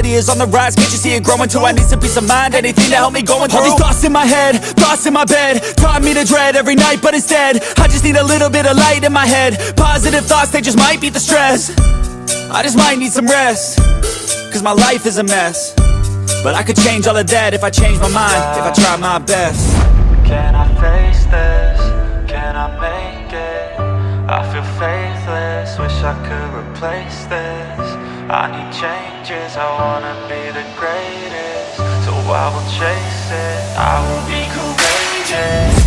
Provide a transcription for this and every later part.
Anxiety is on the rise, can't you see it growing too? I need some peace of mind, anything to help me going through. All these thoughts in my head, thoughts in my bed, taught me to dread every night, but instead I just need a little bit of light in my head. Positive thoughts, they just might beat the stress. I just might need some rest, cause my life is a mess. But I could change all of that if I change my mind, if I try my best. Can I face this? Can I make it? I feel faithless, wish I could replace this. I need changes, I wanna be the greatest. So I will chase it, I will be courageous.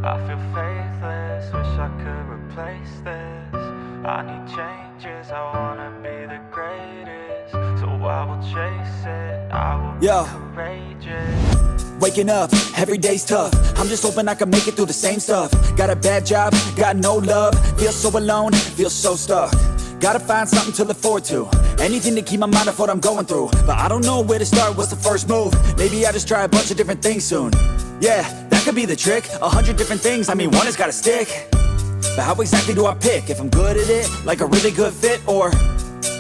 I feel faithless, wish I could replace this. I need changes, I wanna be the greatest. So I will chase it, I will be courageous. Waking up, every day's tough. I'm just hoping I can make it through the same stuff. Got a bad job, got no love. Feel so alone, feel so stuck. Gotta find something to look forward to, anything to keep my mind off what I'm going through. But I don't know where to start, what's the first move? Maybe I just try a bunch of different things soon. Yeah, that could be the trick, 100 different things, I mean one has gotta stick. But how exactly do I pick? If I'm good at it, like a really good fit, or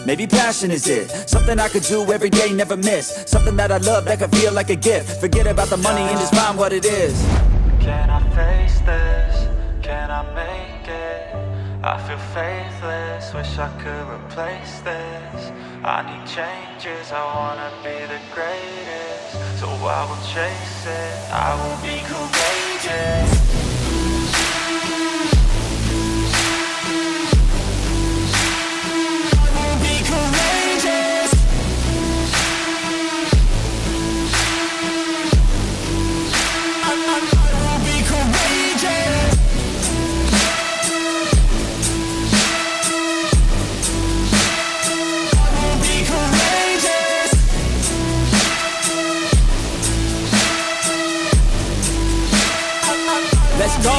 maybe passion is it? Something I could do every day, never miss. Something that I love, that could feel like a gift. Forget about the money and just find what it is. Can I face this? Can I make it? I feel faithless, wish I could replace this. I need changes, I wanna be the greatest. So I will chase it, I will be courageous. Let's go.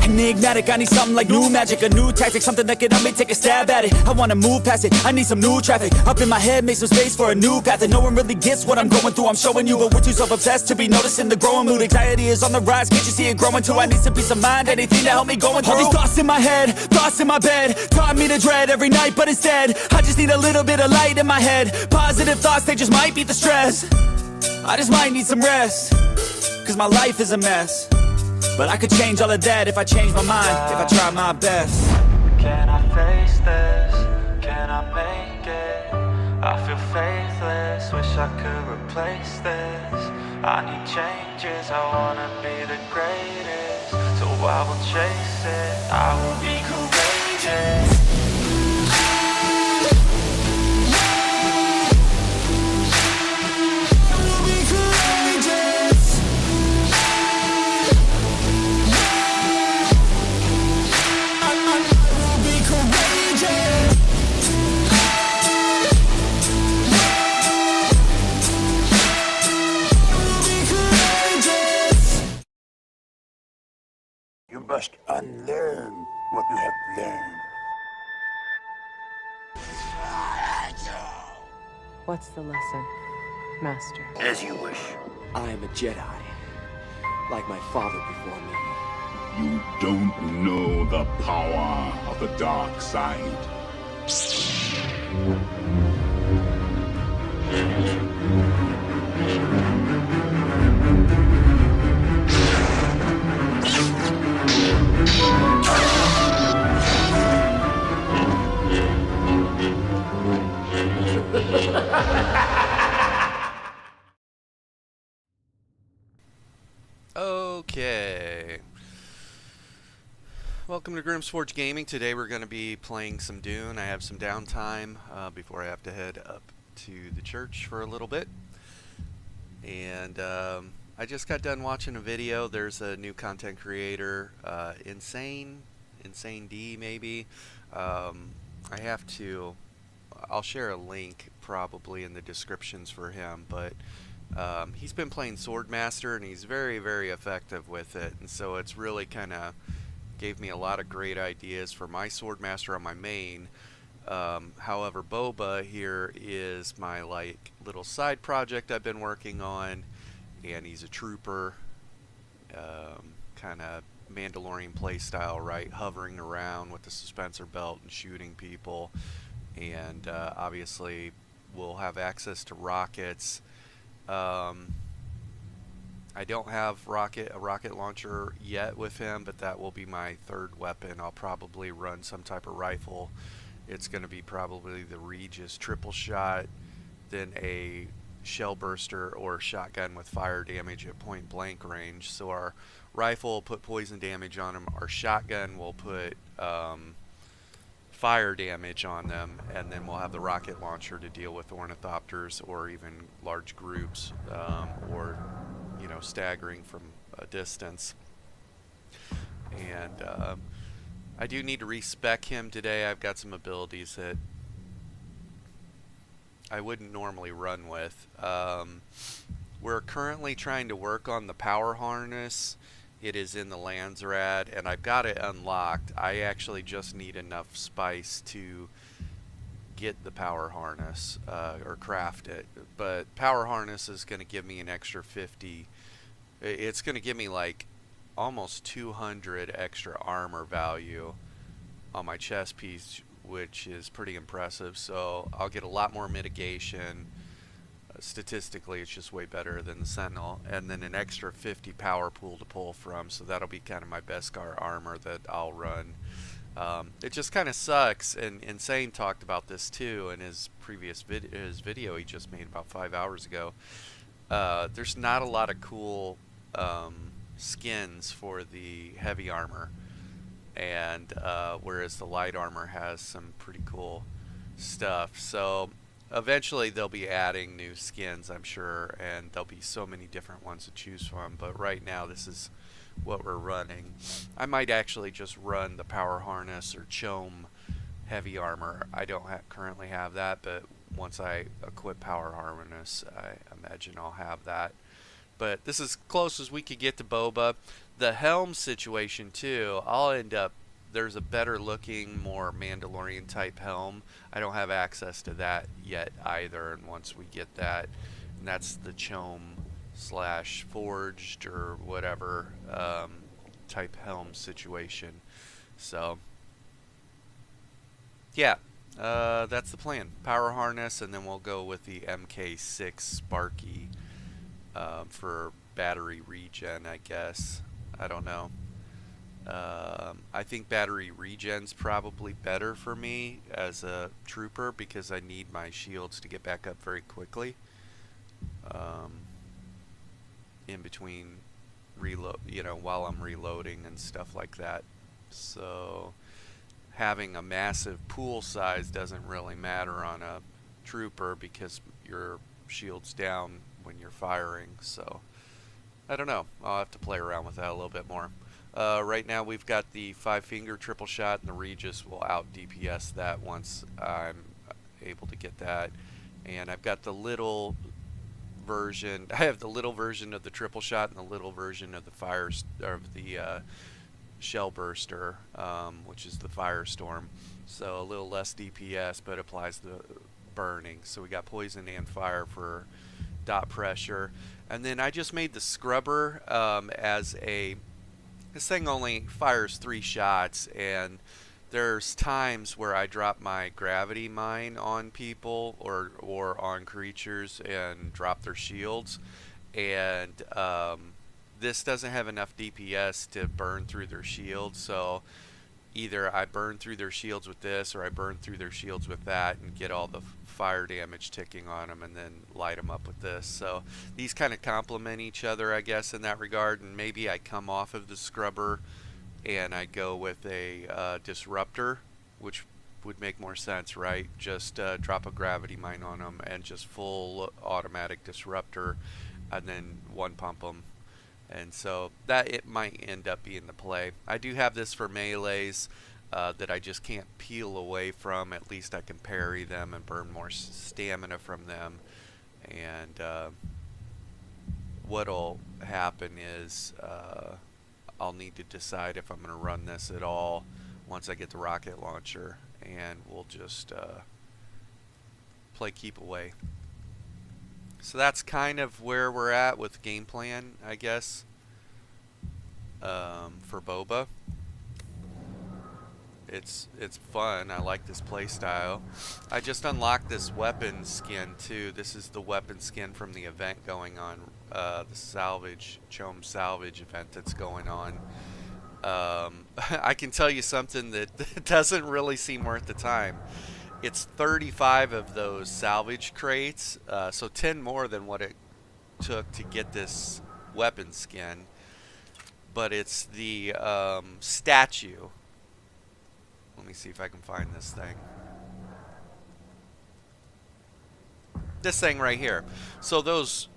Enigmatic, I need something like new magic, a new tactic, something that can help me take a stab at it. I wanna move past it, I need some new traffic. Up in my head, make some space for a new path. And no one really gets what I'm going through, I'm showing you. But we're too self-obsessed to be noticing the growing mood. Anxiety is on the rise, can't you see it growing too? I need some peace of mind, anything to help me going through. All these thoughts in my head, thoughts in my bed, taught me to dread every night, but instead I just need a little bit of light in my head. Positive thoughts, they just might beat the stress. I just might need some rest, cause my life is a mess. But I could change all of that if I change my mind, if I try my best. Can I face this? Can I make it? I feel faithless, wish I could replace this. I need changes, I wanna be the greatest. So I will chase it, I will be courageous. You must unlearn what you have learned. What's the lesson, Master? As you wish. I am a Jedi, like my father before me. You don't know the power of the dark side. Okay. Welcome to Grimsforge Gaming. Today we're going to be playing some Dune. I have some downtime before I have to head up to the church for a little bit. And I just got done watching a video. There's a new content creator, Insane D maybe. I have to. I'll share a link probably in the descriptions for him, but he's been playing Swordmaster and he's very, very effective with it, and so it's really kind of gave me a lot of great ideas for my Swordmaster on my main. However, Boba here is my like little side project I've been working on, and he's a trooper, kind of Mandalorian playstyle, right? Hovering around with the suspensor belt and shooting people, and obviously we'll have access to rockets. I don't have a rocket launcher yet with him, but that will be my third weapon. I'll probably run some type of rifle. It's going to be probably the Regis triple shot, then a shell burster or shotgun with fire damage at point blank range. So our rifle will put poison damage on them. Our shotgun will put fire damage on them, and then we'll have the rocket launcher to deal with ornithopters or even large groups, or staggering from a distance. And I do need to respec him today. I've got some abilities that I wouldn't normally run with. We're currently trying to work on the power harness. It is in the Landsrad, and I've got it unlocked. I actually just need enough spice to get the power harness, or craft it. But power harness is going to give me an extra 50. It's going to give me like almost 200 extra armor value on my chest piece, which is pretty impressive. So I'll get a lot more mitigation. Statistically, it's just way better than the Sentinel, and then an extra 50 power pool to pull from, so that'll be kind of my Beskar armor that I'll run. It just kind of sucks, and Insane talked about this too in his previous video he just made about 5 hours ago. There's not a lot of cool skins for the heavy armor, and whereas the light armor has some pretty cool stuff. So eventually they'll be adding new skins, I'm sure, and there'll be so many different ones to choose from, but right now this is what we're running. I might actually just run the power harness or Chome heavy armor. I don't currently have that, but once I equip power harness, I imagine I'll have that. But this is close as we could get to Boba. The helm situation too, I'll end up, there's a better looking, more Mandalorian type helm. I don't have access to that yet either, and once we get that, and that's the Chome / forged or whatever type helm situation. So yeah, that's the plan. Power harness, and then we'll go with the MK6 Sparky for battery regen, I guess. I don't know. I think battery regen's probably better for me as a trooper because I need my shields to get back up very quickly. In between reload, while I'm reloading and stuff like that. So having a massive pool size doesn't really matter on a trooper because your shield's down when you're firing. So I don't know. I'll have to play around with that a little bit more. Right now we've got the 5-finger triple shot, and the Regis will out DPS that once I'm able to get that. And I've got the little version. I have the little version of the triple shot and the little version of the shell burster, which is the Firestorm. So a little less DPS, but applies the burning. So we got poison and fire for dot pressure. And then I just made the scrubber this thing only fires 3 shots, and there's times where I drop my gravity mine on people or on creatures and drop their shields, and this doesn't have enough DPS to burn through their shields, so either I burn through their shields with this or I burn through their shields with that and get all the fire damage ticking on them and then light them up with this. So these kind of complement each other, I guess, in that regard, and maybe I come off of the scrubber and I go with a disruptor, which would make more sense, right? Just drop a gravity mine on them and just full automatic disruptor. and then one pump them. And so that it might end up being the play. I do have this for melees that I just can't peel away from. At least I can parry them and burn more stamina from them. And what'll happen is I'll need to decide if I'm going to run this at all once I get the rocket launcher, and we'll just play keep away. So that's kind of where we're at with game plan, I guess, for Boba. It's fun. I like this playstyle. I just unlocked this weapon skin too. This is the weapon skin from the event going on, the Chom Salvage event that's going on. I can tell you something that doesn't really seem worth the time. It's 35 of those salvage crates, so 10 more than what it took to get this weapon skin. But it's the statue. Let me see if I can find this thing. This thing right here. So those,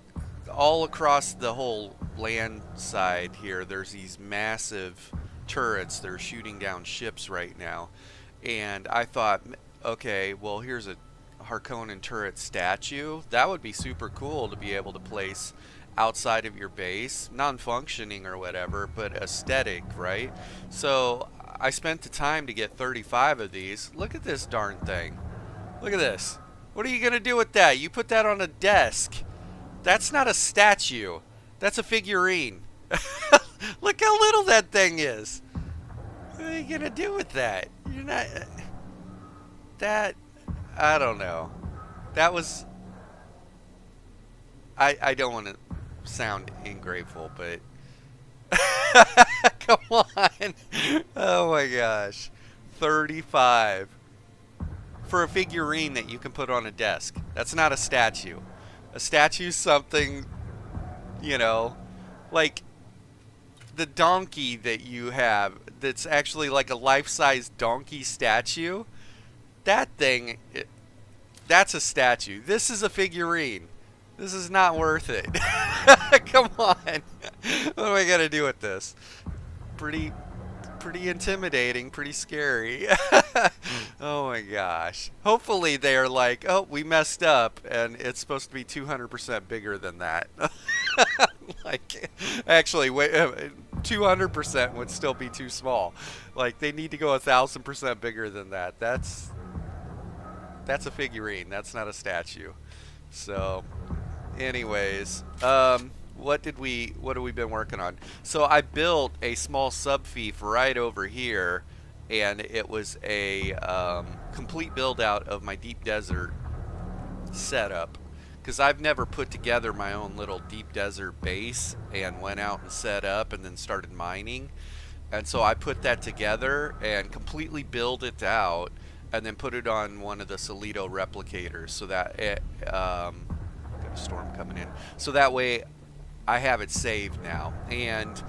all across the whole land side here, there's these massive turrets that are shooting down ships right now. And I thought, okay, well, here's a Harkonnen turret statue. That would be super cool to be able to place outside of your base. Non-functioning or whatever, but aesthetic, right? So I spent the time to get 35 of these. Look at this darn thing. Look at this. What are you going to do with that? You put that on a desk. That's not a statue. That's a figurine. Look how little that thing is. What are you going to do with that? You're not... That... I don't know. That was... I don't want to sound ungrateful, but... Come on. Oh my gosh. 35. For a figurine that you can put on a desk. That's not a statue. A statue's something, you know, like the donkey that you have that's actually like a life-size donkey statue. That thing, that's a statue. This is a figurine. This is not worth it. Come on. What am I going to do with this? Pretty intimidating, pretty scary. Oh my gosh. Hopefully they're like, oh, we messed up, and it's supposed to be 200% bigger than that. Like, actually, 200% would still be too small. Like, they need to go 1,000% bigger than that. That's a figurine. That's not a statue. So, anyways, what have we been working on? So I built a small subfief right over here, and it was a complete build out of my deep desert setup, because I've never put together my own little deep desert base and went out and set up and then started mining. And so I put that together and completely build it out and then put it on one of the Solito replicators, so that it, got a storm coming in, so that way I have it saved now. And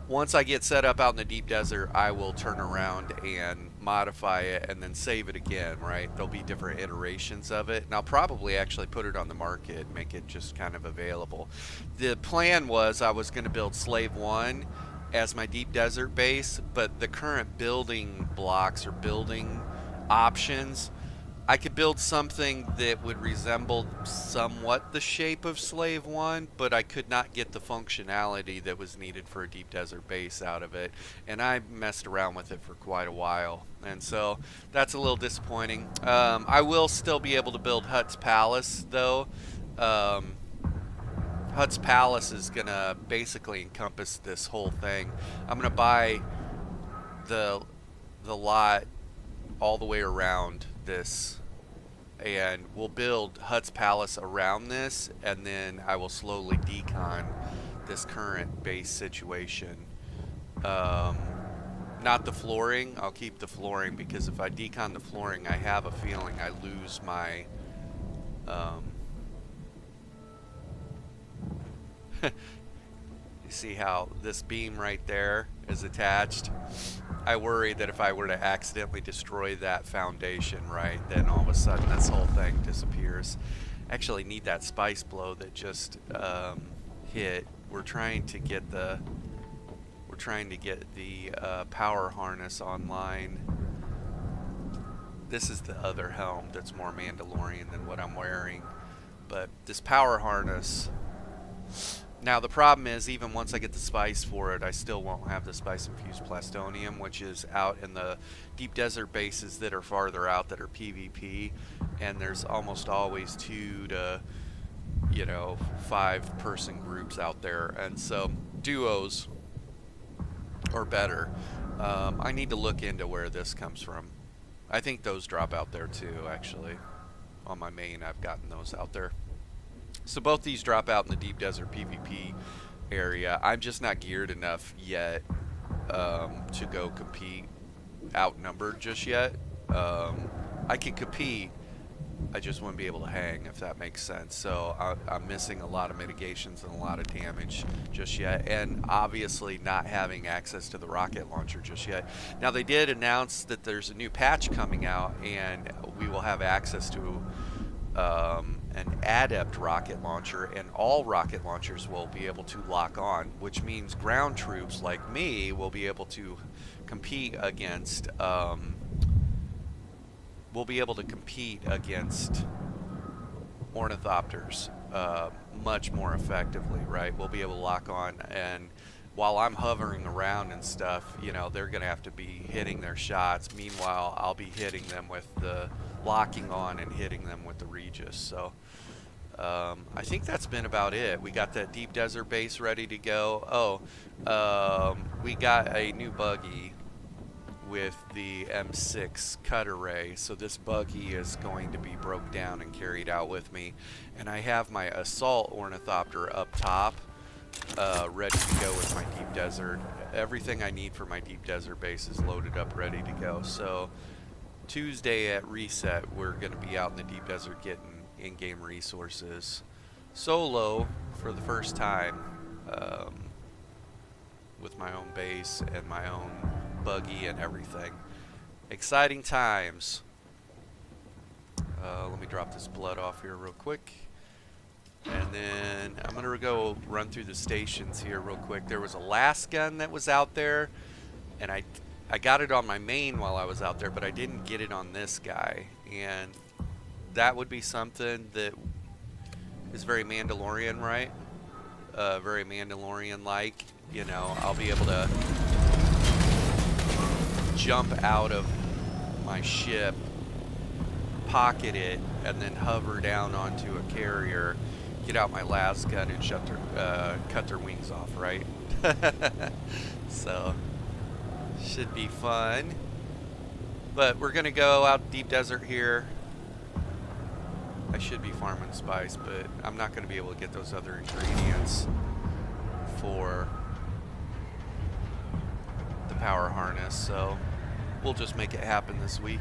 once I get set up out in the deep desert, I will turn around and modify it and then save it again, right? There'll be different iterations of it, and I'll probably actually put it on the market, make it just kind of available. The plan was I was going to build Slave 1 as my deep desert base, but the current building blocks or building options, I could build something that would resemble somewhat the shape of Slave 1, but I could not get the functionality that was needed for a deep desert base out of it, and I messed around with it for quite a while, and so that's a little disappointing. I will still be able to build Hutt's Palace, though. Hutt's Palace is going to basically encompass this whole thing. I'm going to buy the lot all the way around this, and we'll build Hutt's Palace around this, and then I will slowly decon this current base situation. Not the flooring. I'll keep the flooring, because if I decon the flooring, I have a feeling I lose my you see how this beam right there is attached? I worry that if I were to accidentally destroy that foundation, right, then all of a sudden this whole thing disappears. Actually need that spice blow that just hit. We're trying to get the power harness online. This is the other helm that's more Mandalorian than what I'm wearing. But this power harness, now the problem is, even once I get the spice for it, I still won't have the spice infused plastonium, which is out in the deep desert bases that are farther out that are PvP, and there's almost always 2 to 5 person groups out there, and so duos or better. I need to look into where this comes from. I think those drop out there too, actually. On my main, I've gotten those out there. So both these drop out in the deep desert PvP area. I'm just not geared enough yet to go compete outnumbered just yet. I can compete, I just wouldn't be able to hang, if that makes sense. So I'm missing a lot of mitigations and a lot of damage just yet, and obviously not having access to the rocket launcher just yet. Now they did announce that there's a new patch coming out, and we will have access to an adept rocket launcher, and all rocket launchers will be able to lock on, which means ground troops like me will be able to compete against ornithopters much more effectively, right? We'll be able to lock on, and while I'm hovering around and stuff, they're gonna have to be hitting their shots. Meanwhile, I'll be hitting them with the locking on and hitting them with the Regis. So I think that's been about it. We got that deep desert base ready to go. We got a new buggy with the M6 cut array, so this buggy is going to be broke down and carried out with me, and I have my assault ornithopter up top ready to go with my deep desert. Everything I need for my deep desert base is loaded up, ready to go. So Tuesday at reset, we're going to be out in the deep desert getting in-game resources solo for the first time, with my own base and my own buggy and everything. Exciting times. Let me drop this blood off here real quick, and then I'm gonna go run through the stations here real quick. There was a last gun that was out there, and I got it on my main while I was out there, but I didn't get it on this guy, and that would be something that is very Mandalorian, right? Very Mandalorian-like. I'll be able to jump out of my ship, pocket it, and then hover down onto a carrier, get out my las gun, and cut their wings off, right? So, should be fun. But we're gonna go out deep desert here. I should be farming spice, but I'm not gonna be able to get those other ingredients for the power harness, so we'll just make it happen this week.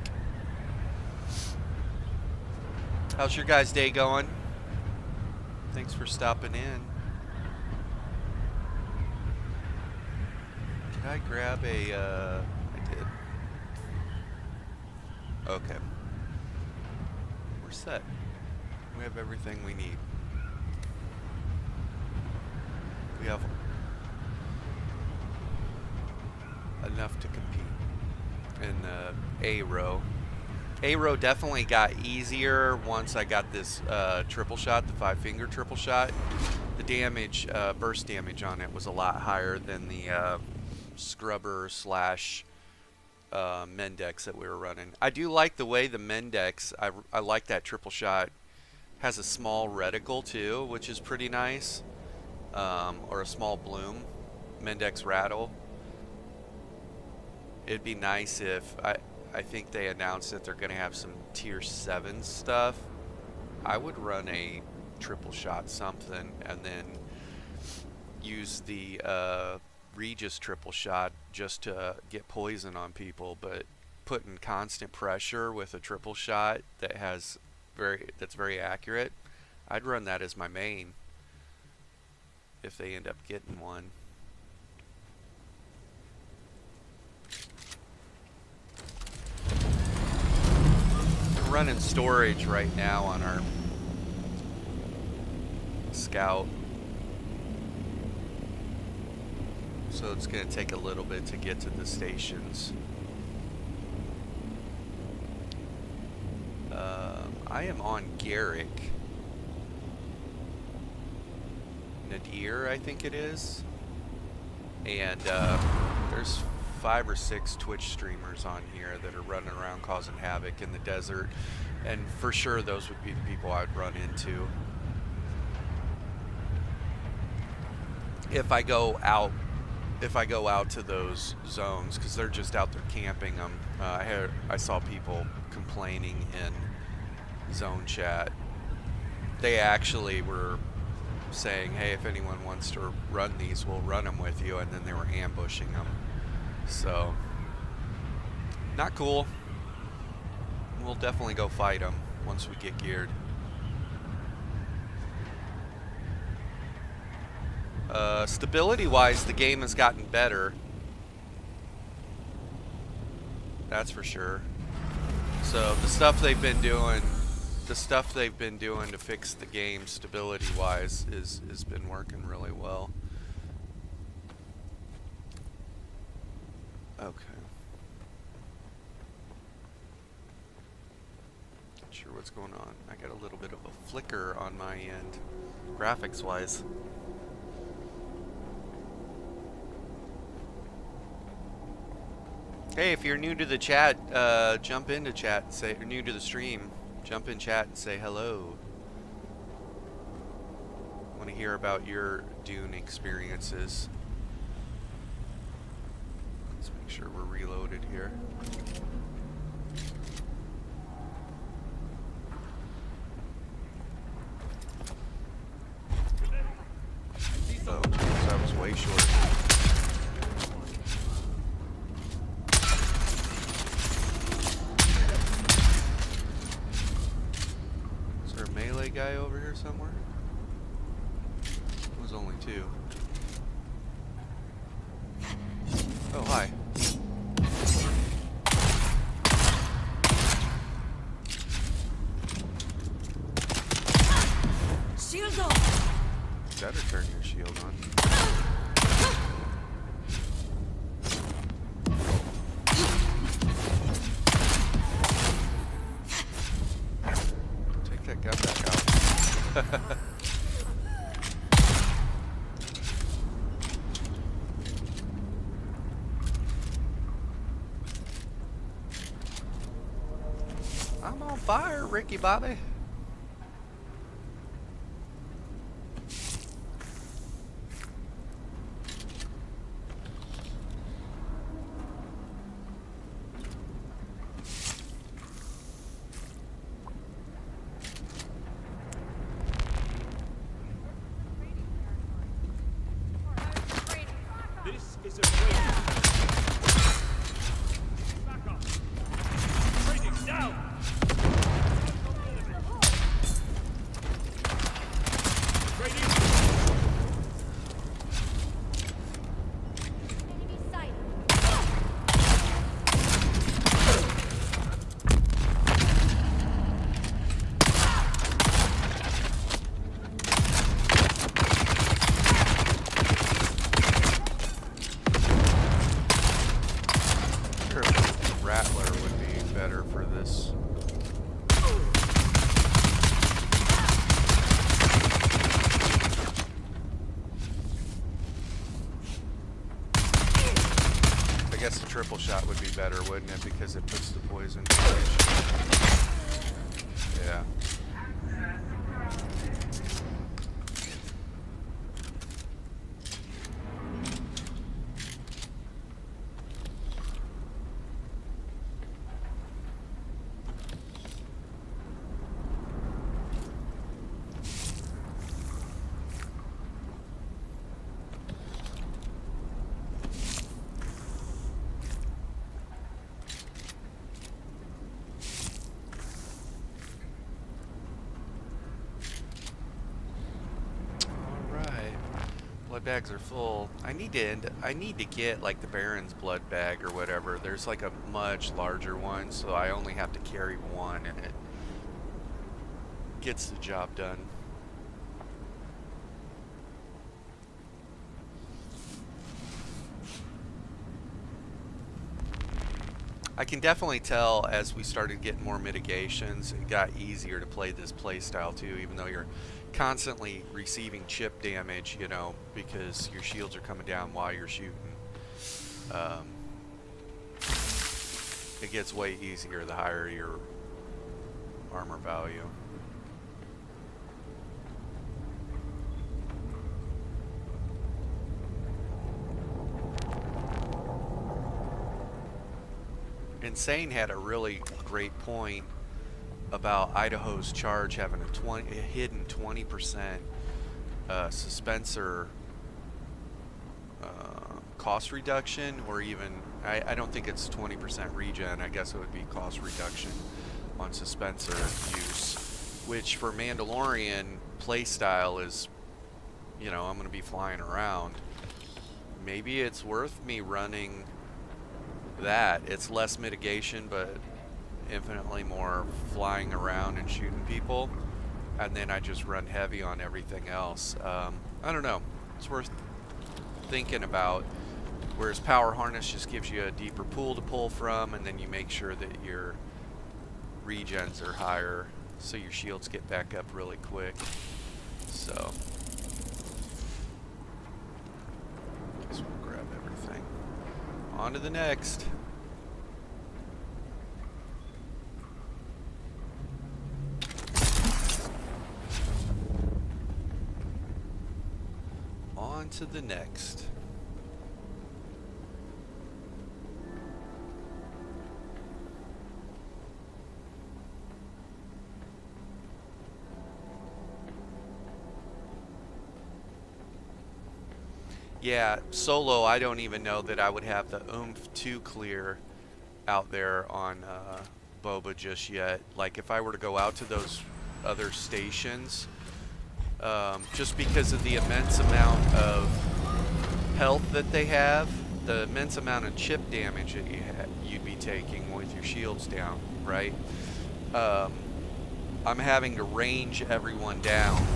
How's your guys' day going? Thanks for stopping in. Did I grab a, I did. Okay. We're set. We have everything we need. We have enough to compete in the A row. A row definitely got easier once I got this triple shot, the 5-finger triple shot. The damage, burst damage on it was a lot higher than the scrubber slash Mendex that we were running. I do like the way the Mendex, I like that triple shot, has a small reticle too, which is pretty nice, or a small bloom, Mendex rattle. It'd be nice if, I think they announced that they're going to have some tier 7 stuff. I would run a triple shot something and then use the Regis triple shot just to get poison on people, but putting constant pressure with a triple shot that's very accurate, I'd run that as my main if they end up getting one. Running storage right now on our scout. So it's going to take a little bit to get to the stations. I am on Garrick. Nadir, I think it is. And there's 5 or 6 Twitch streamers on here that are running around causing havoc in the desert. And for sure those would be the people I'd run into. If I go out to those zones, because they're just out there camping them. I saw people complaining in zone chat. They actually were saying, hey, if anyone wants to run these, we'll run them with you, and then they were ambushing them. So, not cool. We'll definitely go fight them once we get geared. Stability-wise, the game has gotten better. That's for sure. So the stuff they've been doing to fix the game stability-wise has been working really well. Okay. Not sure what's going on. I got a little bit of a flicker on my end, graphics-wise. Hey, if you're new to the chat, jump into chat and say, if you're new to the stream, jump in chat and say hello. I want to hear about your Dune experiences. Let's make sure we're reloaded here. Oh, that was way short. Melee guy over here somewhere? It was only 2. Oh, hi. Shield on. Better turn your shield on. That gun back out. I'm on fire, Ricky Bobby. Triple shot would be better, wouldn't it? Because it puts the poison damage. Yeah. Bags are full. I need to get like the Baron's blood bag or whatever. There's like a much larger one, so I only have to carry one and it gets the job done. I can definitely tell as we started getting more mitigations, it got easier to play this playstyle too, even though you're constantly receiving chip damage, you know, because your shields are coming down while you're shooting. It gets way easier the higher your armor value. Insane had a really great point about Idaho's charge having a hidden 20% suspensor cost reduction, or even I don't think it's 20% regen. I guess it would be cost reduction on suspensor use, which for Mandalorian playstyle is, you know, I'm going to be flying around. Maybe it's worth me running that. It's less mitigation, but infinitely more flying around and shooting people, and then I just run heavy on everything else. I don't know. It's worth thinking about. Whereas power harness just gives you a deeper pool to pull from, and then you make sure that your regens are higher, so your shields get back up really quick. So, guess we'll grab everything. On to the next. On to the next. Yeah, solo, I don't even know that I would have the oomph to clear out there on Boba just yet. Like, if I were to go out to those other stations, just because of the immense amount of health that they have, the immense amount of chip damage that you'd be taking with your shields down, right? I'm having to range everyone down.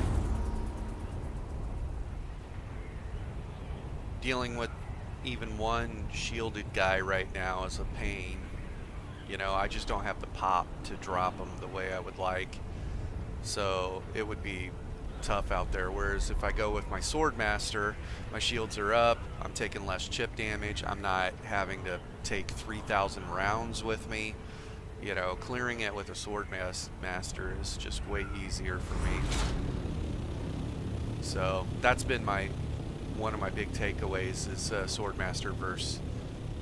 Dealing with even one shielded guy right now is a pain. You know, I just don't have the pop to drop them the way I would like. So it would be tough out there. Whereas if I go with my Swordmaster, my shields are up, I'm taking less chip damage, I'm not having to take 3,000 rounds with me. You know, clearing it with a Swordmaster is just way easier for me. So that's been one of my big takeaways is Swordmaster versus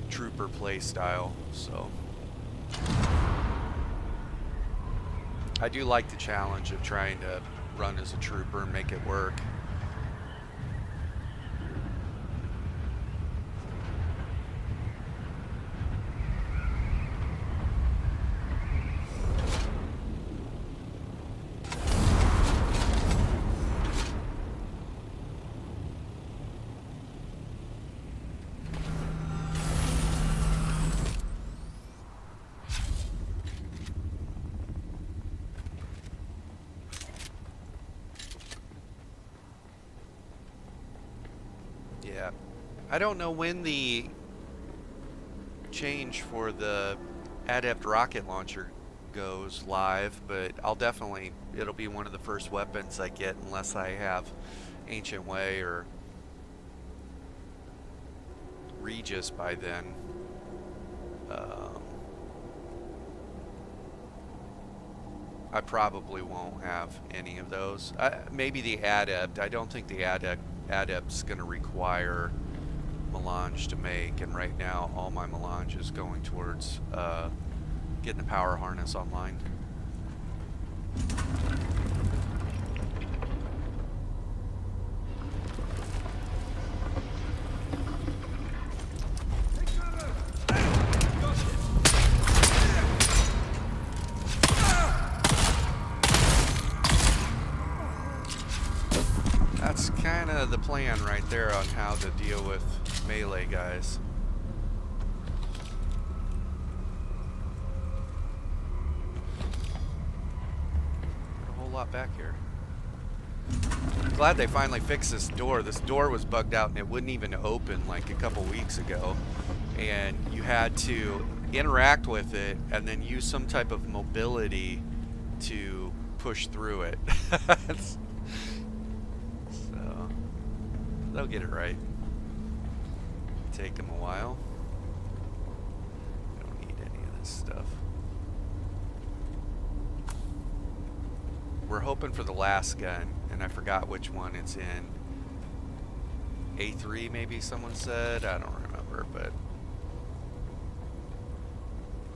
Trooper play style. So I do like the challenge of trying to run as a Trooper and make it work. Yeah, I don't know when the change for the Adept rocket launcher goes live, but it'll be one of the first weapons I get unless I have Ancient Way or Regis by then. I probably won't have any of those. Maybe the Adept. I don't think the Adept's going to require melange to make, and right now all my melange is going towards getting the power harness online. That's kind of the plan right there on how to deal with melee guys. A whole lot back here. I'm glad they finally fixed this door. This door was bugged out and it wouldn't even open like a couple weeks ago. And you had to interact with it, and then use some type of mobility to push through it. So they'll get it right. Take them a while. Don't need any of this stuff. We're hoping for the last gun, and I forgot which one it's in. A3 maybe someone said, I don't remember, but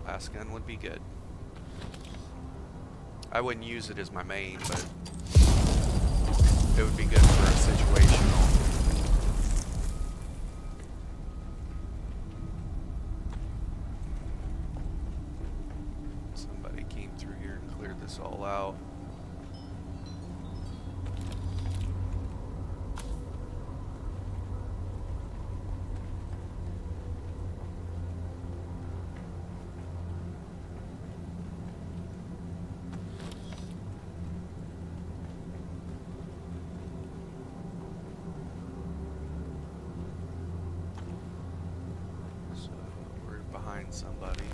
last gun would be good. I wouldn't use it as my main, but it would be good for a situational. Somebody came through here and cleared this all out. Somebody.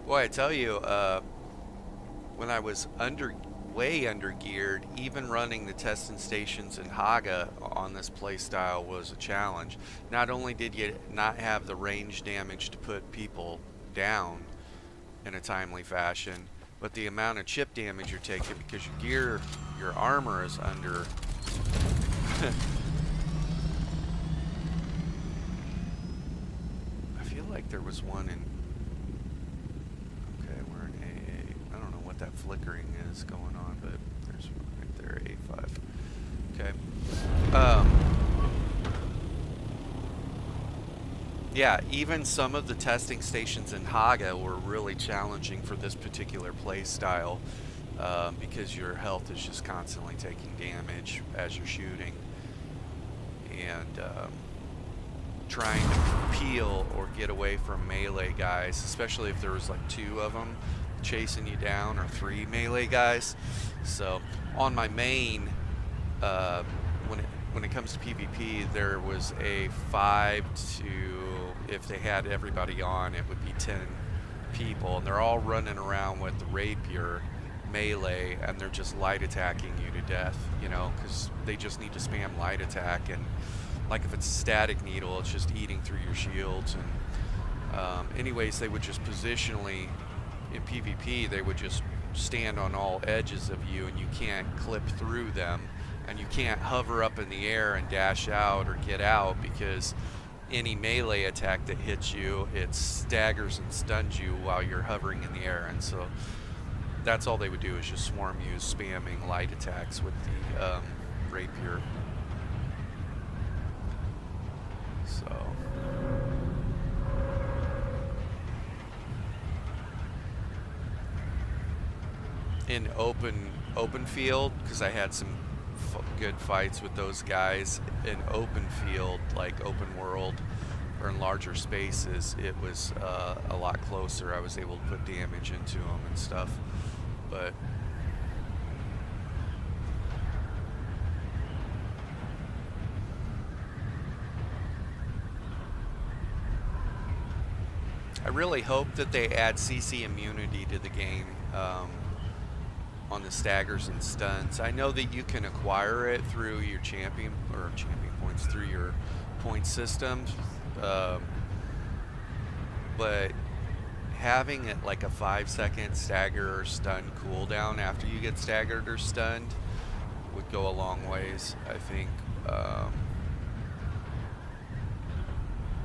Boy, I tell you, when I was way under geared, even running the testing stations in Haga on this playstyle was a challenge. Not only did you not have the range damage to put people down in a timely fashion, but the amount of chip damage you're taking because your armor is under. I feel like there was one in. That flickering is going on, but there's one right there, A5. Okay. Yeah, even some of the testing stations in Haga were really challenging for this particular play style, because your health is just constantly taking damage as you're shooting, and trying to peel or get away from melee guys, especially if there was like 2 of them chasing you down, or 3 melee guys. So on my main, when it comes to PvP, there was a 5 to, if they had everybody on, it would be 10 people, and they're all running around with the rapier melee, and they're just light attacking you to death, you know, because they just need to spam light attack, and like if it's a static needle, it's just eating through your shields. And anyways, they would just positionally, in PvP, they would just stand on all edges of you, and you can't clip through them, and you can't hover up in the air and dash out or get out, because any melee attack that hits you, it staggers and stuns you while you're hovering in the air. And so that's all they would do, is just swarm you, spamming light attacks with the rapier. So in open field, because I had some good fights with those guys in open field, like open world or in larger spaces, it was a lot closer. I was able to put damage into them and stuff, but I really hope that they add CC immunity to the game on the staggers and stuns. I know that you can acquire it through your champion points, through your point system, but having it like a 5-second stagger or stun cooldown after you get staggered or stunned would go a long ways, I think,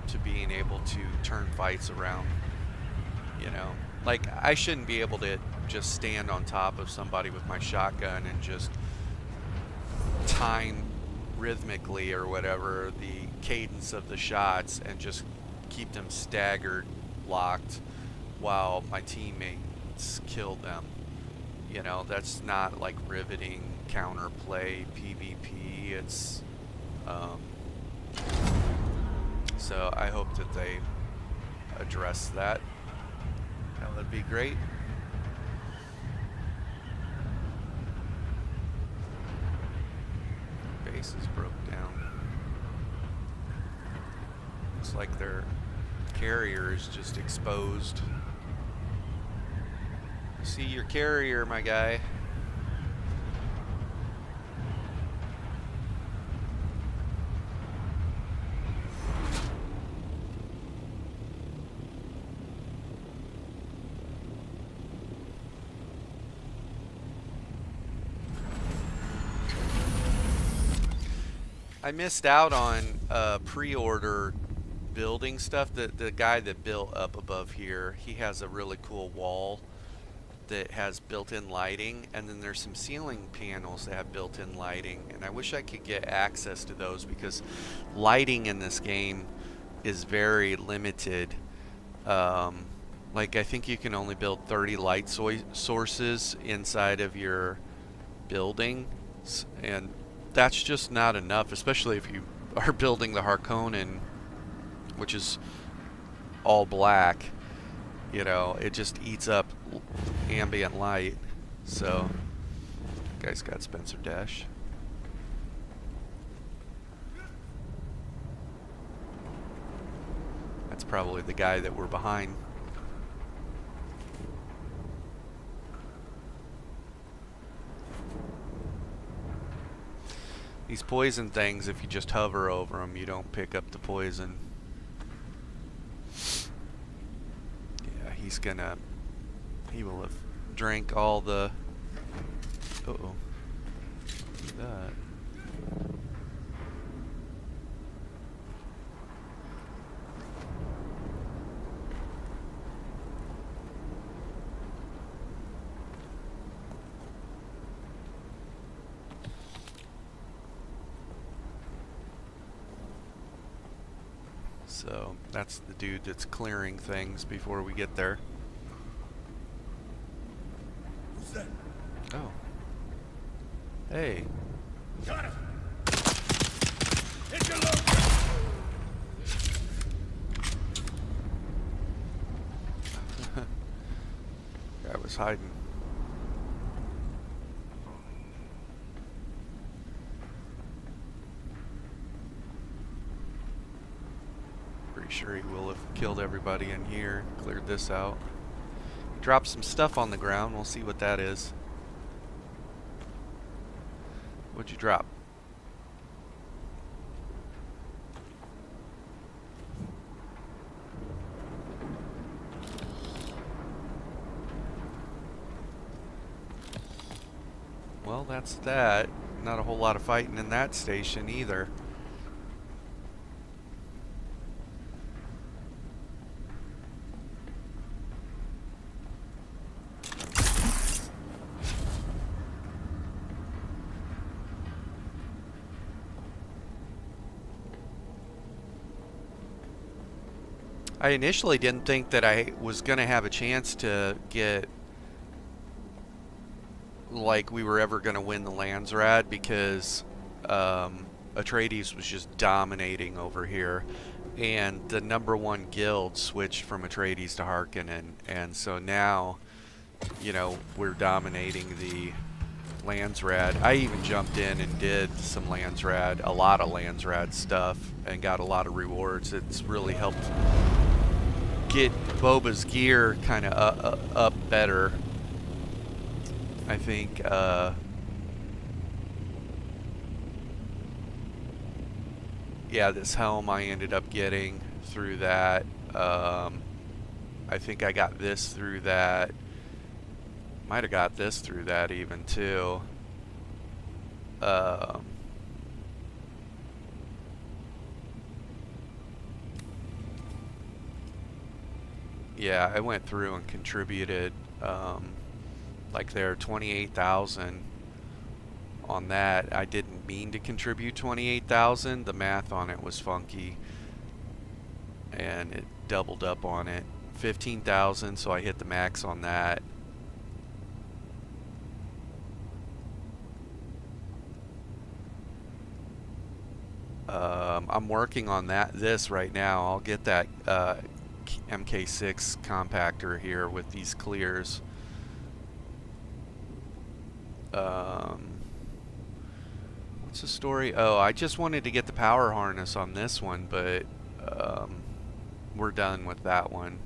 to being able to turn fights around, you know. Like, I shouldn't be able to just stand on top of somebody with my shotgun and just time rhythmically or whatever the cadence of the shots and just keep them staggered, locked, while my teammates kill them. You know, that's not like riveting counterplay PvP. It's so I hope that they address that. That would be great. Base is broke down. Looks like their carrier is just exposed. See your carrier, my guy. I missed out on pre-order building stuff. The guy that built up above here, he has a really cool wall that has built-in lighting, and then there's some ceiling panels that have built-in lighting, and I wish I could get access to those because lighting in this game is very limited. Like, I think you can only build 30 light sources inside of your building, and that's just not enough, especially if you are building the Harkonnen, which is all black. You know, it just eats up ambient light. So, guy's got Spencer Dash. That's probably the guy that we're behind. These poison things, if you just hover over them, you don't pick up the poison. Yeah, he will have drank all the... Uh-oh. Look at that. So that's the dude that's clearing things before we get there. Who's that? Oh. Hey. Got him! Hit your load! Guy was hiding. Pretty sure he will have killed everybody in here, cleared this out. Dropped some stuff on the ground, we'll see what that is. What'd you drop? Well, that's that. Not a whole lot of fighting in that station either. I initially didn't think that I was going to have a chance to get, like, we were ever going to win the Landsrad because Atreides was just dominating over here, and the #1 guild switched from Atreides to Harkonnen, and so now, you know, we're dominating the Landsrad. I even jumped in and did some Landsrad, a lot of Landsrad stuff, and got a lot of rewards. It's really helped get Boba's gear kind of up better. I think yeah, this helm I ended up getting through that. I think I got this through that. Might have got this through that even too. Yeah, I went through and contributed like there 28,000 on that. I didn't mean to contribute 28,000. The math on it was funky, and it doubled up on it. 15,000, so I hit the max on that. I'm working on this right now. I'll get that MK6 compactor here with these clears. What's the story? Oh, I just wanted to get the power harness on this one, but we're done with that one.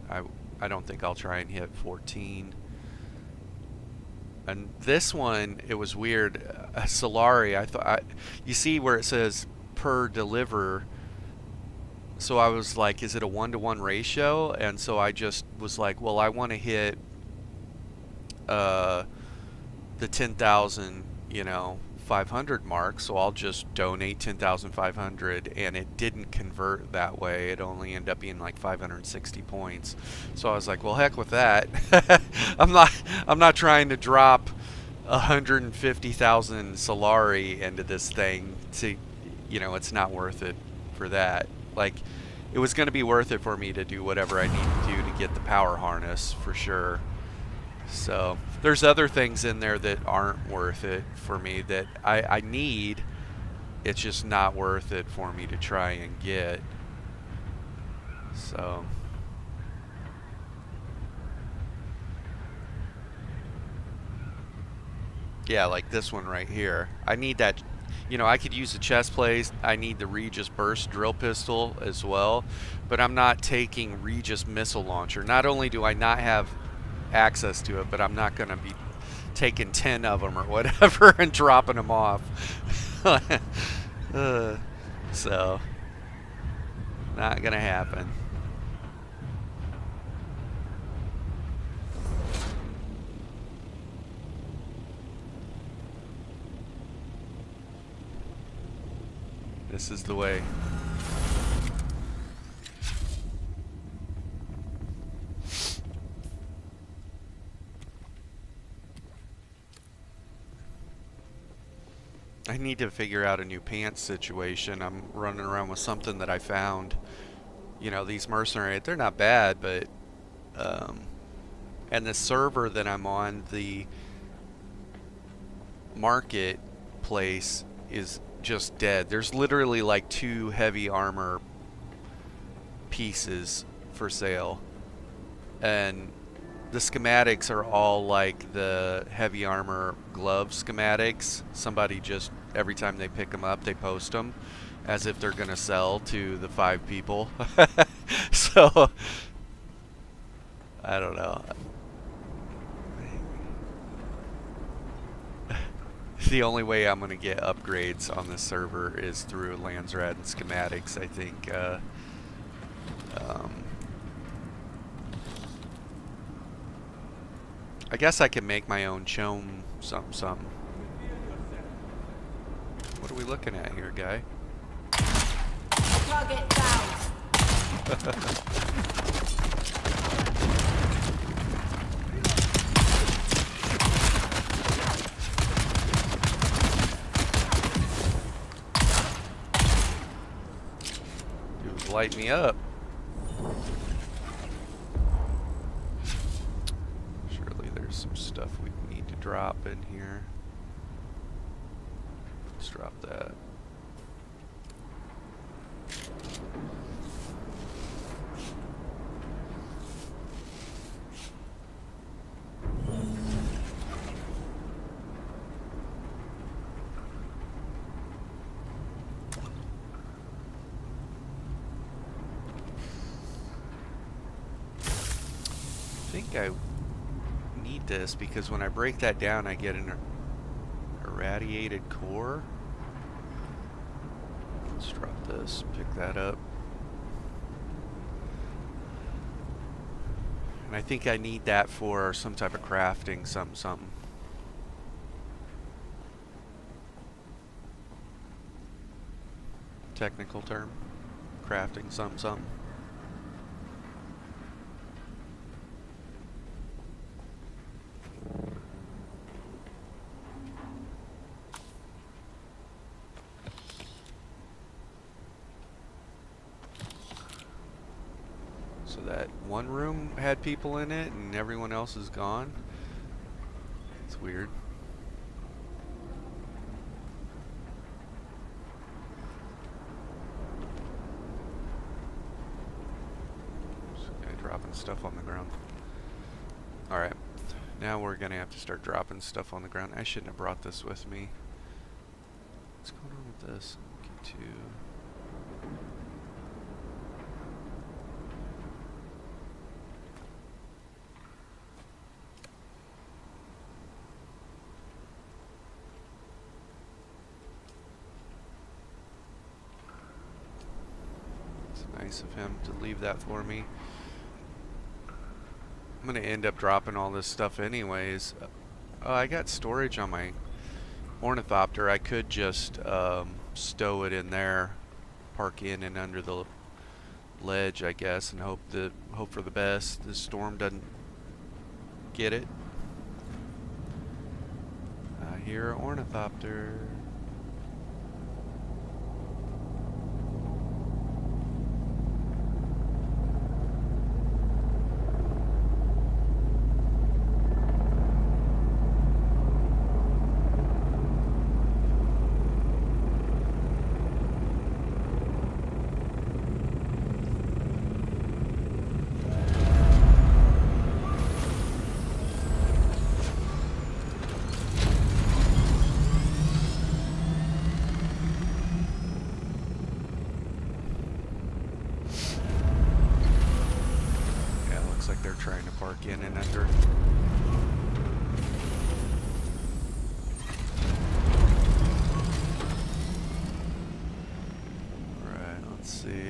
I don't think I'll try and hit 14. And this one, it was weird. Solari, I thought, you see where it says per deliver. So I was like, is it a 1-to-1 ratio? And so I just was like, well, I want to hit the 10,000, 500 mark, so I'll just donate 10,500, and it didn't convert that way. It only ended up being like 560 points. So I was like, well, heck with that. I'm not trying to drop 150,000 Solari into this thing to, it's not worth it for that. Like, it was going to be worth it for me to do whatever I need to do to get the power harness for sure. So there's other things in there that aren't worth it for me that I need. It's just not worth it for me to try and get. So yeah, like this one right here. I need that. I could use the chest plates. I need the Regis burst drill pistol as well, but I'm not taking Regis missile launcher. Not only do I not have access to it, but I'm not going to be taking 10 of them or whatever and dropping them off. So not going to happen. This is the way. I need to figure out a new pants situation. I'm running around with something that I found. These mercenary, they're not bad, but and the server that I'm on, the marketplace is just dead. There's literally like 2 heavy armor pieces for sale, and the schematics are all like the heavy armor glove schematics. Somebody just, every time they pick them up, they post them as if they're gonna sell to the 5 people. So I don't know. The only way I'm gonna get upgrades on this server is through Landsrad and schematics, I think. I guess I can make my own chome something. What are we looking at here, guy? Target down. Dude, light me up. Some stuff we need to drop in here. Let's drop that. I think I need this because when I break that down, I get an irradiated core. Let's drop this, pick that up. And I think I need that for some type of crafting, something. Technical term. Crafting, something. So that one room had people in it and everyone else is gone. It's weird. This guy dropping stuff on the ground. Alright. Now we're gonna have to start dropping stuff on the ground. I shouldn't have brought this with me. What's going on with this? Get to... Nice of him to leave that for me. I'm gonna end up dropping all this stuff anyways. Oh, I got storage on my ornithopter. I could just stow it in there, park in and under the ledge, I guess, and hope for the best. The storm doesn't get it. I hear an ornithopter. Trying to park in and under. Alright, let's see.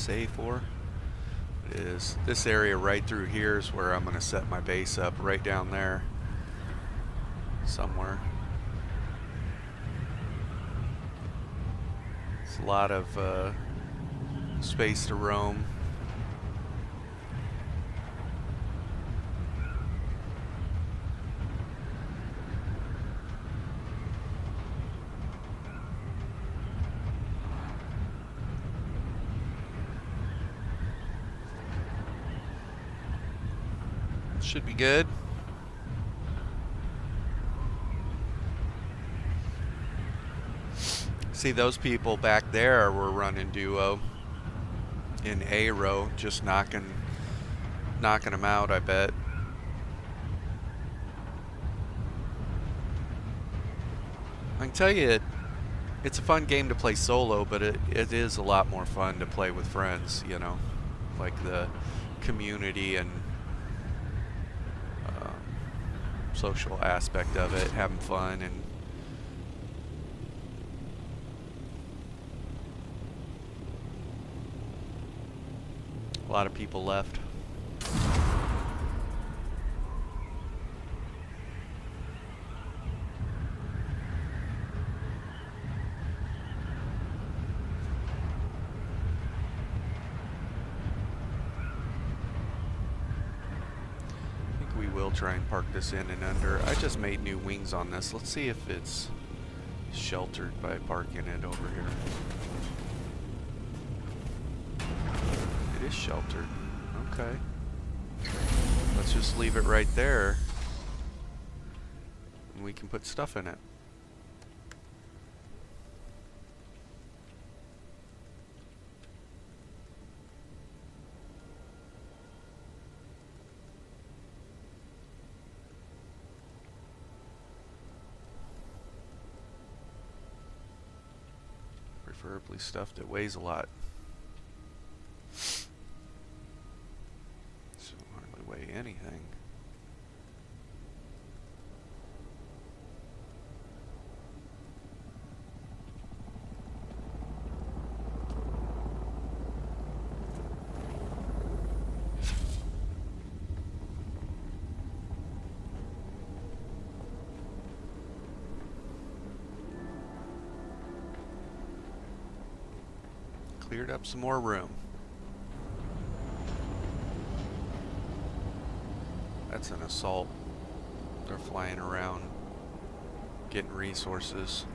A4. It is. This area right through here is where I'm going to set my base up, right down there somewhere. It's a lot of space to roam. Should be good. See, those people back there were running duo in A row, just knocking them out, I bet. I can tell you it's a fun game to play solo, but it is a lot more fun to play with friends, you know, like the community and social aspect of it, having fun. And a lot of people left. Try and park this in and under. I just made new wings on this. Let's see if it's sheltered by parking it over here. It is sheltered. Okay. Let's just leave it right there and we can put stuff in it. Preferably stuff that weighs a lot. So hardly weigh anything. Cleared up some more room. That's an assault. They're flying around, getting resources.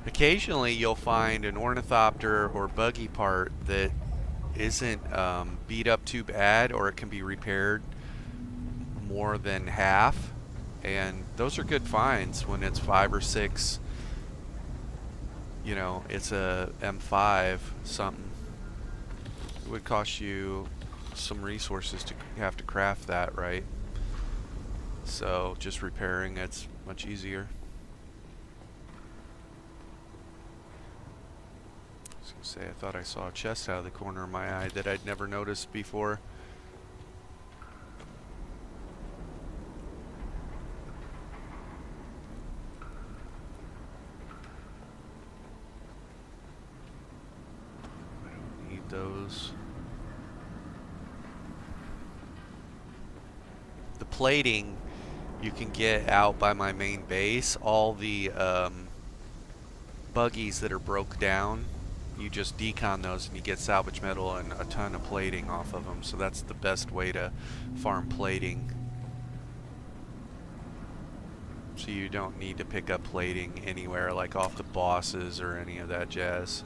Occasionally you'll find an ornithopter or buggy part that isn't beat up too bad, or it can be repaired more than half, and those are good finds when it's 5 or 6. You know, it's a M5 something. It would cost you some resources to have to craft that, right? So just repairing it's much easier. Say, I thought I saw a chest out of the corner of my eye that I'd never noticed before. I don't need those. The plating you can get out by my main base. All the buggies that are broke down, you just decon those and you get salvage metal and a ton of plating off of them. So that's the best way to farm plating. So you don't need to pick up plating anywhere, like off the bosses or any of that jazz.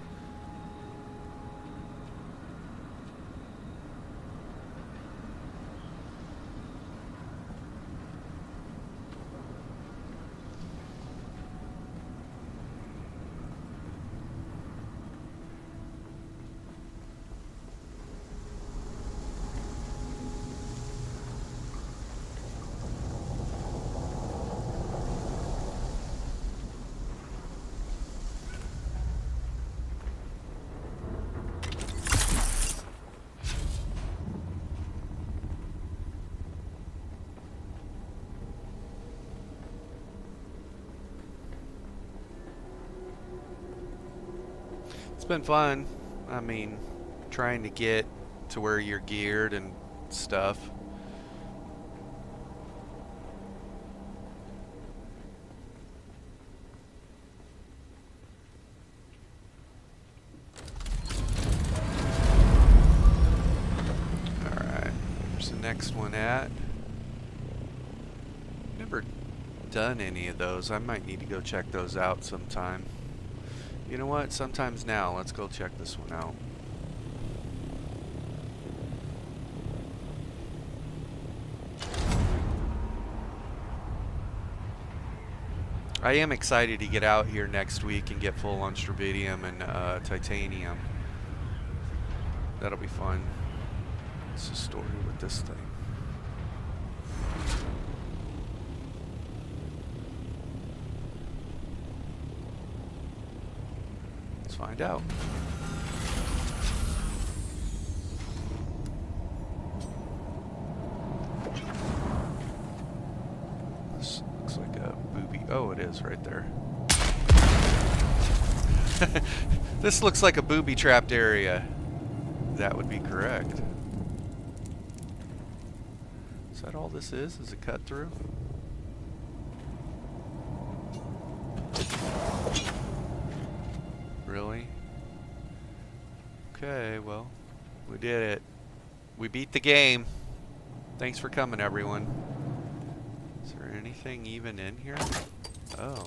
It's been fun. I mean, trying to get to where you're geared and stuff. Alright, where's the next one at? Never done any of those. I might need to go check those out sometime. You know what? Sometimes now. Let's go check this one out. I am excited to get out here next week and get full on strabidium and titanium. That'll be fun. What's the story with this thing? Find out. This looks like a booby. Oh, it is right there. This looks like a booby trapped area. That would be correct. Is that all this is? Is it cut through? Really? Okay, well, we did it. We beat the game. Thanks for coming, everyone. Is there anything even in here? Oh.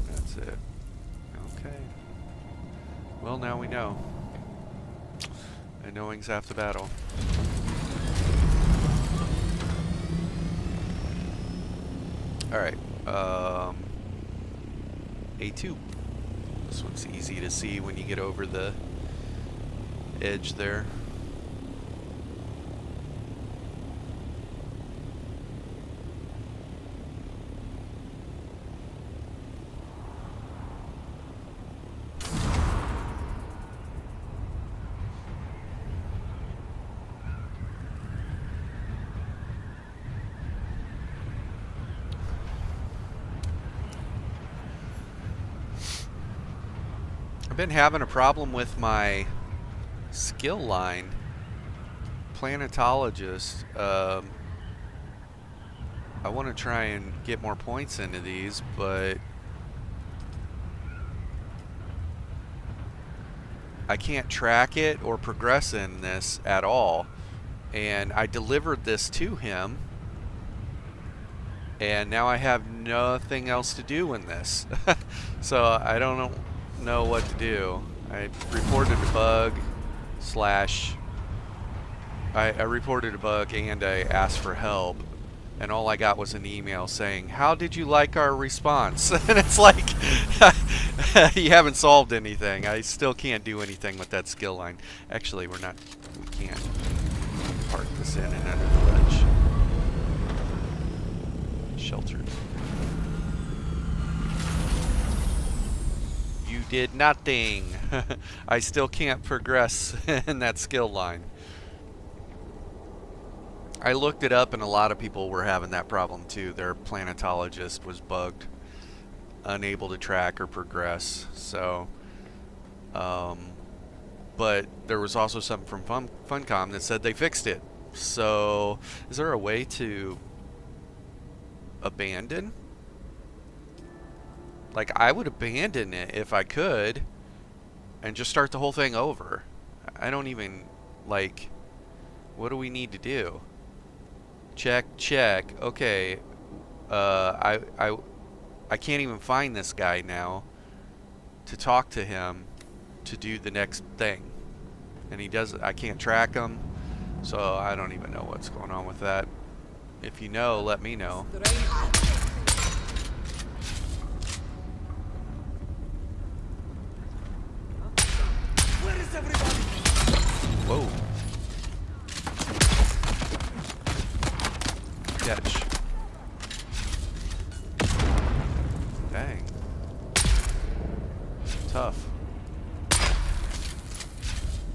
That's it. Okay. Well, now we know. And knowing's half the battle. Alright. A2. This one's easy to see when you get over the edge there. I've been having a problem with my skill line. Planetologist. I want to try and get more points into these, but I can't track it or progress in this at all. And I delivered this to him, and now I have nothing else to do in this. So I don't know what to do. I reported a bug slash I reported a bug and I asked for help, and all I got was an email saying, "How did you like our response?" And it's like, you haven't solved anything. I still can't do anything with that skill line. Actually, we can't park this in and under the ledge. Sheltered. You did nothing. I still can't progress in that skill line. I looked it up, and a lot of people were having that problem too. Their planetologist was bugged, unable to track or progress. So, but there was also something from funcom that said they fixed it. So, is there a way to abandon? Like, I would abandon it if I could and just start the whole thing over. I don't even, like, what do we need to do? Check. Okay. I can't even find this guy now to talk to him to do the next thing. And I can't track him. So I don't even know what's going on with that. If you know, let me know. Where is everybody? Whoa. Catch. Dang. Tough.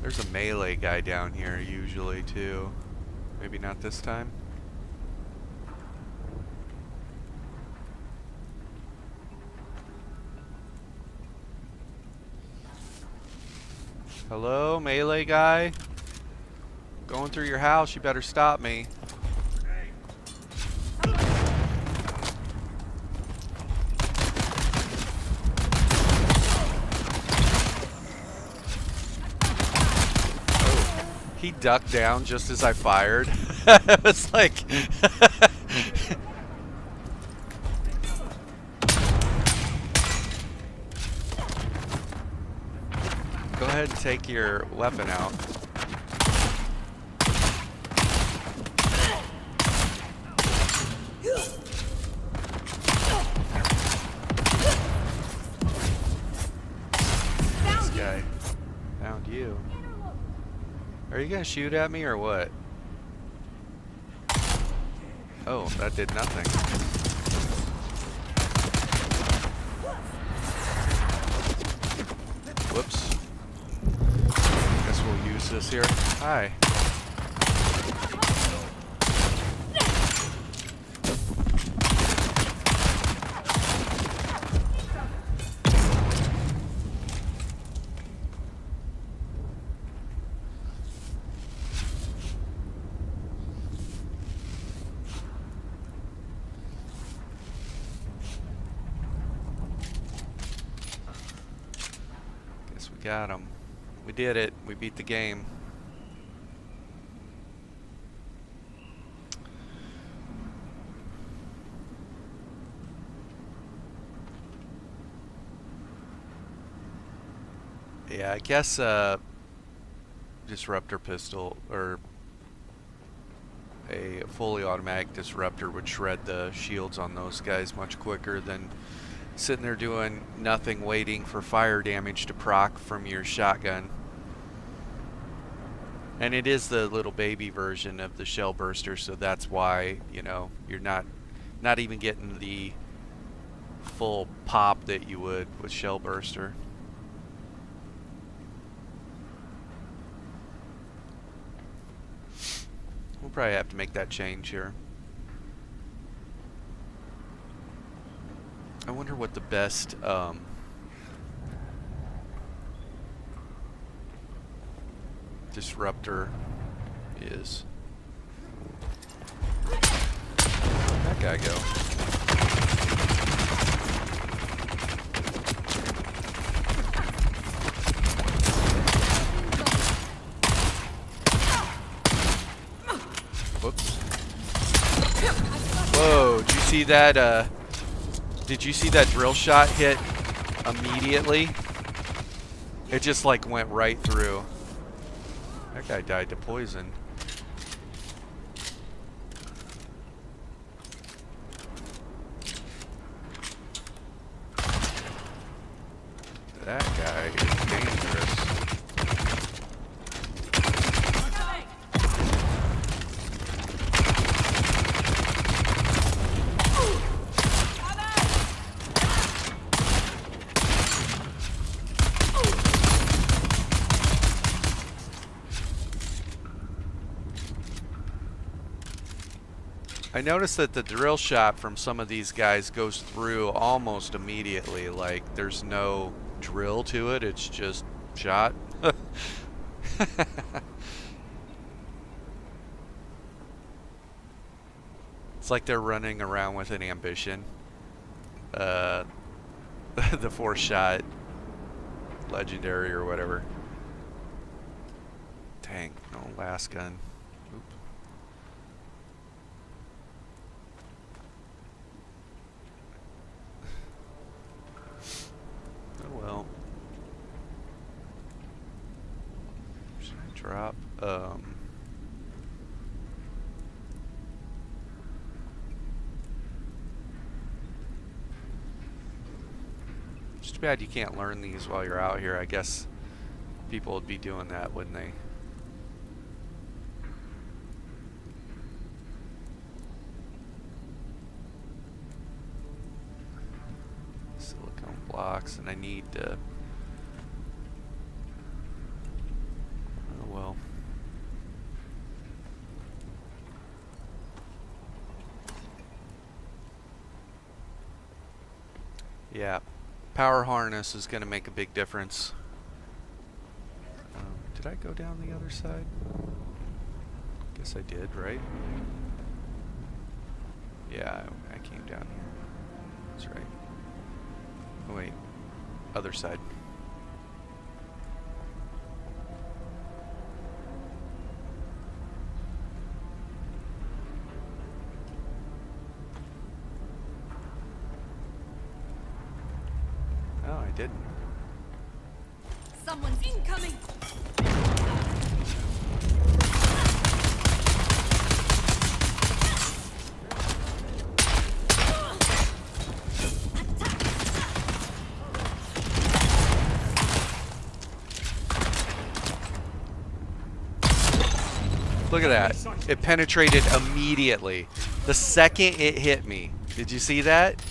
There's a melee guy down here usually too. Maybe not this time. Hello, melee guy? Going through your house, you better stop me. He ducked down just as I fired. It was like... Go ahead and take your weapon out. This guy found you. Are you gonna shoot at me or what? Oh, that did nothing. Whoops. Guess we'll use this here. Hi. Got him. We did it. We beat the game. Yeah, I guess disruptor pistol or a fully automatic disruptor would shred the shields on those guys much quicker than sitting there doing nothing, waiting for fire damage to proc from your shotgun. And it is the little baby version of the shell burster, so that's why, you know, you're not even getting the full pop that you would with shell burster. We'll probably have to make that change here. I wonder what the best disruptor is. Where'd that guy go? Whoops. Whoa, did you see that drill shot hit immediately? It just like went right through. That guy died to poison. That guy is dangerous. I noticed that the drill shot from some of these guys goes through almost immediately. Like, there's no drill to it, it's just shot. It's like they're running around with an ambition. The 4-shot legendary or whatever. Dang, no last gun. Oop. Oh well. Should I drop? It's too bad you can't learn these while you're out here. I guess people would be doing that, wouldn't they? Silicone blocks, and I need to... Oh well. Yeah. Power harness is going to make a big difference. Did I go down the other side? Guess I did, right? Yeah, I came down here. That's right. Oh wait, other side. Oh, I didn't. Someone's incoming! Look at that. It penetrated immediately. The second it hit me. Did you see that?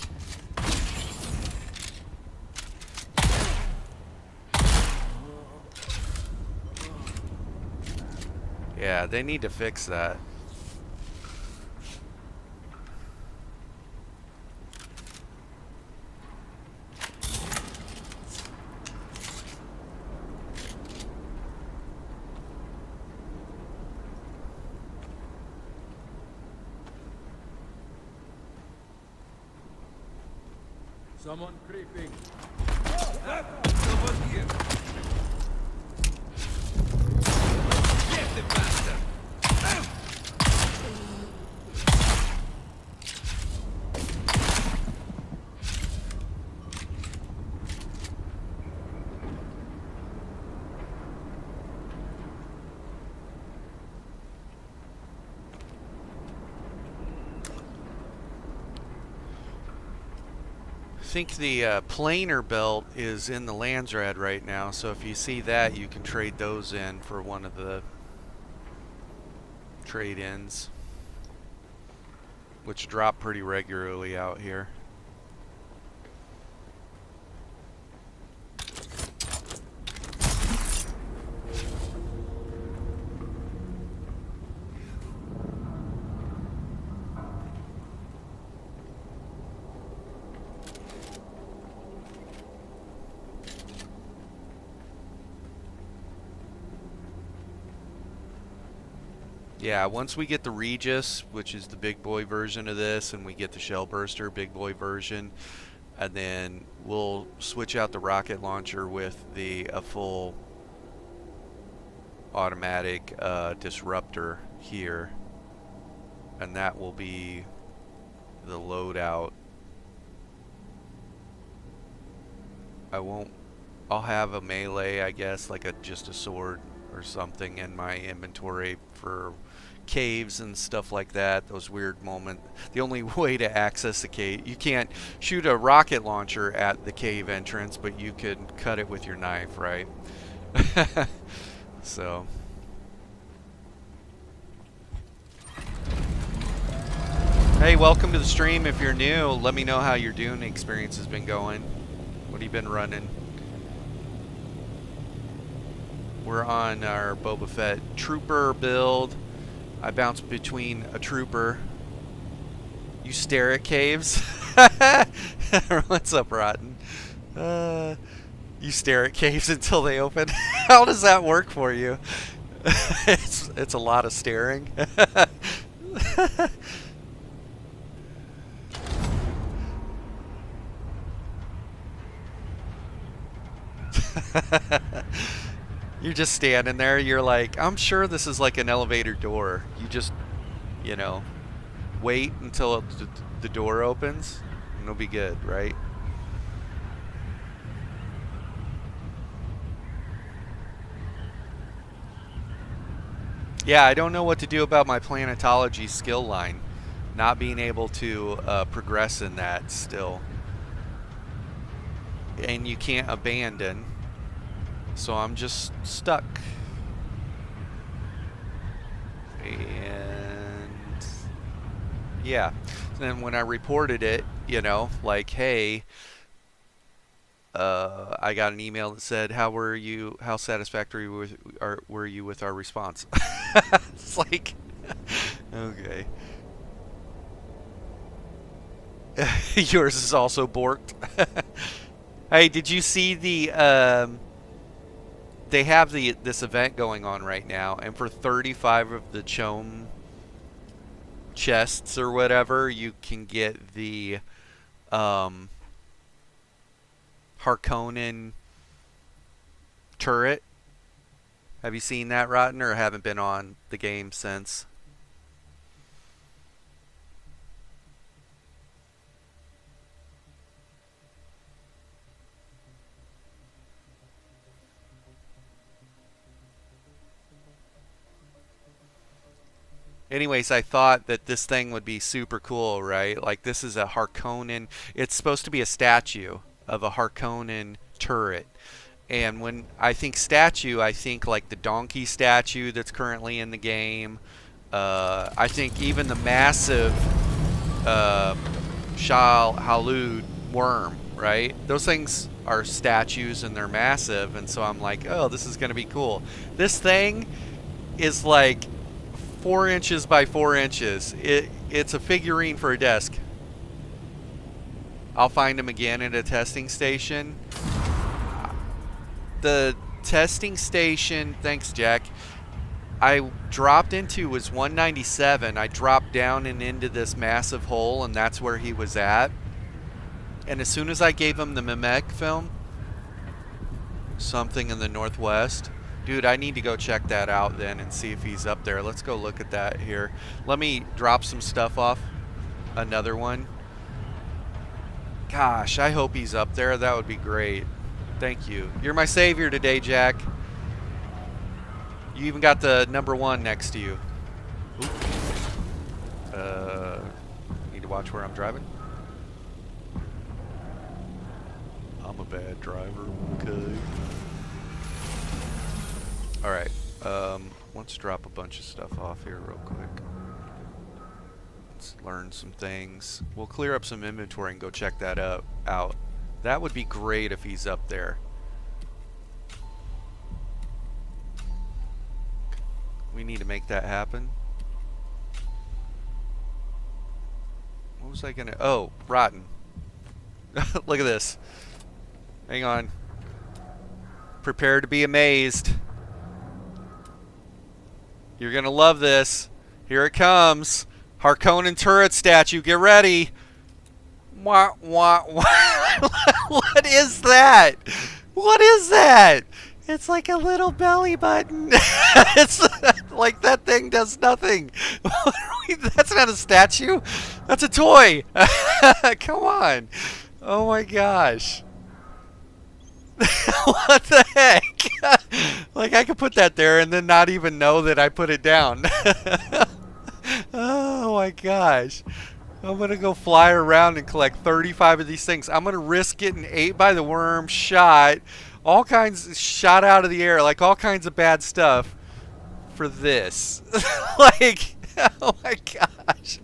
Yeah, they need to fix that. Someone creeping. Someone here. Get the bastard. think the planar belt is in the Landsrad right now, so if you see that, you can trade those in for one of the trade-ins, which drop pretty regularly out here. Yeah, once we get the Regis, which is the big boy version of this, and we get the Shellburster big boy version, and then we'll switch out the rocket launcher with the full automatic disruptor here, and that will be the loadout. I'll have a melee, I guess, like just a sword or something in my inventory for caves and stuff like that. Those weird moments. The only way to access the cave, you can't shoot a rocket launcher at the cave entrance, but you can cut it with your knife, right? So hey, welcome to the stream. If you're new, let me know how your Dune experience has been going. What have you been running? We're on our Boba Fett trooper build. I bounce between a trooper. You stare at caves. What's up, Rotten? You stare at caves until they open. How does that work for you? It's a lot of staring. You're just standing there, you're like, I'm sure this is like an elevator door. You just, you know, wait until the door opens and it'll be good, right? Yeah, I don't know what to do about my planetology skill line. Not being able to progress in that still. And you can't abandon. So I'm just stuck. And yeah. And then when I reported it, you know, like, hey, I got an email that said, how satisfactory were you with our response? It's like, okay. Yours is also borked. Hey, did you see the they have this event going on right now, and for 35 of the Chome chests or whatever, you can get the Harkonnen turret. Have you seen that, Rotten, or haven't been on the game since? Anyways, I thought that this thing would be super cool, right? Like, this is a Harkonnen. It's supposed to be a statue of a Harkonnen turret. And when I think statue, I think like the donkey statue that's currently in the game. I think even the massive Shal Halud worm, right? Those things are statues and they're massive. And so I'm like, oh, this is going to be cool. This thing is like 4 inches by 4 inches. It's a figurine for a desk. I'll find him again at a testing station. The testing station, thanks Jack, I dropped into was 197. I dropped down and into this massive hole, and that's where he was at. And as soon as I gave him the Memek film, something in the northwest, dude, I need to go check that out then and see if he's up there. Let's go look at that here. Let me drop some stuff off. Another one. Gosh, I hope he's up there. That would be great. Thank you. You're my savior today, Jack. You even got the #1 next to you. Need to watch where I'm driving. bad driver. Okay. Alright. Let's drop a bunch of stuff off here real quick. Let's learn some things. We'll clear up some inventory and go check that out. That would be great if he's up there. We need to make that happen. What was I gonna... Oh, rotten. Look at this. Hang on. Prepare to be amazed. You're gonna love this. Here it comes. Harkonnen turret statue. Get ready. Wah, wah, wah. What is that? What is that? It's like a little belly button. It's like that thing does nothing. That's not a statue. That's a toy. Come on. Oh my gosh. What the heck? Like I could put that there and then not even know that I put it down. Oh my gosh. I'm gonna go fly around and collect 35 of these things. I'm gonna risk getting ate by the worm, shot, all kinds, shot out of the air, like all kinds of bad stuff for this. Like, oh my gosh.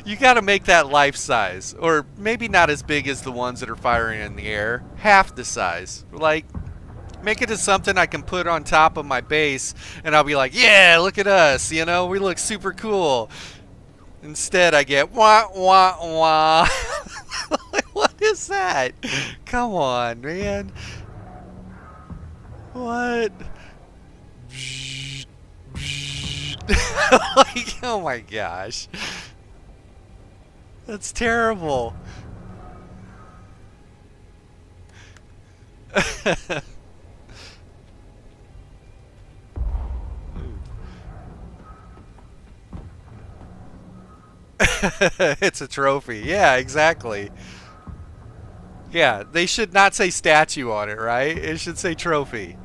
You gotta make that life size, or maybe not as big as the ones that are firing in the air, half the size. Like, make it to something I can put on top of my base, and I'll be like, yeah, look at us, you know, we look super cool. Instead, I get wah, wah, wah. What is that? Come on, man. What? Like, oh my gosh. That's terrible. It's a trophy. Yeah, exactly. Yeah, they should not say statue on it, right? It should say trophy.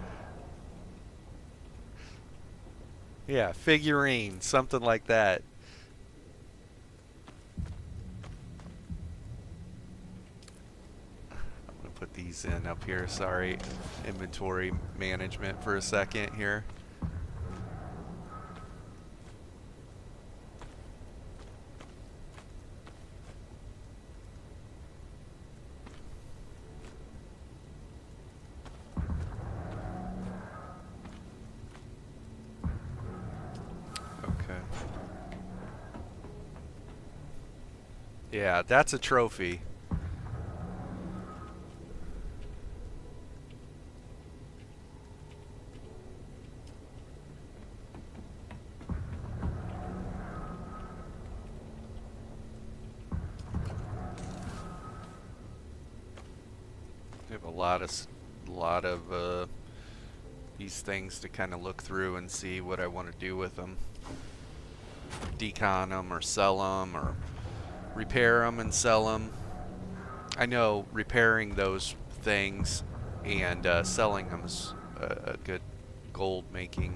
Yeah, figurine, something like that. I'm going to put these in up here. Sorry, inventory management for a second here. Yeah, that's a trophy. We have a lot of these things to kind of look through and see what I want to do with them. Decon them or sell them or repair them and sell them. I know repairing those things and selling them is a good gold making.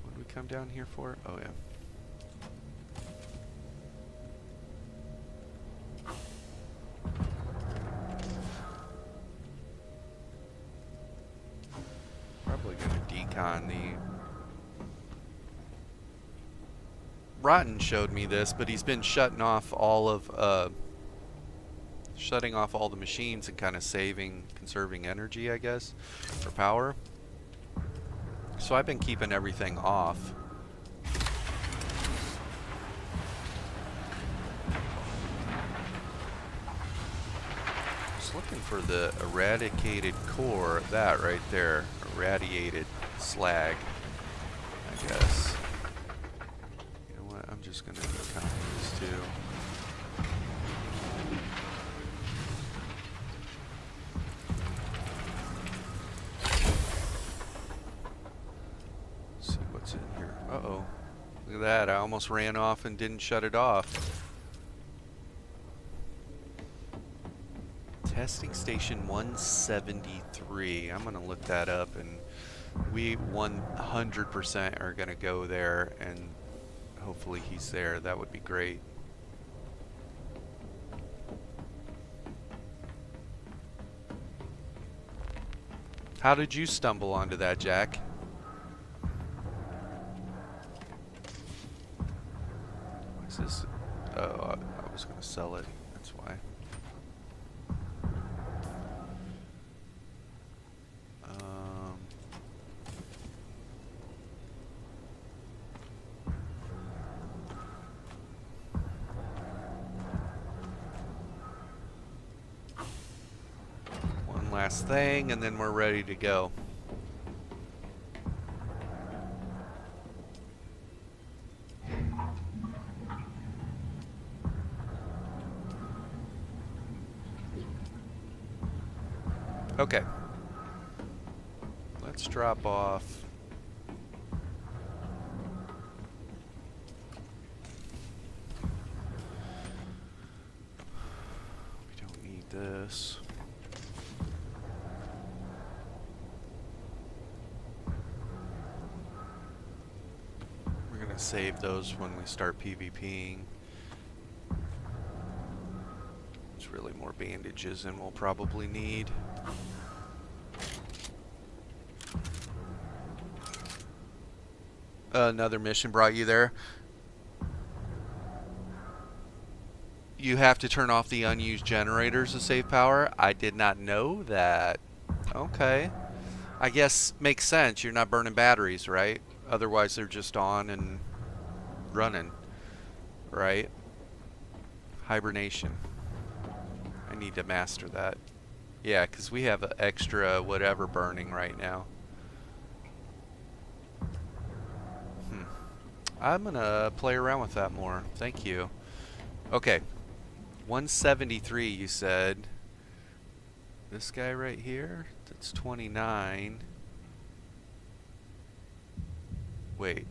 What did we come down here for? Oh yeah. Probably gonna decon the... Rotten showed me this, but he's been shutting off all of the machines and kind of conserving energy, I guess, for power. So I've been keeping everything off. Just looking for the eradicated core, that right there, irradiated slag, I guess. I'm just gonna decon these two. See what's in here. Uh-oh. Look at that. I almost ran off and didn't shut it off. Testing station 173. I'm gonna look that up, and we 100% are gonna go there, and hopefully he's there. That would be great. How did you stumble onto that, Jack? What's this? Oh, I was gonna sell it. That's why. One last thing, and then we're ready to go. Okay. Let's drop off. We don't need this. We're gonna save those when we start PvPing. It's really more bandages than we'll probably need. Another mission brought you there. You have to turn off the unused generators to save power. I did not know that. Okay. I guess makes sense. You're not burning batteries, right? Otherwise they're just on and running, right? Hibernation. I need to master that. Yeah, because we have an extra whatever burning right now. I'm gonna play around with that more. Thank you. Okay. 173 you said. This guy right here? That's 29. Wait.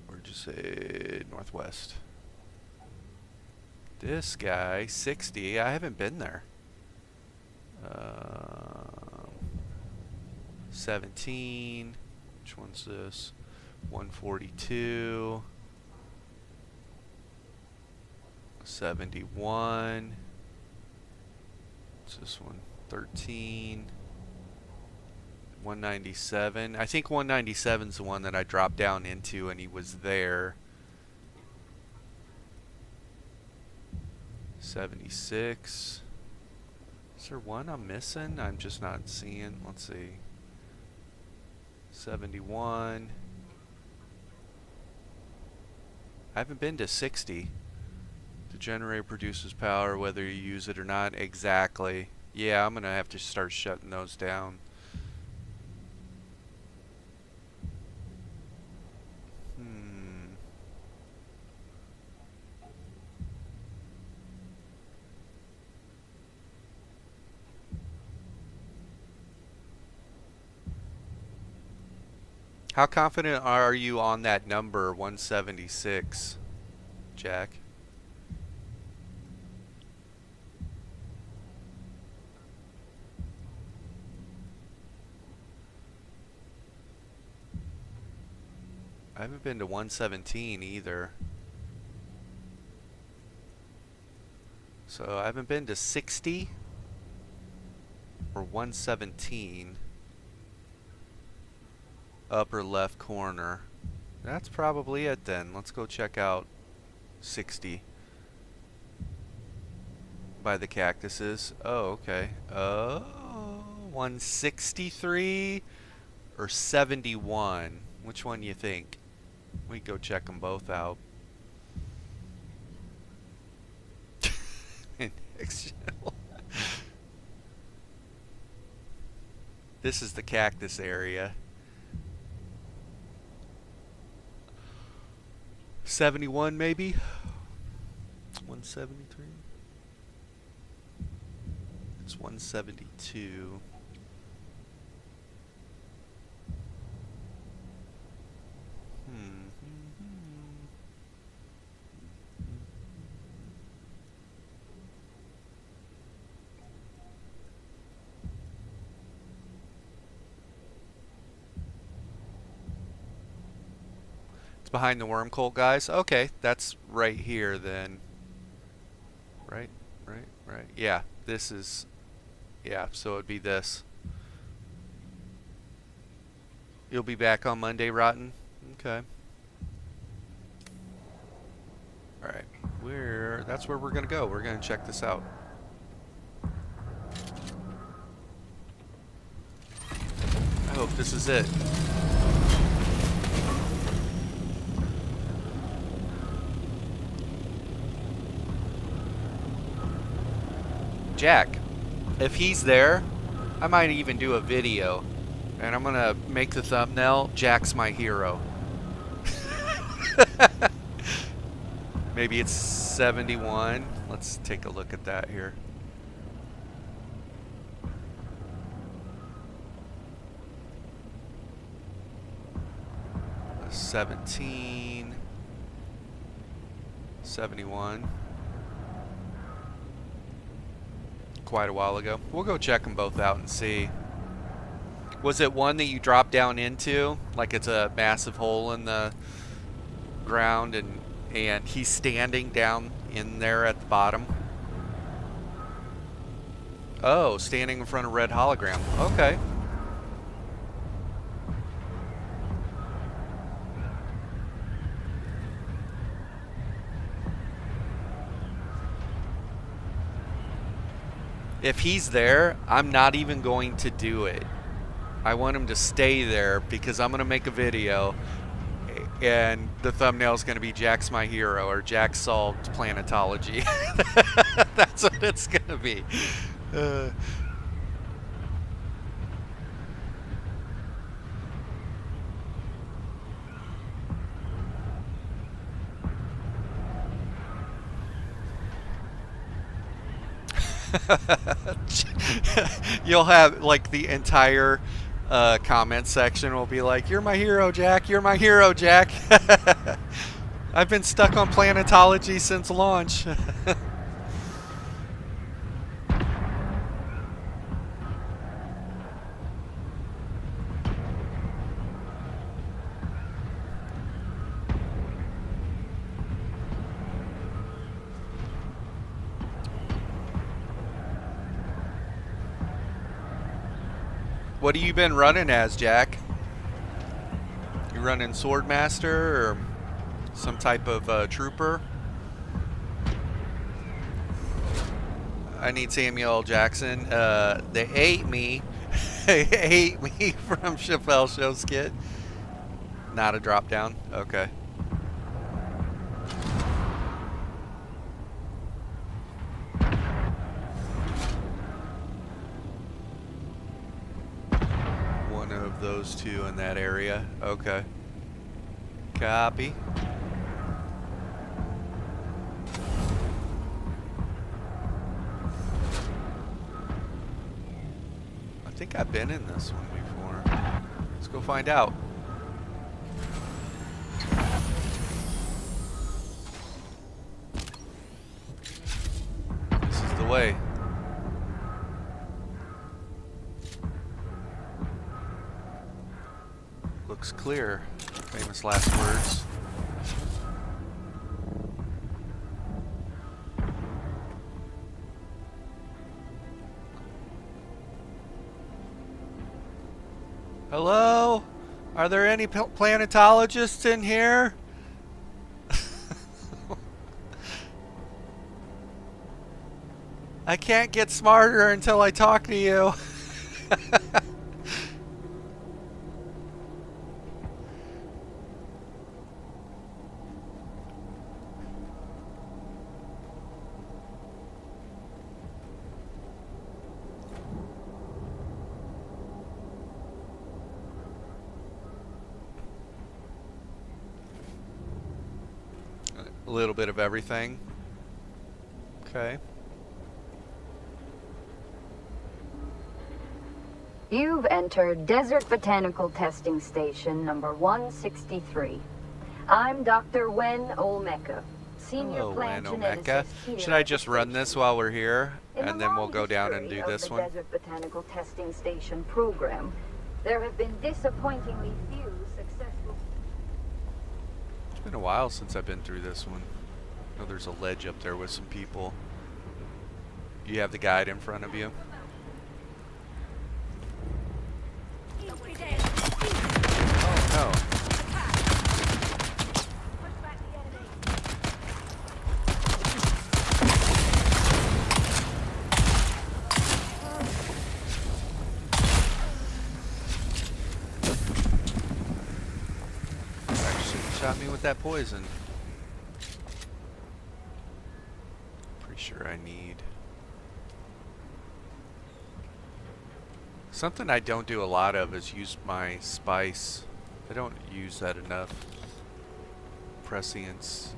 Where'd you say northwest? This guy, 60. I haven't been there. 17. Which one's this? 142. 71. What's this one? 13. 197. I think 197 is the one that I dropped down into and he was there. 76. Is there one I'm missing? I'm just not seeing. Let's see. 71. I haven't been to 60. The generator produces power whether you use it or not. Exactly. Yeah, I'm gonna have to start shutting those down. How confident are you on that number 176, Jack? I haven't been to 117 either. So I haven't been to 60 or 117. Upper left corner. That's probably it then. Let's go check out 60 by the cactuses. Oh, okay. Oh, 163 or 71. Which one do you think? We go check them both out. This is the cactus area. 71 maybe? 173? It's 172. It's behind the worm cult, guys. Okay, that's right here then. Right. Yeah, this is... Yeah, so it'd be this. You'll be back on Monday, Rotten? Okay. Alright. That's where we're gonna go. We're gonna check this out. I hope this is it. Jack, if he's there, I might even do a video. And I'm gonna make the thumbnail, Jack's my hero. Maybe it's 71. Let's take a look at that here. A 17. 71. Quite a while ago. We'll go check them both out and see. Was it one that you drop down into? Like it's a massive hole in the ground and he's standing down in there at the bottom? Oh, standing in front of red hologram. Okay. If he's there, I'm not even going to do it. I want him to stay there because I'm going to make a video and the thumbnail is going to be Jack's my hero or Jack solved planetology. That's what it's going to be. You'll have like the entire comment section will be like, "You're my hero, Jack. You're my hero, Jack." I've been stuck on planetology since launch. What have you been running as, Jack? You running Swordmaster or some type of trooper? I need Samuel L. Jackson. They ate me. They ate me from Chappelle Show skit. Not a drop down? Okay. Those two in that area. Okay. Copy. I think I've been in this one before. Let's go find out. This is the way. Looks clear. Famous last words. Hello? Are there any planetologists in here? I can't get smarter until I talk to you. A little bit of everything. Okay. You've entered Desert Botanical Testing Station number 163. I'm Dr. Wen Olmeca, Senior Hello, Plant Wen Geneticist Olmeca. here Should I at the just run station. this while we're here, In and the then we'll long go down and do history of this the one? Desert Botanical Testing Station program, there have been disappointingly few successful... It's been a while since I've been through this one. Oh, there's a ledge up there with some people. You have the guide in front of you. no. Actually, shot me with that poison. Pretty sure I need something I don't do a lot of is use my spice. I don't use that enough. Prescience.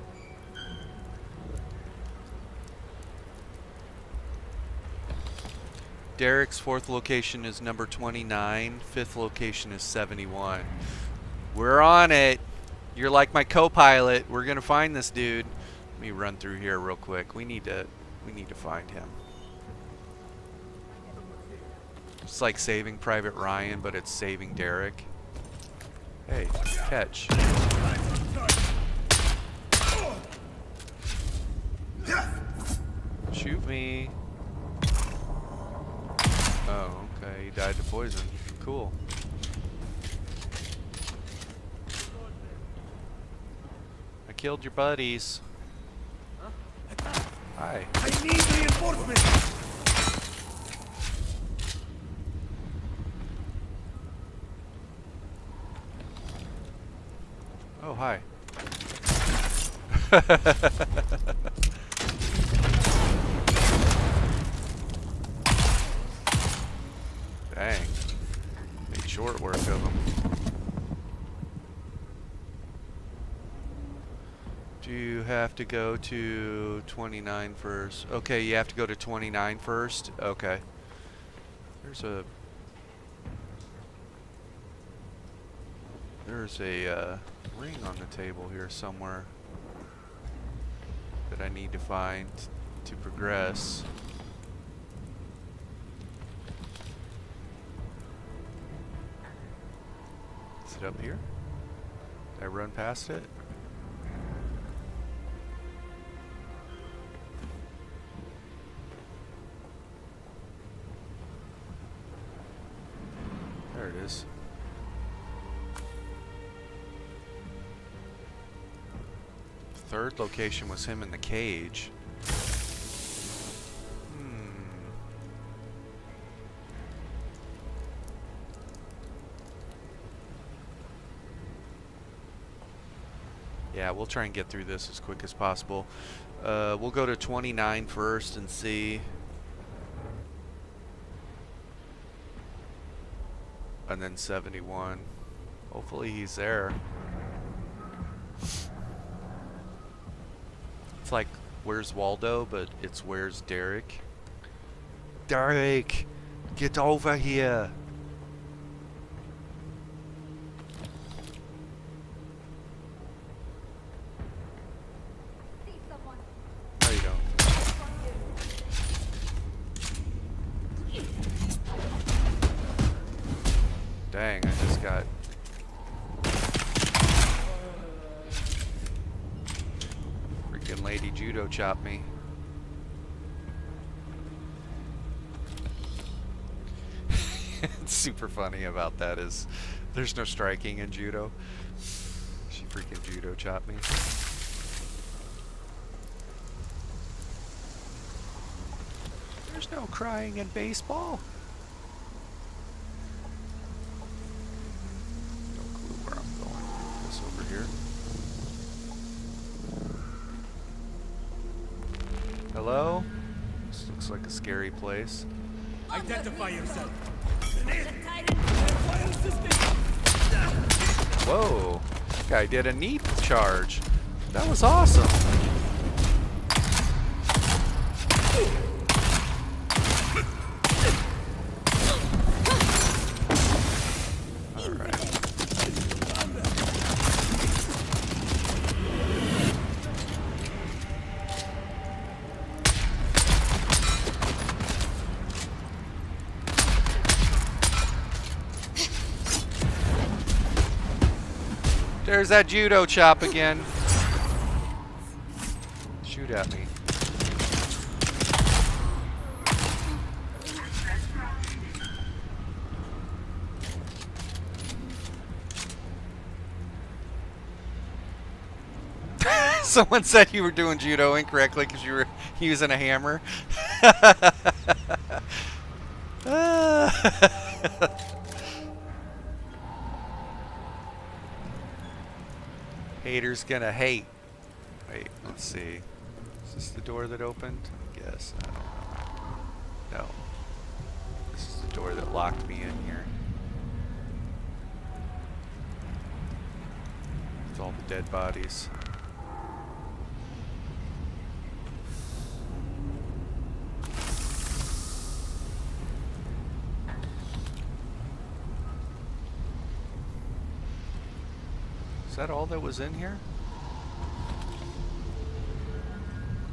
Derek's 4th location is number 29. 5th location is 71. We're on it. You're like my co-pilot. We're gonna find this dude. Let me run through here real quick. We need to find him. It's like Saving Private Ryan, but it's Saving Derek. Hey, catch. Shoot me. Oh, okay. He died to poison. Cool. I killed your buddies. Hi. I need reinforcement! Oh, hi. Dang. Made short work of him. Do you have to go to 29 first? Okay, you have to go to 29 first? Okay. There's a ring on the table here somewhere that I need to find to progress. Is it up here? Did I run past it? There it is. Third location was him in the cage. Yeah, we'll try and get through this as quick as possible. We'll go to 29 first and see. And then 71. Hopefully he's there. It's like, where's Waldo, but it's where's Derek. Derek, get over here. No, you don't. Dang, I just got... freaking lady judo chopped me. It's super funny about that is there's no striking in judo. She freaking judo chopped me. There's no crying in baseball. No clue where I'm going. This over here. Hello? This looks like a scary place. Identify yourself. Whoa! That guy did a knee charge. That was awesome. There's that judo chop again. Shoot at me. Someone said you were doing judo incorrectly because you were using a hammer. Haters gonna hate. Wait, let's see. Is this the door that opened? Yes. I don't know. No. This is the door that locked me in here. With all the dead bodies. Is that all that was in here?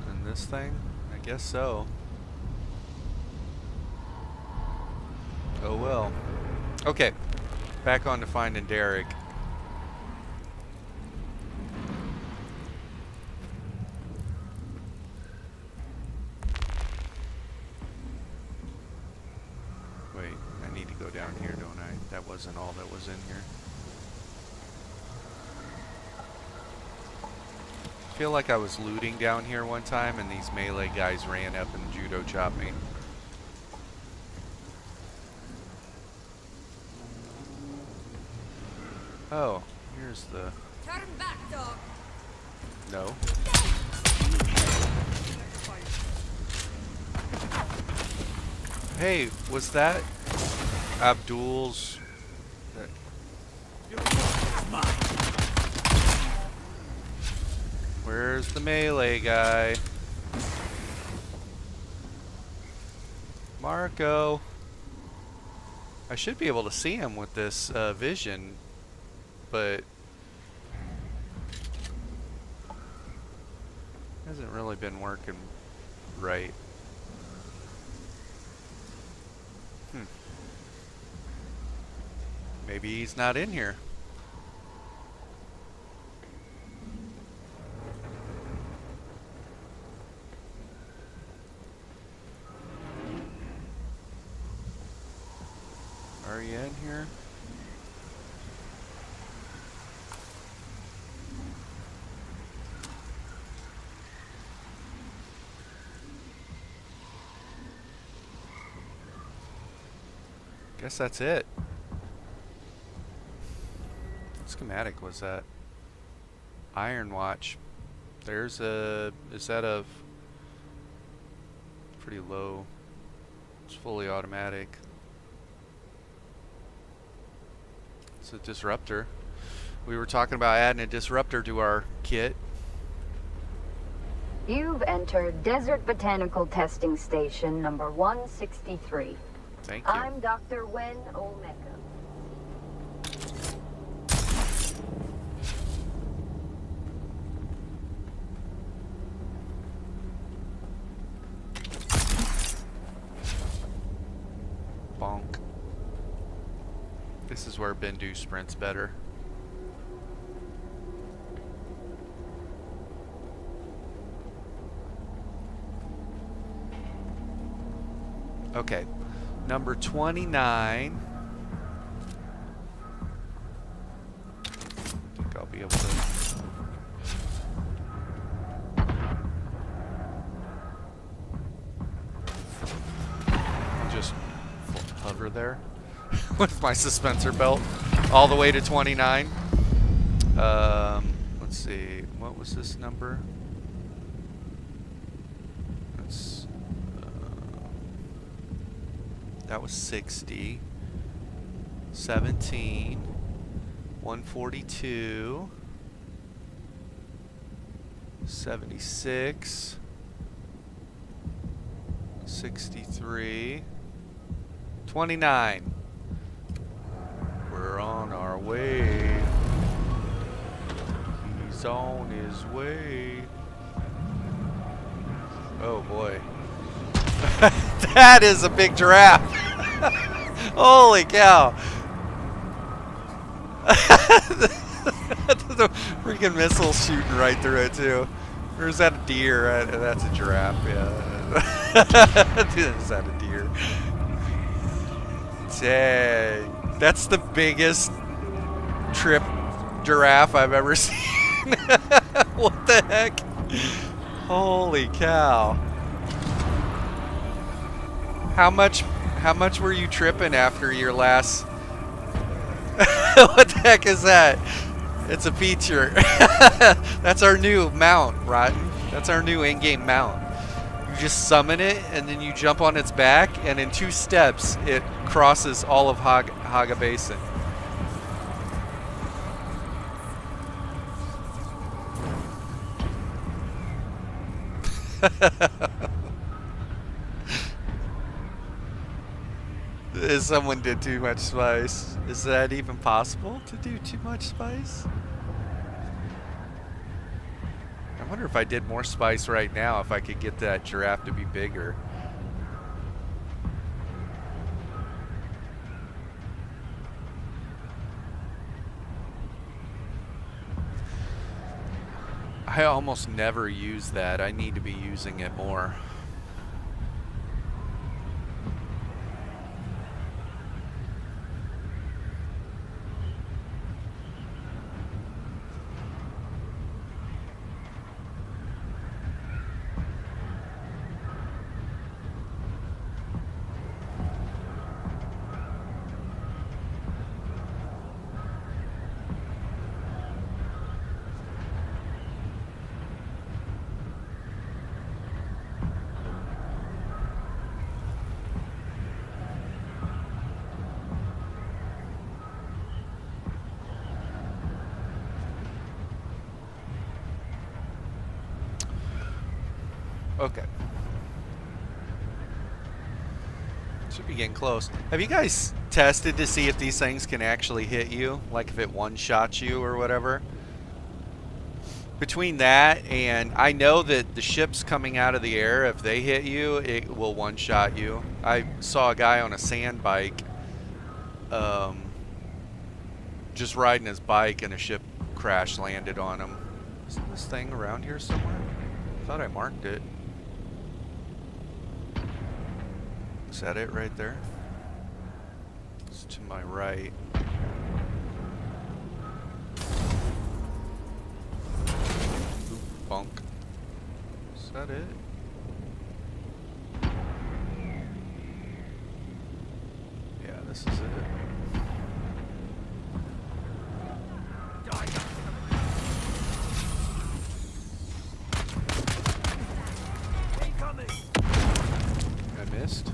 And this thing? I guess so. Oh well. Okay. Back on to finding Derek. Wait, I need to go down here, don't I? That wasn't all that was in here. I feel like I was looting down here one time and these melee guys ran up and judo chopped me. Oh, here's the... Turn back, dog. No. Hey, was that Abdul's... Where's the melee guy? Marco. I should be able to see him with this vision, but hasn't really been working right. Maybe he's not in here. Are you in here? Guess that's it. What schematic was that? Iron Watch. There's a... Is that a... Pretty low. It's fully automatic. It's a disruptor. We were talking about adding a disruptor to our kit. You've entered Desert Botanical Testing Station number 163. Thank you. I'm Dr. Wen Omega. Bonk. This is where Bendu sprints better. Okay. Number 29. I think I'll be able to... I'll just hover there with my suspensor belt all the way to 29. Let's see. What was this number? That was 60, 17, 142, 76, 63, 29. We're on our way. He's on his way. Oh boy. That is a big giraffe. Holy cow. The freaking missile shooting right through it too. Or is that a deer? That's a giraffe, yeah. Is that a deer? Dang. That's the biggest trip giraffe I've ever seen. What the heck? Holy cow. How much were you tripping after your last... What the heck is that? It's a feature. That's our new mount, Rotten. That's our new in-game mount. You just summon it, and then you jump on its back, and in 2 steps, it crosses all of Haga Basin. Someone did too much spice. Is that even possible to do too much spice? I wonder if I did more spice right now, if I could get that giraffe to be bigger. I almost never use that. I need to be using it more. Okay. Should be getting close. Have you guys tested to see if these things can actually hit you? Like if it one-shots you or whatever? Between that and I know that the ships coming out of the air, if they hit you, it will one-shot you. I saw a guy on a sand bike just riding his bike and a ship crash landed on him. Isn't this thing around here somewhere? I thought I marked it. Is that it right there? It's to my right. Oop, bonk. Is that it? Yeah, this is it. I missed.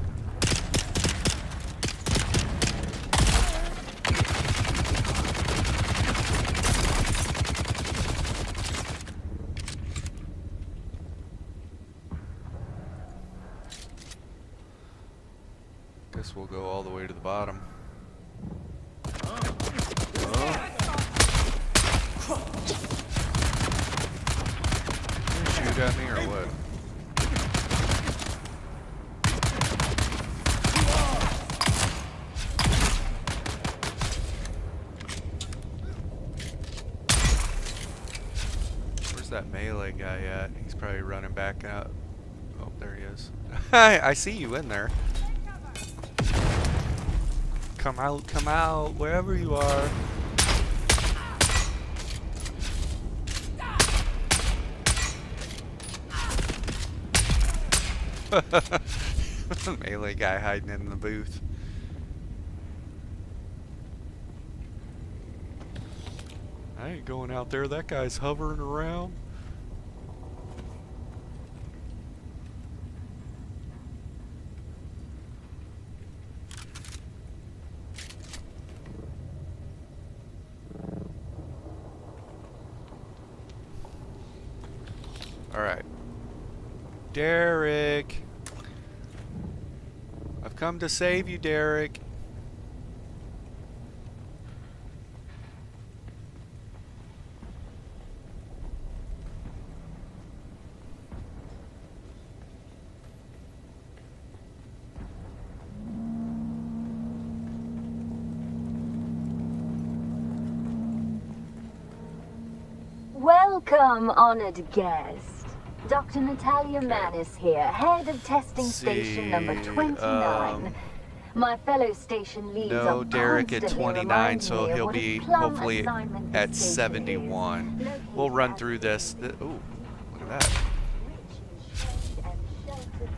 Guess we'll go all the way to the bottom. Shoot at me or what? Where's that melee guy at? He's probably running back out. Oh, there he is. I see you in there. Come out, wherever you are. Melee guy hiding in the booth. I ain't going out there. That guy's hovering around. Alright. Derek. I've come to save you, Derek. Welcome, honored guest. Dr. Natalia Manis here, head of testing station number 29. My fellow station leads No, are Derek at constantly 29, reminding so me of he'll what a be plum hopefully assignment the at station 71. is. We'll Located run at through the this. Ooh, look at that. richly shaded and sheltered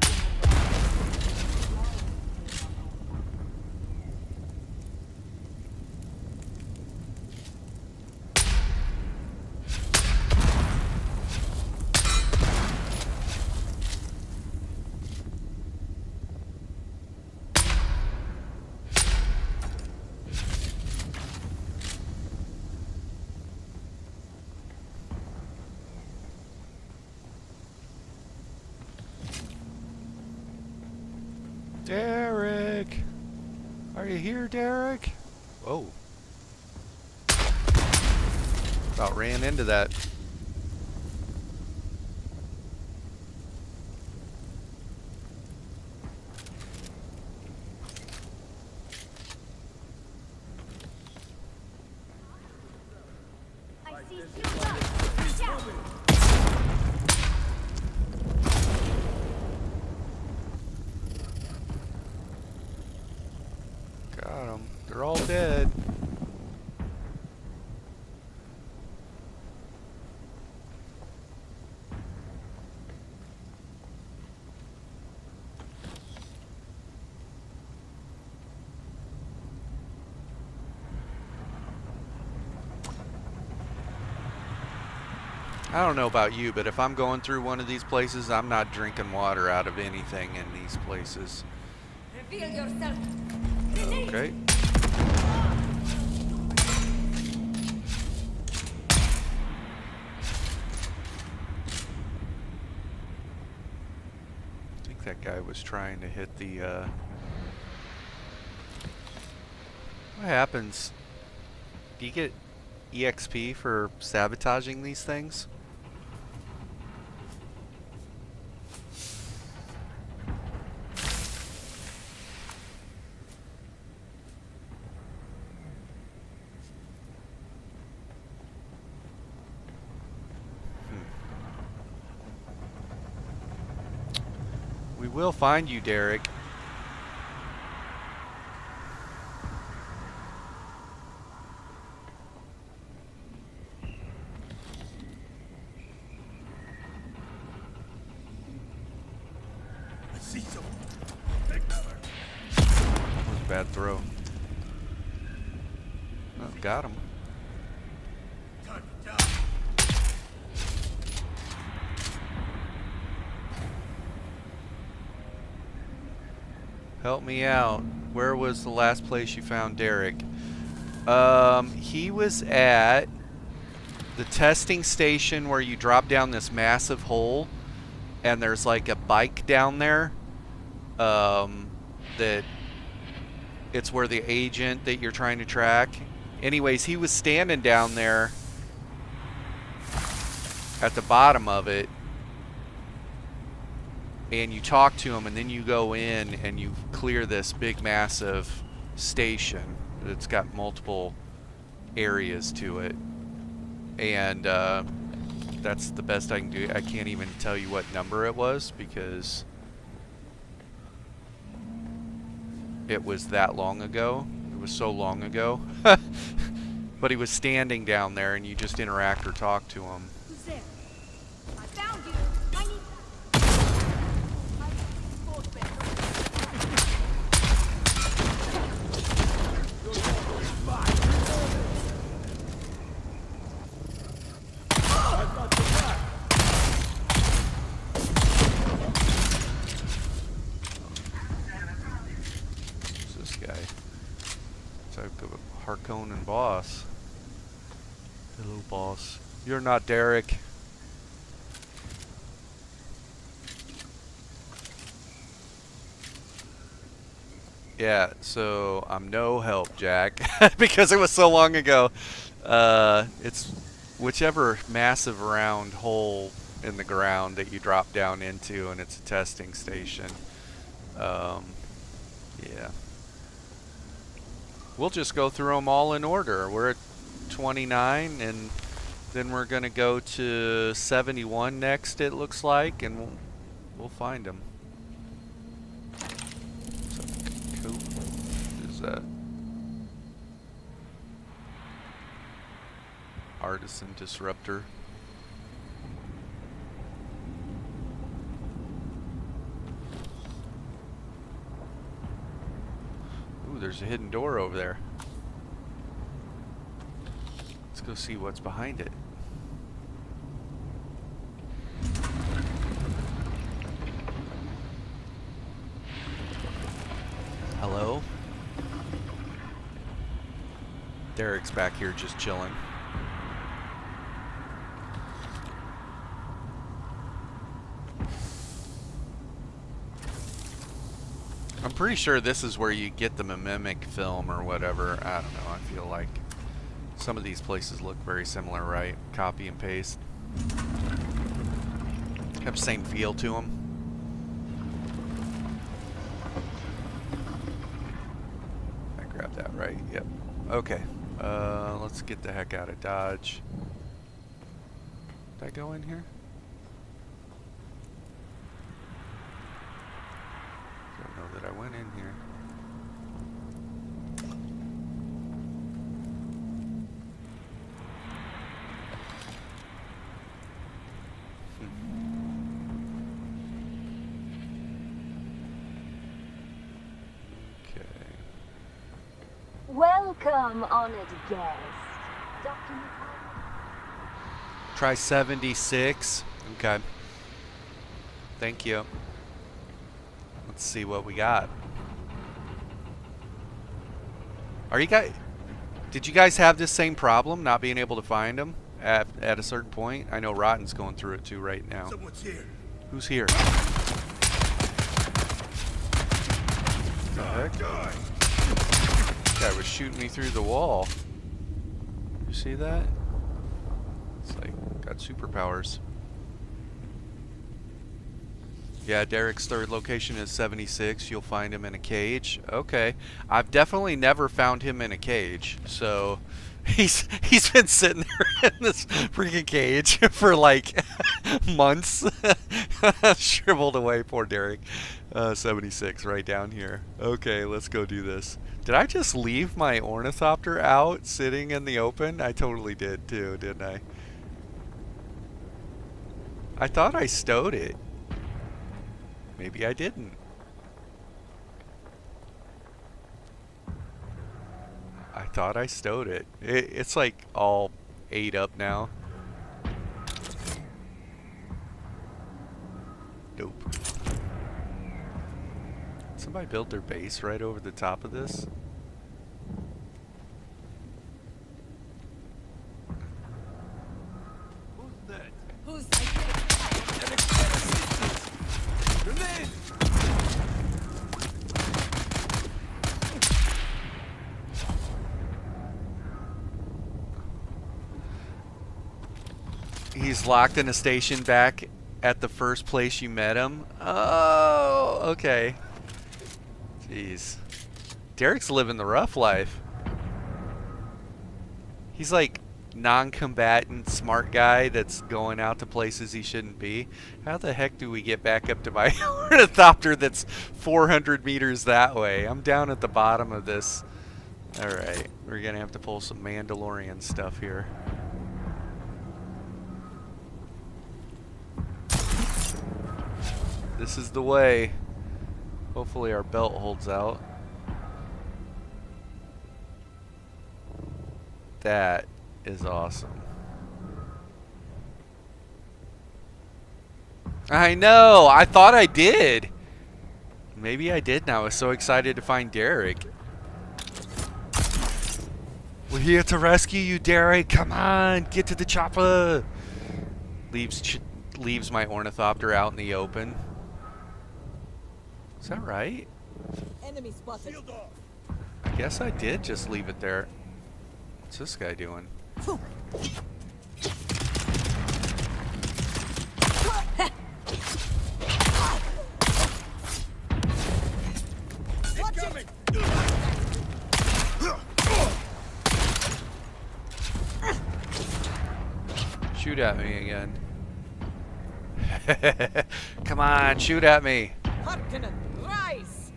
Derek! Are you here, Derek? Whoa. About ran into that. Got them. They're all dead. I don't know about you, but if I'm going through one of these places, I'm not drinking water out of anything in these places. Reveal yourself. Okay. I think that guy was trying to hit the, What happens? Do you get EXP for sabotaging these things? We will find you, Derek. I see someone. That was a bad throw. Oh, got him. Time to die. Help me out. Where was the last place you found Derek? He was at the testing station where you drop down this massive hole, and there's like a bike down there. That it's where the agent that you're trying to track. Anyways, he was standing down there at the bottom of it, and you talk to him, and then you go in and you clear this big massive station that's got multiple areas to it, and that's the best I can do. I can't even tell you what number it was because it was that long ago. It was so long ago. But he was standing down there, and you just interact or talk to him. Who's there? I found you. I need Who's this guy? It's like a Harkonnen boss. Hello, boss. You're not Derek. Yeah, so I'm no help, Jack, because it was so long ago. It's whichever massive round hole in the ground that you drop down into, and it's a testing station. Yeah. We'll just go through them all in order. We're at 29, and then we're going to go to 71 next, it looks like, and we'll find them. So, cool. was that? Artisan disruptor. Ooh, there's a hidden door over there. Let's go see what's behind it. Hello? Derek's back here just chilling. I'm pretty sure this is where you get the mimic film or whatever. I don't know. I feel like some of these places look very similar, right? Copy and paste. Have the same feel to them. I grabbed that, right? Yep. Okay. Let's get the heck out of Dodge. Did I go in here? Don't know that I went in here. Welcome, honored guest. Dr. Try 76. Okay. Thank you. Let's see what we got. Are you guys... Did you guys have this same problem, not being able to find them at a certain point? I know Rotten's going through it too right now. Someone's here. Who's here? The heck? This guy was shooting me through the wall. You see that? It's like, got superpowers. Yeah, Derek's third location is 76. You'll find him in a cage. Okay. I've definitely never found him in a cage. So he's been sitting there in this freaking cage for like months. Shriveled away, poor Derek. 76 right down here. Okay, let's go do this. Did I just leave my ornithopter out sitting in the open? I totally did too, didn't I? I thought I stowed it. Maybe I didn't. I thought I stowed it. It's like all ate up now. Nope. Somebody built their base right over the top of this. Who's that? Who's Grenade! He's locked in a station back at the first place you met him. Oh, okay. Jeez. Derek's living the rough life. He's like non-combatant smart guy that's going out to places he shouldn't be. How the heck do we get back up to my ornithopter that's 400 meters that way? I'm down at the bottom of this. Alright, we're gonna have to pull some Mandalorian stuff here. This is the way. Hopefully our belt holds out. That is awesome. I know! I thought I did! Maybe I did now. I was so excited to find Derek. We're here to rescue you, Derek! Come on! Get to the chopper! Leaves my ornithopter out in the open. Is that right? enemy spotted? Shield off. I guess I did just leave it there. What's this guy doing? Incoming. Shoot at me again. Come on, shoot at me. Harkonnen, rise!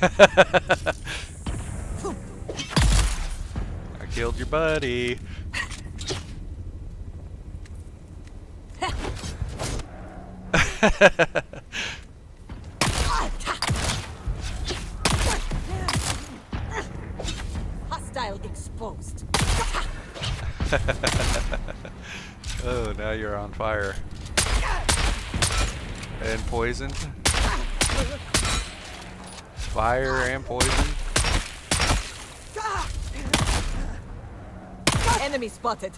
I killed your buddy. Hostile exposed. Oh, now you're on fire. And poisoned. Fire and poison. Enemy spotted.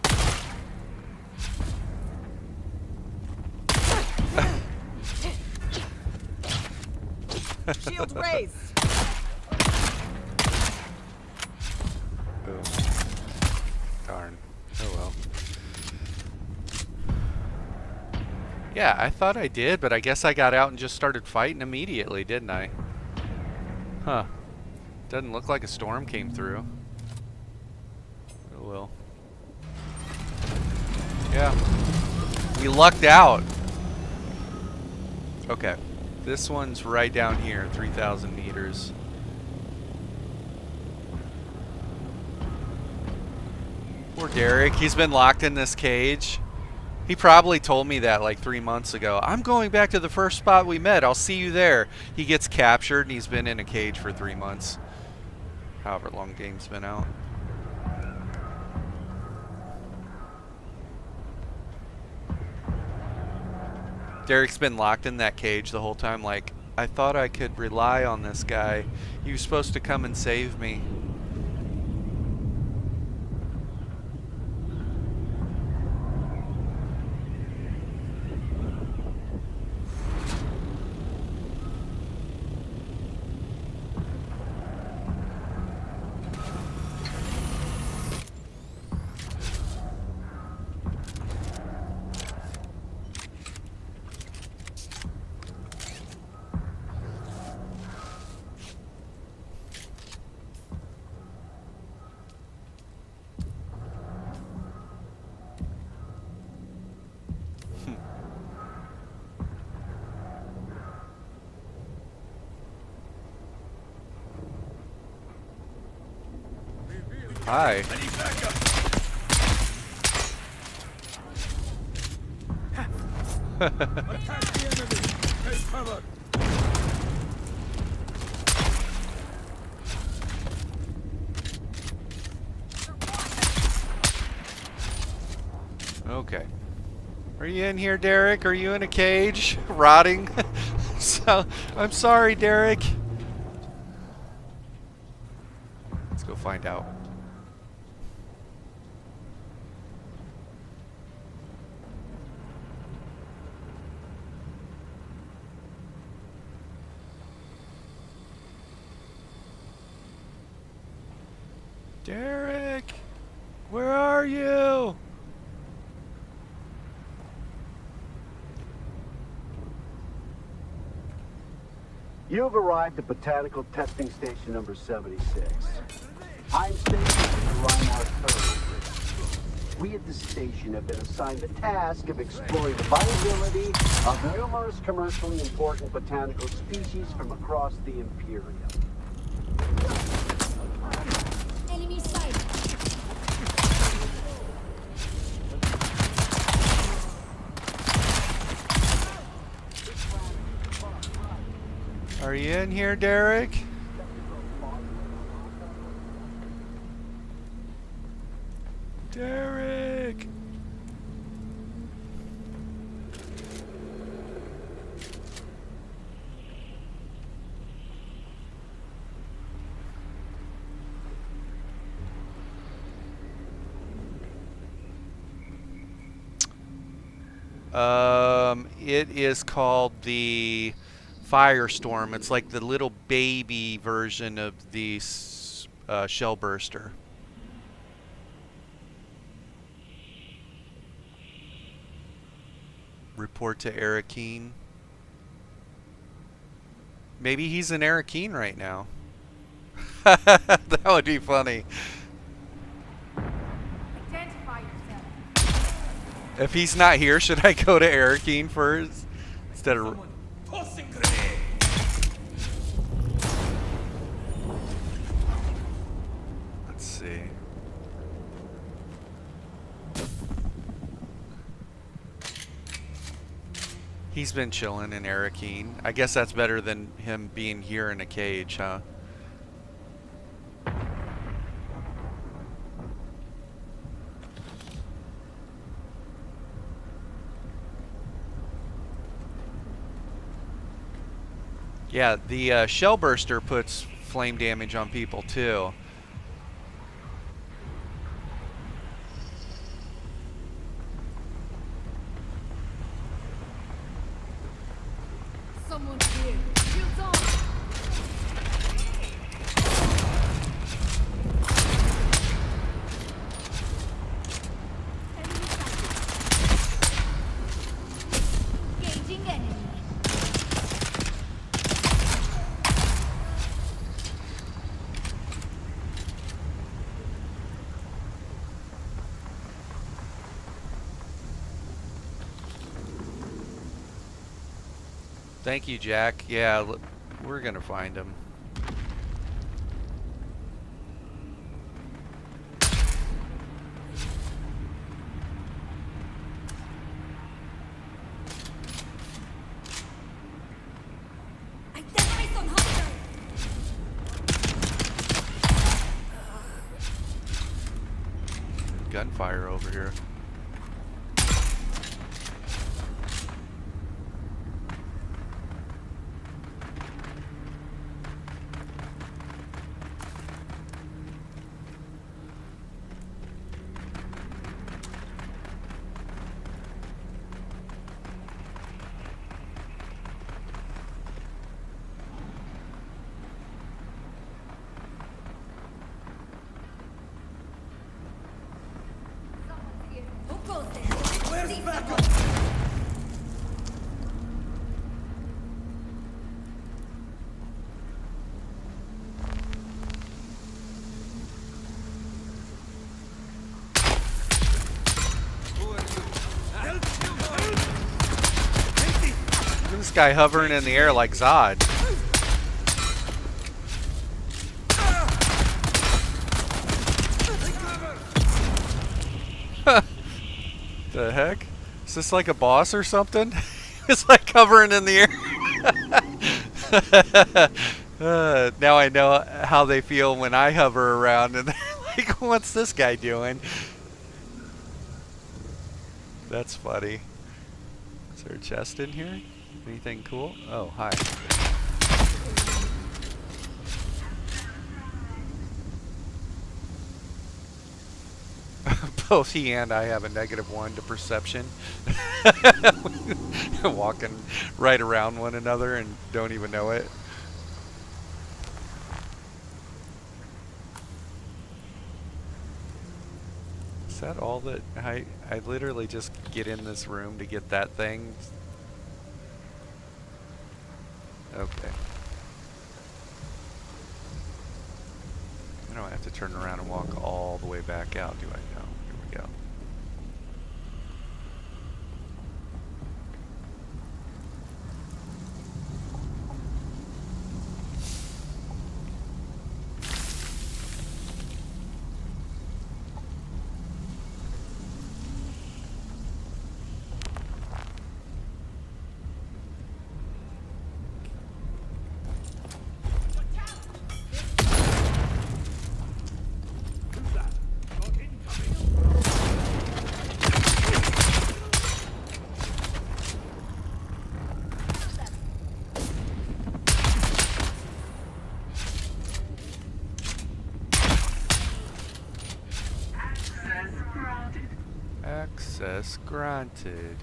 Shield raised. Boom. Darn. Oh well. Yeah, I thought I did, but I guess I got out and just started fighting immediately, didn't I? Huh. Doesn't look like a storm came through. Oh well. Yeah. We lucked out. Okay. This one's right down here, 3,000 meters. Poor Derek, he's been locked in this cage. He probably told me that like 3 months ago. I'm going back to the first spot we met. I'll see you there. He gets captured and he's been in a cage for 3 months. However long the game's been out. Derek's been locked in that cage the whole time. Like, I thought I could rely on this guy. He was supposed to come and save me. Hi. Attack the enemy! Take cover! Okay. Are you in here, Derek? Are you in a cage? Rotting? So, I'm sorry, Derek. Let's go find out. Derek, where are you? You've arrived at Botanical Testing Station number 76. I'm stationed at the Reinhardt Thermal. We at the station have been assigned the task of exploring the viability of numerous commercially important botanical species from across the Imperium. Enemy sight. Are you in here, Derek? Derek! It is called the Firestorm. It's like the little baby version of the shell burster. Report to Arakeen. Maybe he's in Arakeen right now. That would be funny. Identify yourself. If he's not here, should I go to Arakeen first? Instead of... Tossing grenade! see. He's been chilling in Arakeen. I guess that's better than him being here in a cage, huh? Yeah, the shell burster puts flame damage on people too. Someone's here. Shields on. Enemy sighted. Engaging enemy. Thank you, Jack. Yeah, we're gonna find him. Identify some hunter. Gunfire over here. Someone's here. Who goes there? Where's backup? Look at this guy hovering in the air like Zod. The heck? Is this like a boss or something? It's like hovering in the air. Now I know how they feel when I hover around and they're like, what's this guy doing? That's funny. Is there a chest in here? Anything cool? Oh, hi. Both he and I have a -1 to perception. Walking right around one another and don't even know it. Is that all that I literally just get in this room to get that thing? Okay. I don't have to turn around and walk all the way back out, do I? No. Here we go. Access granted.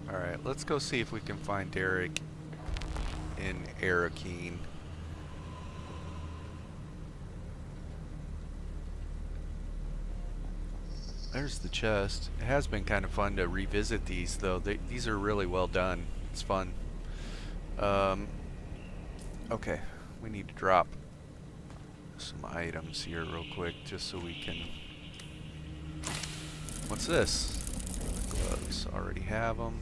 Alright, let's go see if we can find Derek in Arakeen. There's the chest. It has been kind of fun to revisit these, though. These are really well done. It's fun. Okay, we need to drop some items here real quick, just so we can... What's this? Gloves. Already have them.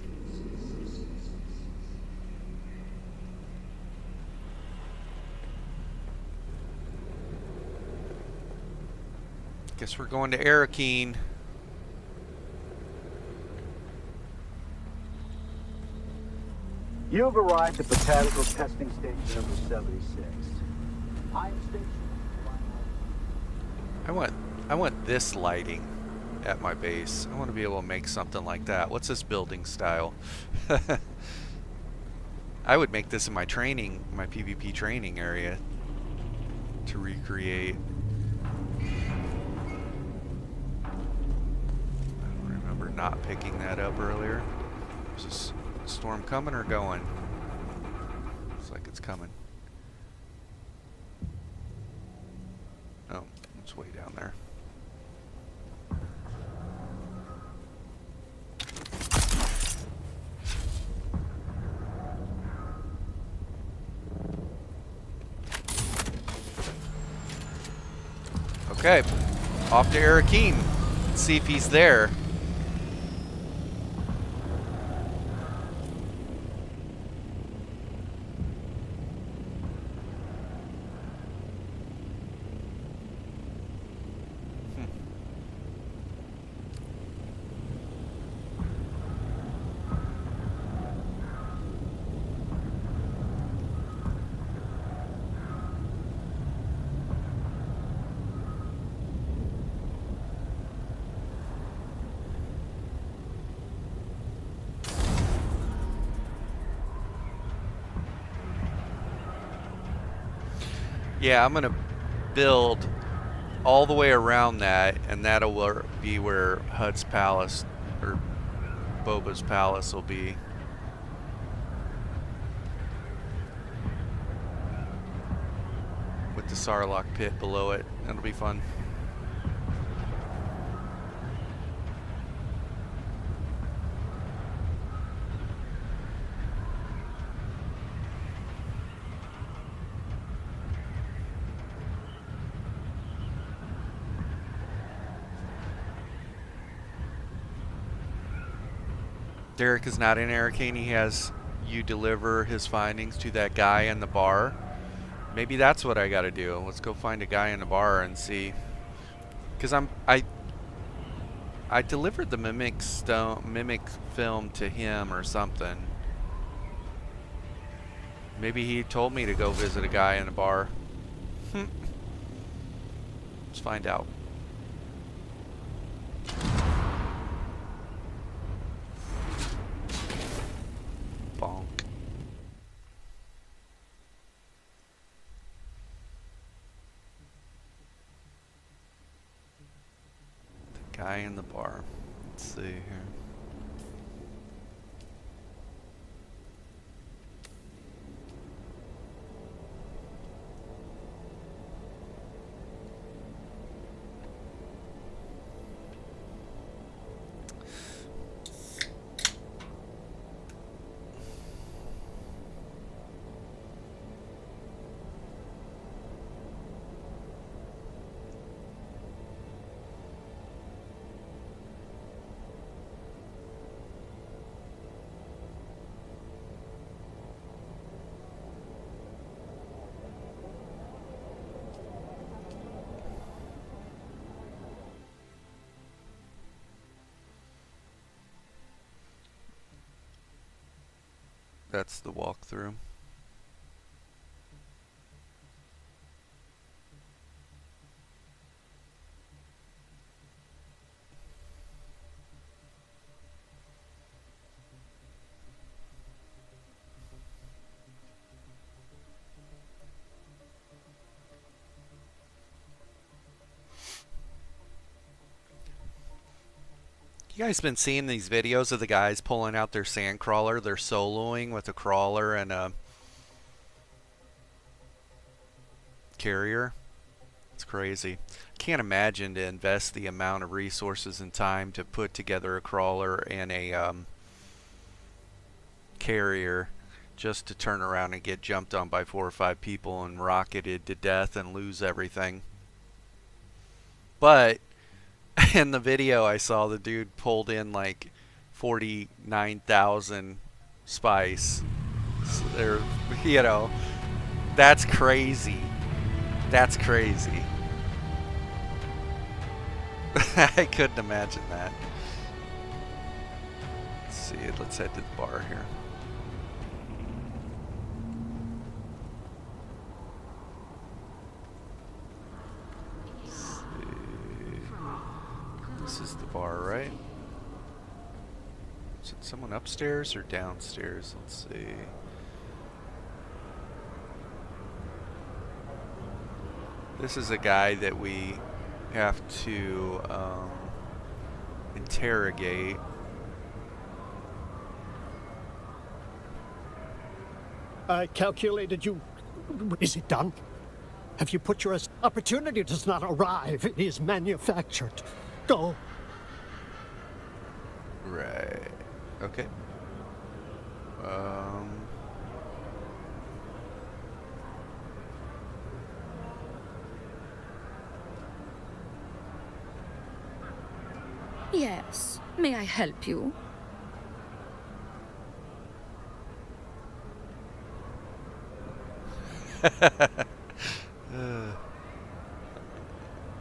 Guess we're going to Arakeen. You've arrived at Botanical Testing Station number 76. I'm stationed. I want this lighting at my base. I want to be able to make something like that. What's this building style? I would make this in my training, my PvP training area to recreate. I don't remember not picking that up earlier. Is this storm coming or going? Looks like it's coming. Oh, it's way down there. Okay, off to Arakeen. Let's see if he's there. Yeah, I'm gonna build all the way around that, and that'll be where Hud's palace, or Boba's palace, will be. With the Sarlacc pit below it. That'll be fun. Derek is not in Arakeen. He has you deliver his findings to that guy in the bar. Maybe that's what I gotta do. Let's go find a guy in the bar and see. Cause I delivered the mimic film to him or something. Maybe he told me to go visit a guy in a bar. Let's find out. Bonk. The guy in the bar. Let's see here. That's the walkthrough. You guys been seeing these videos of the guys pulling out their sand crawler? They're soloing with a crawler and a carrier. It's crazy. Can't imagine to invest the amount of resources and time to put together a crawler and a carrier just to turn around and get jumped on by 4 or 5 people and rocketed to death and lose everything. But in the video I saw, the dude pulled in like 49,000 spice. So you know, that's crazy. That's crazy. I couldn't imagine that. Let's see, let's head to the bar here. Let's see. This is the bar, right? Is it someone upstairs or downstairs? Let's see. This is a guy that we have to interrogate. I calculated you... Is it done? Have you put your... Opportunity does not arrive. It is manufactured. Go. Right. Okay. Yes. May I help you?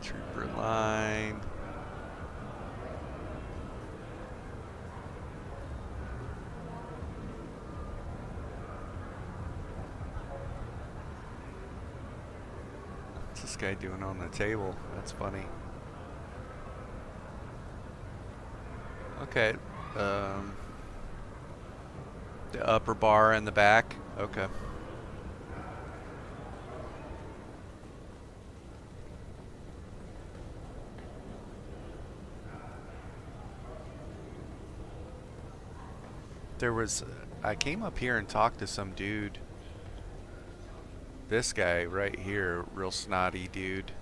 Trooper line. What's this guy doing on the table? That's funny. Okay. The upper bar and the back. Okay. There was... I came up here and talked to some dude. This guy right here, real snotty dude.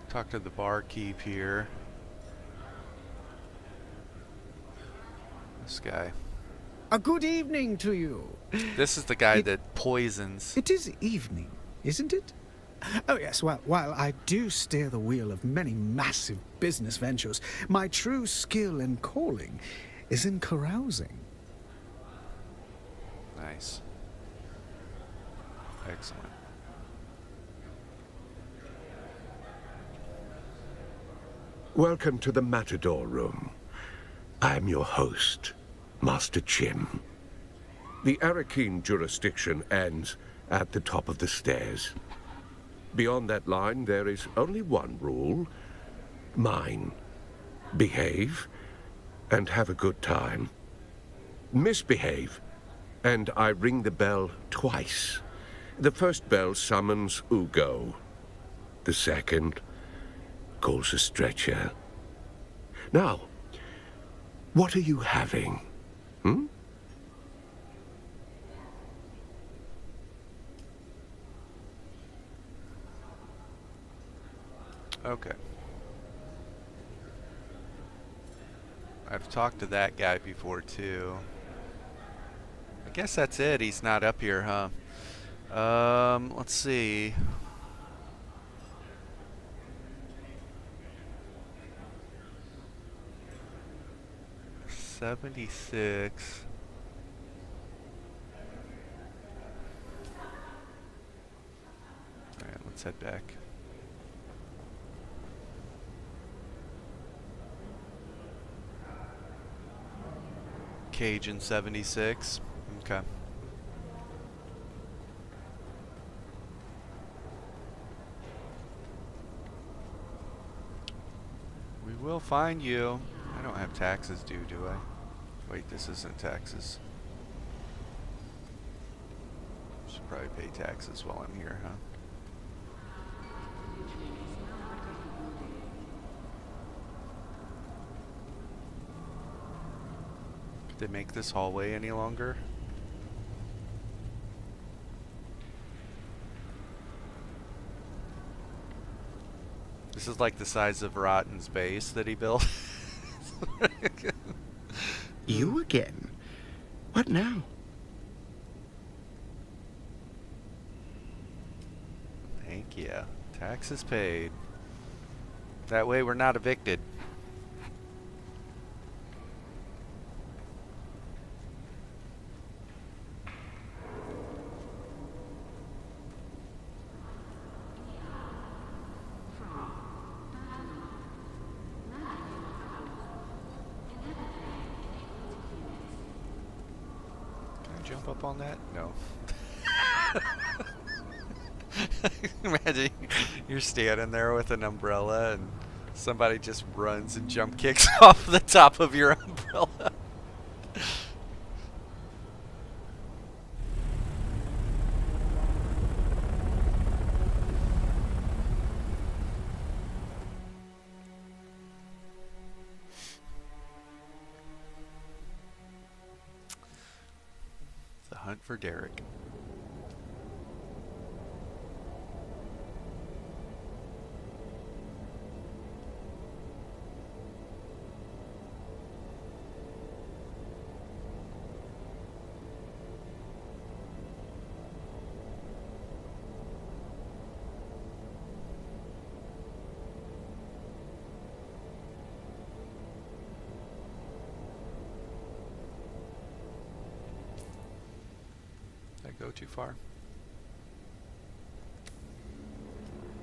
Talk to the barkeep here. This guy. A good evening to you. This is the guy that poisons. It is evening, isn't it? Oh yes, well, while I do steer the wheel of many massive business ventures, my true skill and calling is in carousing. Nice. Excellent. Welcome to the Matador Room. I am your host, Master Chim. The Arakeen jurisdiction ends at the top of the stairs. Beyond that line, there is only one rule. Mine. Behave, and have a good time. Misbehave, and I ring the bell twice. The first bell summons Ugo. The second calls a stretcher. Now, what are you having? Hmm? Okay. I've talked to that guy before too. I guess that's it. He's not up here, huh? Let's see. $76. Alright, let's head back. Cajun 76. Okay. We will find you. I don't have taxes due, do I? Wait, this isn't taxes. Should probably pay taxes while I'm here, huh? Could they make this hallway any longer? This is like the size of Rotten's base that he built. You again? What now? Thank you. Taxes paid. That way we're not evicted. Can I jump up on that? No. Imagine you're standing there with an umbrella and somebody just runs and jump kicks off the top of your umbrella. The hunt for Derek. Go too far?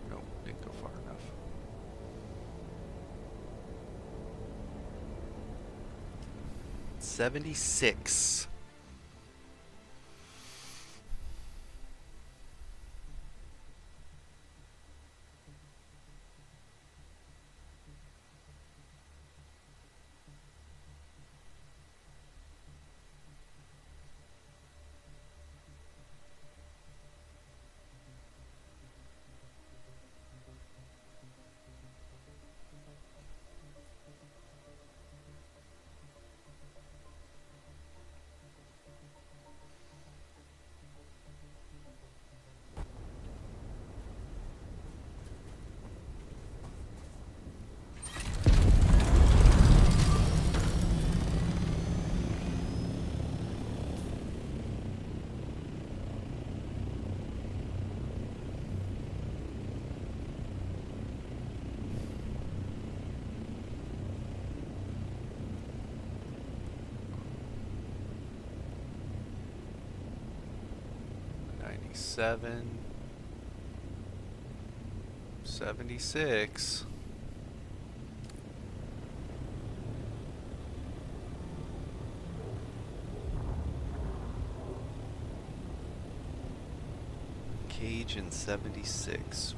Nope, didn't go far enough. $76. $97. $76. Cage in 76.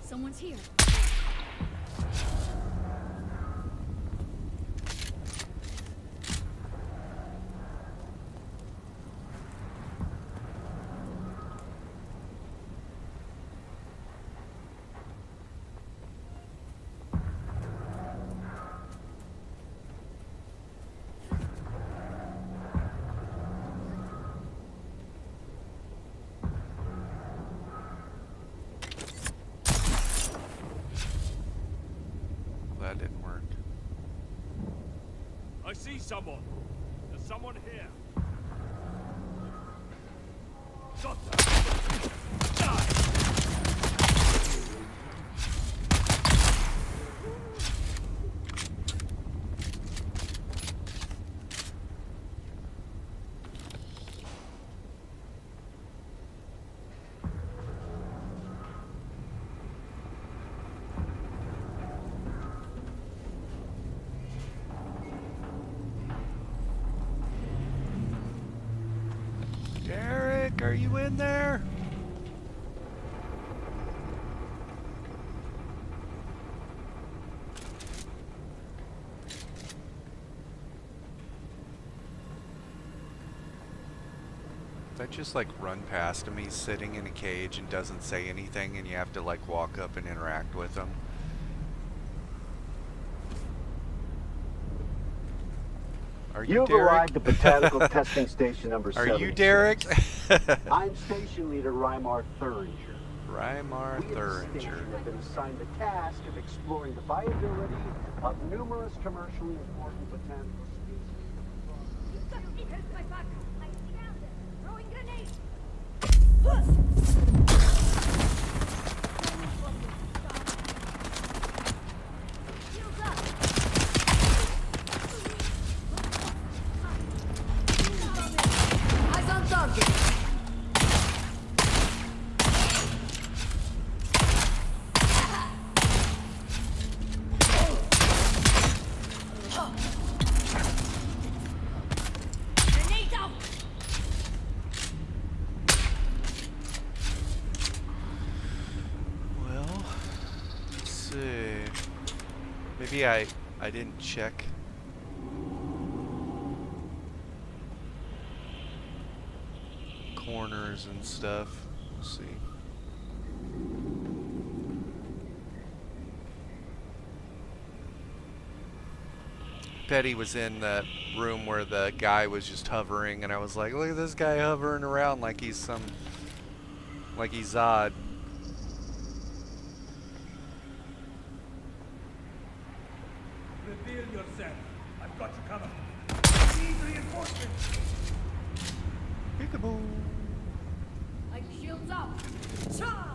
Someone's here. that didn't work. I see someone. There's someone here. Got them. Die. Derek, are you in there? That just like run past him. He's sitting in a cage and doesn't say anything, and you have to like walk up and interact with him. Are you You've Derek? arrived at Botanical Testing Station number Are 76. you Derek? I'm Station Leader Rymar Thuringer. Rymar We at the Thuringer. station have been assigned the task of exploring the viability of numerous commercially important botanical species. It hurts my back. I see out there. Throwing grenades. Shields up. Eyes on target. Grenade out. Well, let's see. Maybe I didn't check. Corners and stuff. Let's see. Petty was in that room where the guy was just hovering, and I was like, look at this guy hovering around like he's Zod. Reveal yourself. I've got you covered. Need reinforcements. Peekaboo. Like shields up. Charge.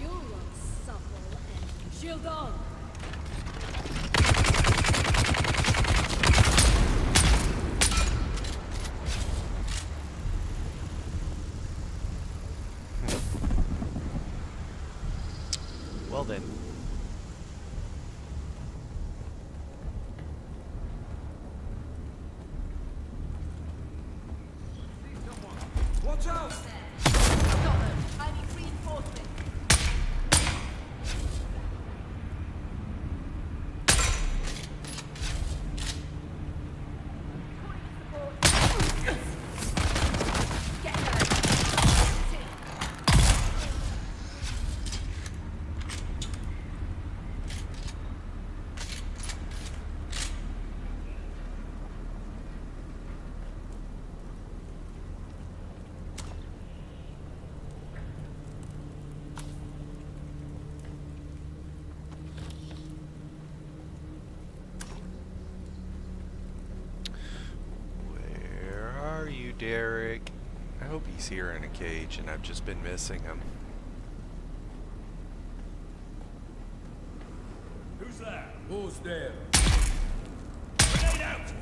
You look supple and shield on. Well then. Watch out! Got them. I need reinforcement. Get her. Where are you, Derek? I hope he's here in a cage and I've just been missing him. Who's there? Who's there? Grenade out!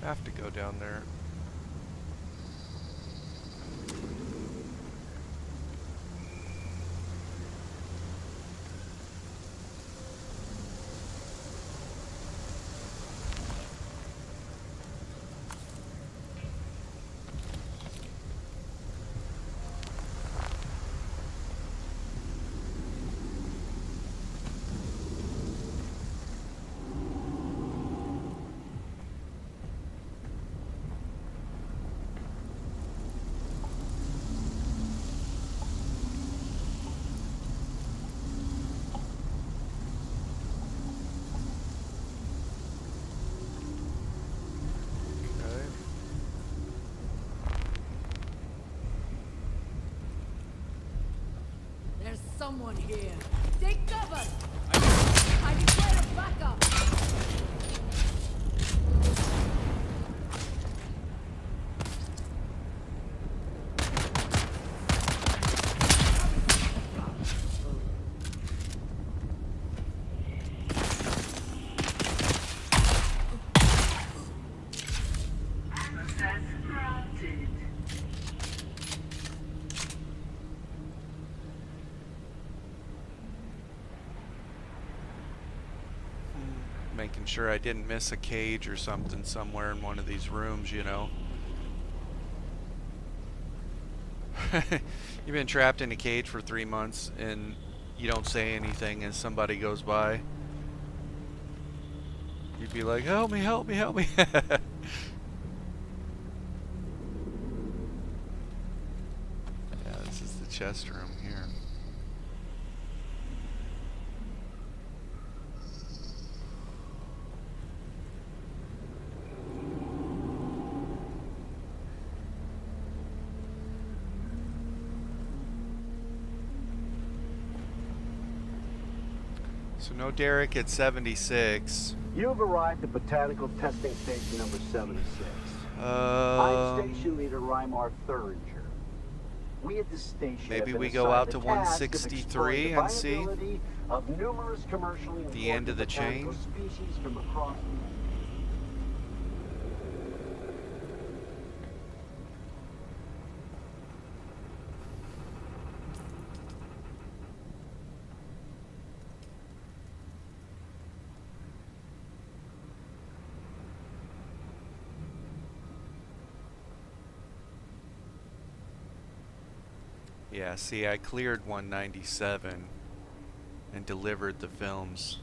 Have to go down there. There's someone here. Take cover! I declare a backup! Making sure I didn't miss a cage or something somewhere in one of these rooms, you know. You've been trapped in a cage for 3 months and you don't say anything as somebody goes by. You'd be like, help me, help me, help me. Yeah, this is the chest room here. So no Derek at 76. You've arrived at Botanical Testing Station number 76. I'm Station Leader Reimar Thuringer. We at the station maybe we go out to 163 and see of numerous commercially the end of the chain. Species from across Yeah, see, I cleared 197 and delivered the films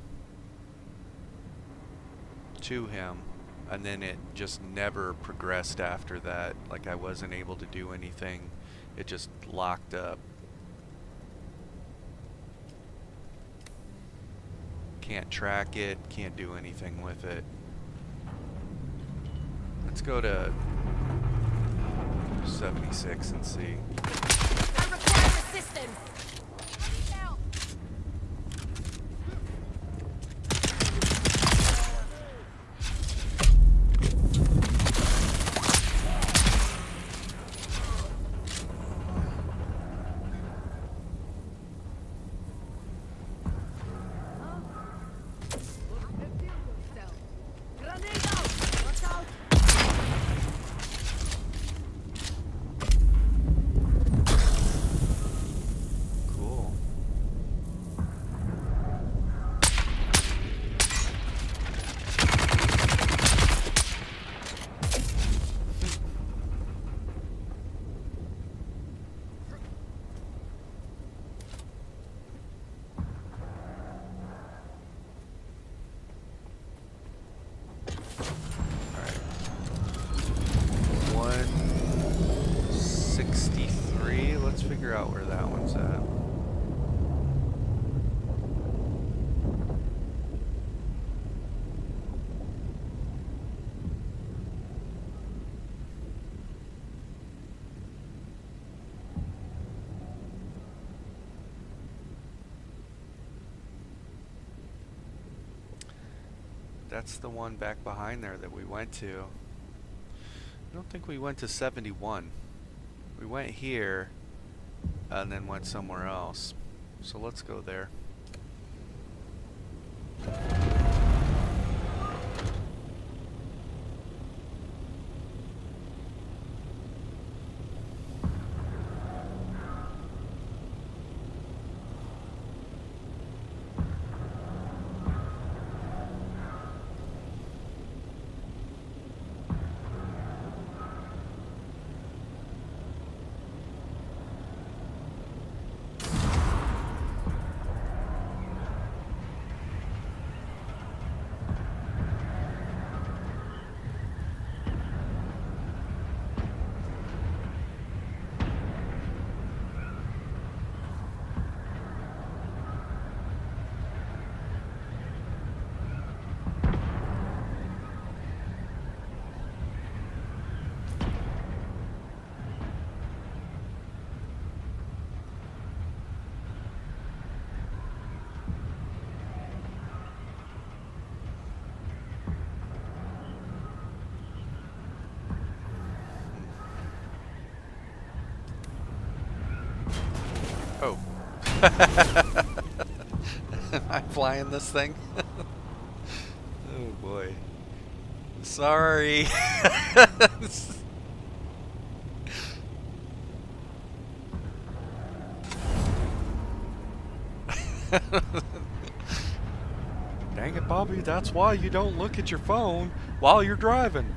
to him, and then it just never progressed after that. Like, I wasn't able to do anything. It just locked up. Can't track it, can't do anything with it. Let's go to 76 and see. Assistance! Figure out where that one's at. That's the one back behind there that we went to. I don't think we went to 71. We went here and then went somewhere else. So let's go there. Am I flying this thing? Oh boy. Sorry. Dang it, Bobby, that's why you don't look at your phone while you're driving.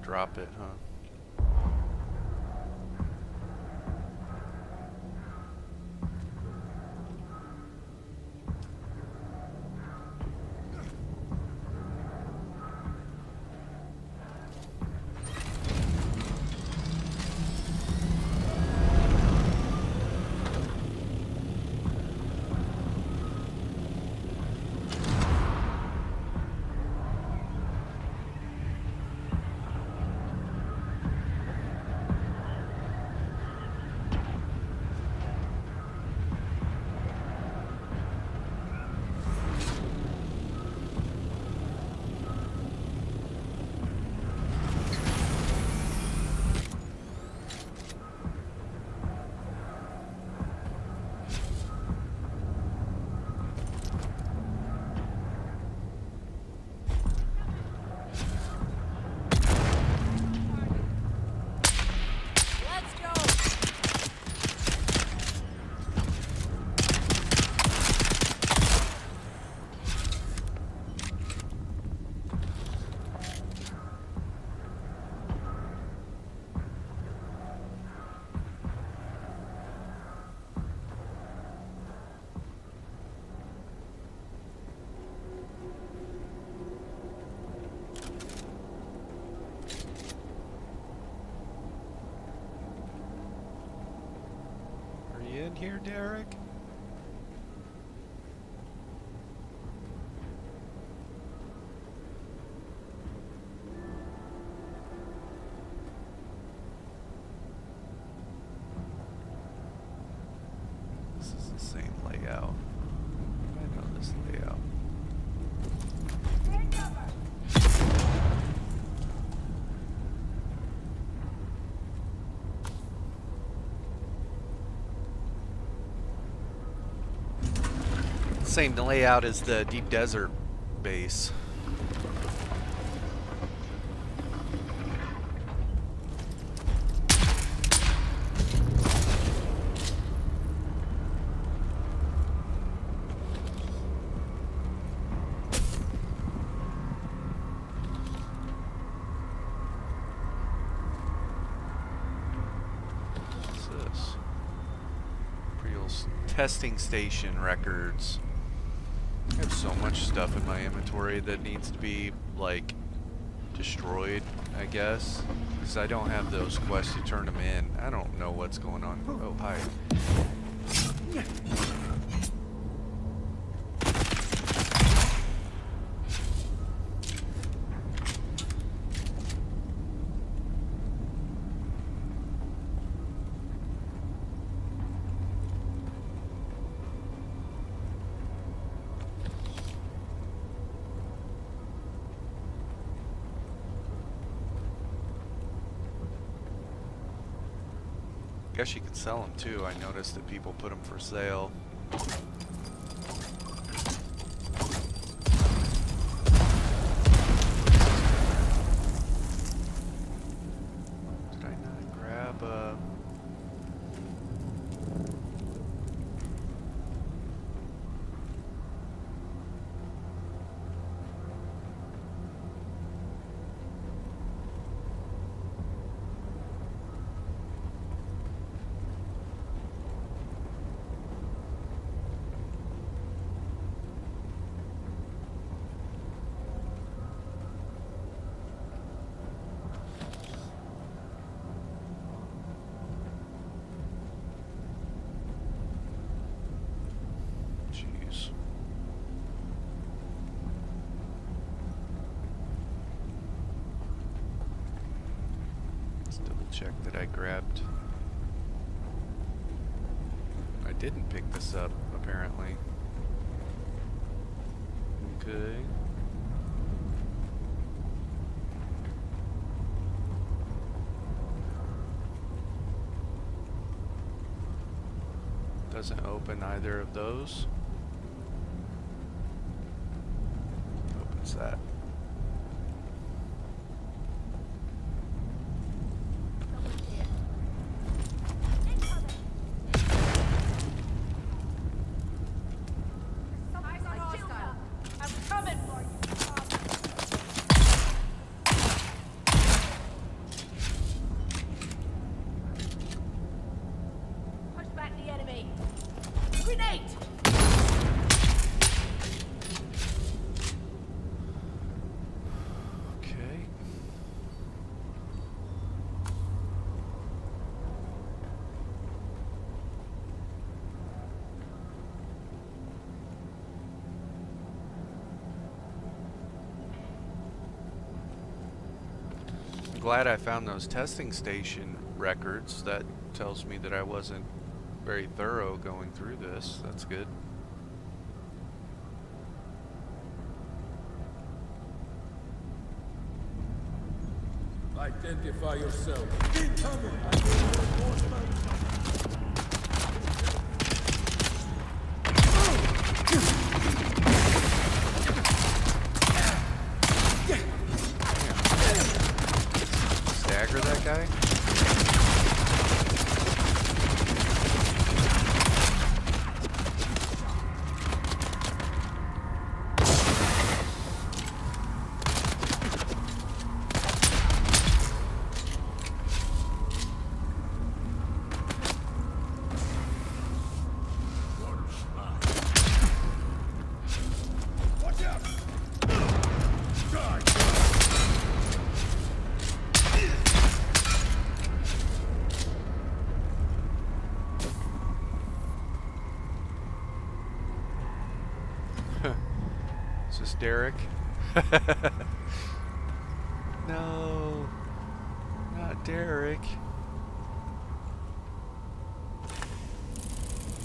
Drop it, huh? In here, Derek? This is the same layout. I know this layout. Same layout as the Deep Desert base. What's this? Priel's testing station records. I have so much stuff in my inventory that needs to be, like, destroyed, I guess. Because I don't have those quests to turn them in. I don't know what's going on. Oh, hi. Guess you could sell them too. I noticed that people put them for sale. Did I not grab a... check that I grabbed. I didn't pick this up, apparently. Okay. Doesn't open either of those. Opens that. Glad I found those testing station records. That tells me that I wasn't very thorough going through this. That's good. Identify yourself. Incoming! Stagger that guy? Is this Derek? No, not Derek.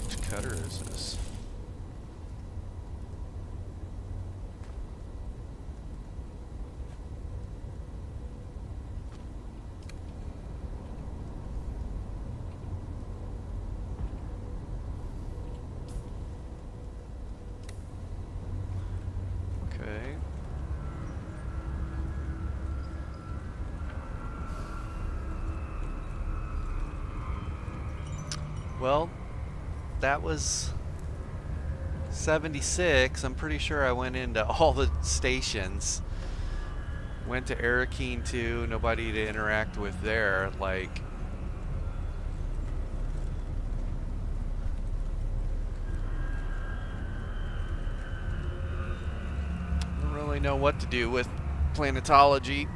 Which cutter is this? Okay. Well, that was 76. I'm pretty sure I went into all the stations. Went to Arakeen 2, nobody to interact with there. Like, I don't really know what to do with planetology.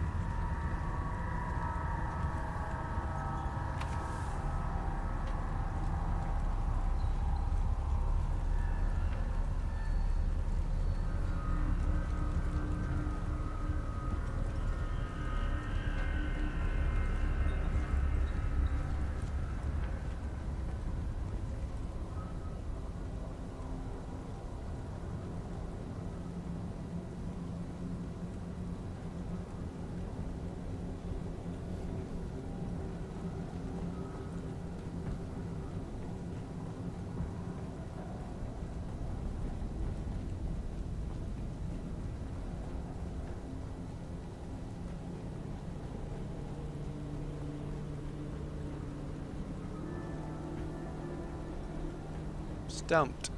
Stumped.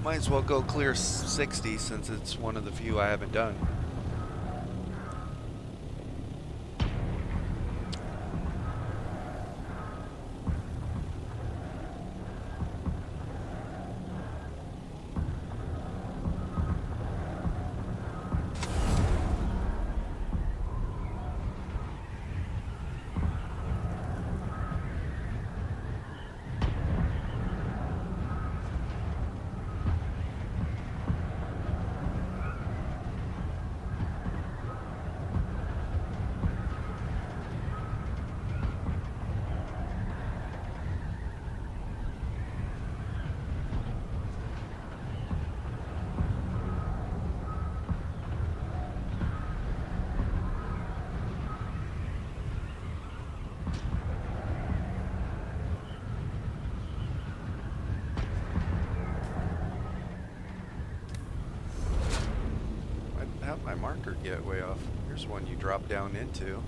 Might as well go clear 60 since it's one of the few I haven't done. How'd my marker get way off? Here's one you drop down into.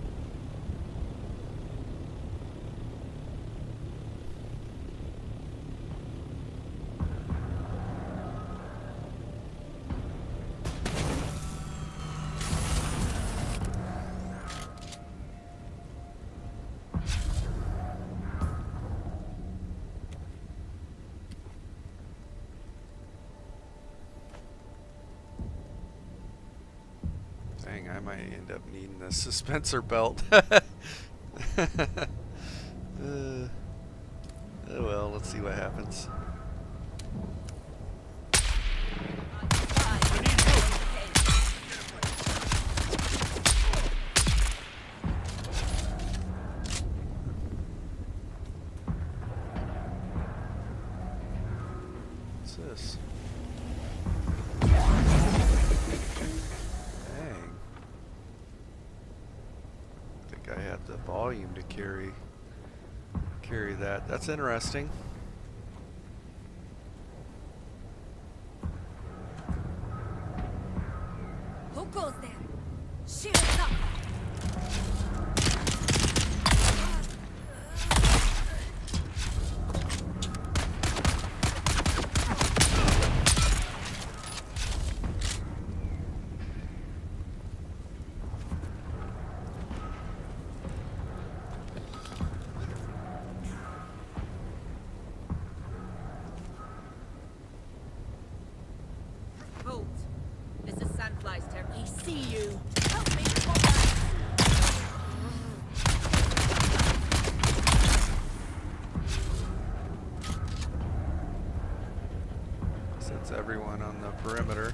Dang, I might end up needing the suspensor belt. Oh well, let's see what happens. What's this? I had the volume to carry that. That's interesting. Who goes there? Shield up! This is Sandfly's turn. He see you. Help me! Sets everyone on the perimeter.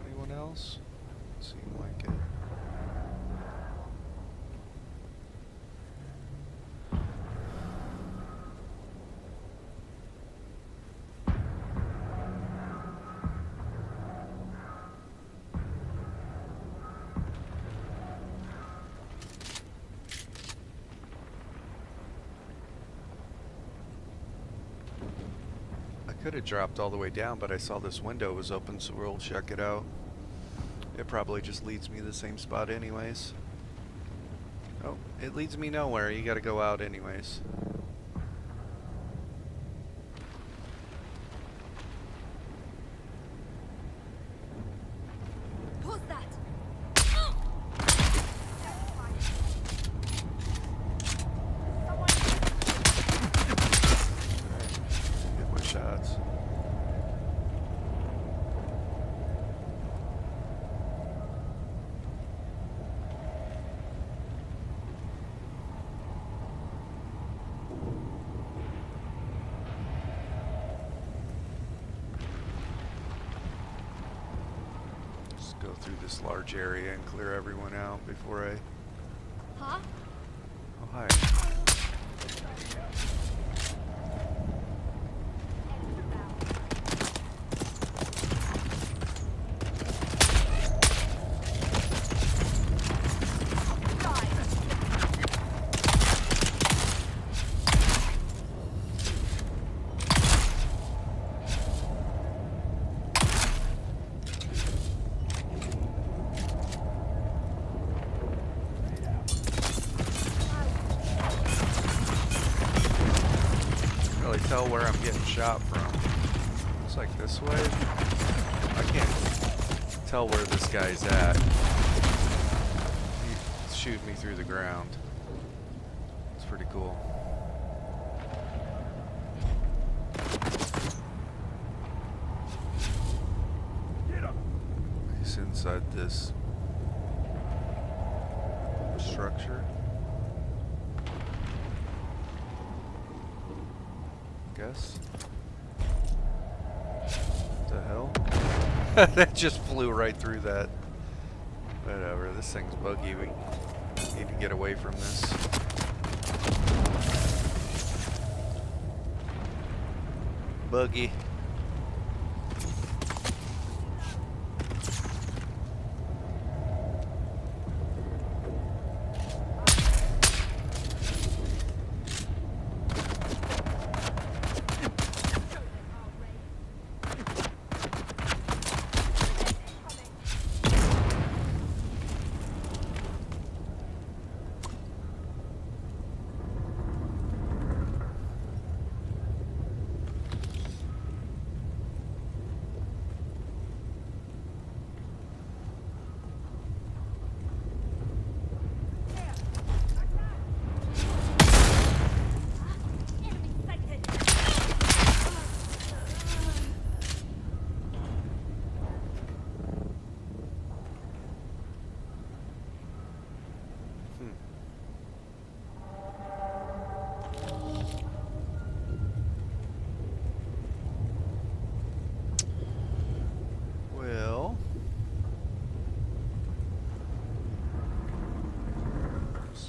Anyone else? Seem like it. Could have dropped all the way down, but I saw this window was open, so we'll check it out. It probably just leads me to the same spot anyways. Oh, it leads me nowhere. You gotta go out anyways. Who's that? Get my shots. Go through this large area and clear everyone out before I... Huh? Oh, hi. where I'm getting shot from. Looks like this way. I can't tell where this guy's at. He's shooting me through the ground. It's pretty cool. He's inside this structure. Guess. What the hell? That just flew right through that. Whatever, this thing's buggy. We need to get away from this. Buggy.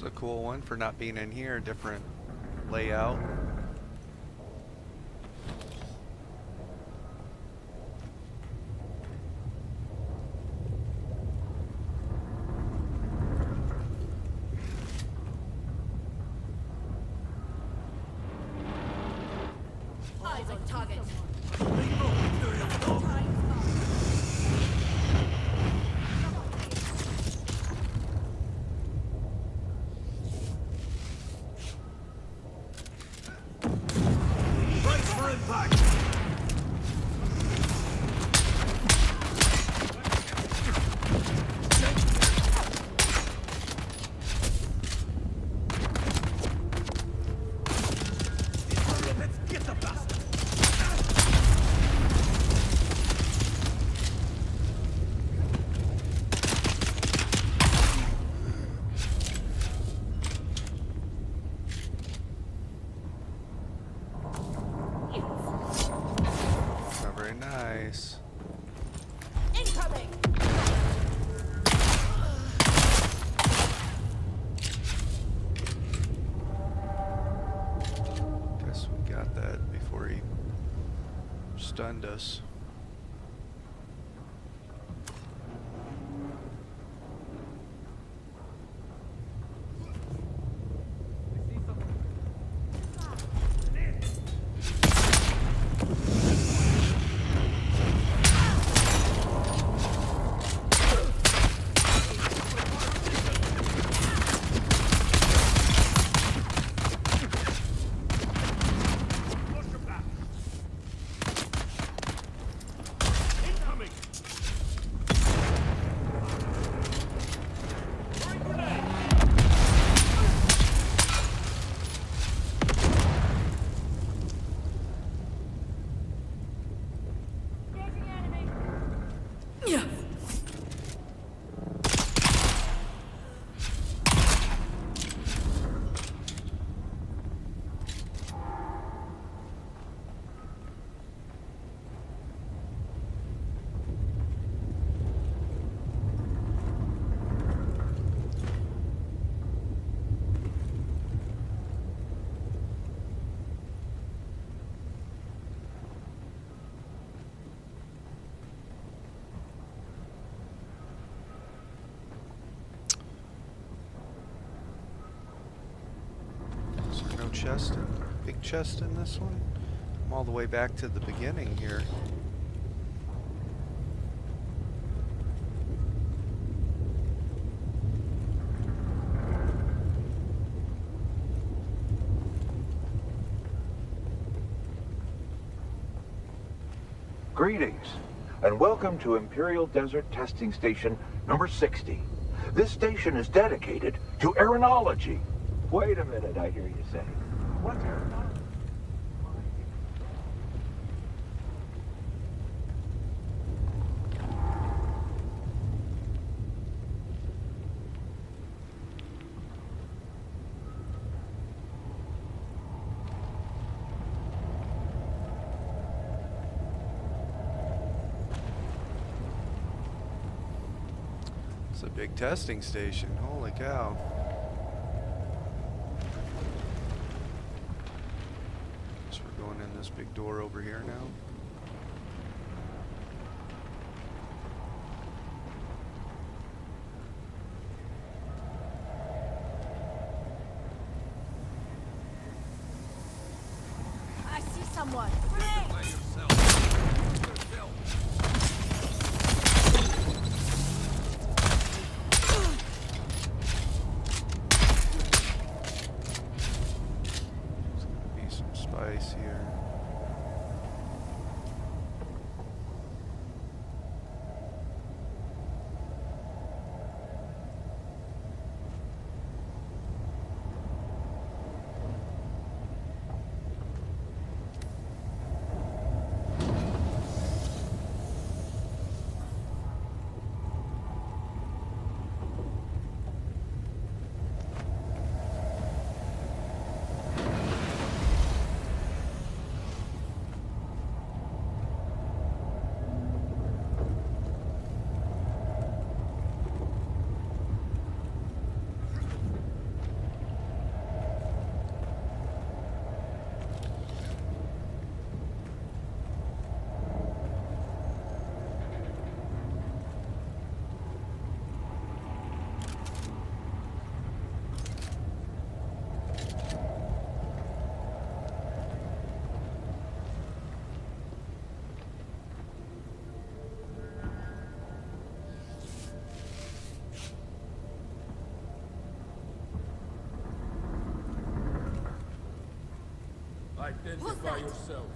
A cool one for not being in here, different layout. Eyes on target. Nice. Incoming. Guess we got that before he stunned us. Chest, big chest in this one. I'm all the way back to the beginning here. Greetings, and welcome to Imperial Desert Testing Station number 60. This station is dedicated to aeronology. Wait a minute, I hear you say. What's aeronology? It's a big testing station. Holy cow. So we're going in this big door over here now. I see someone. Here. Identify yourself.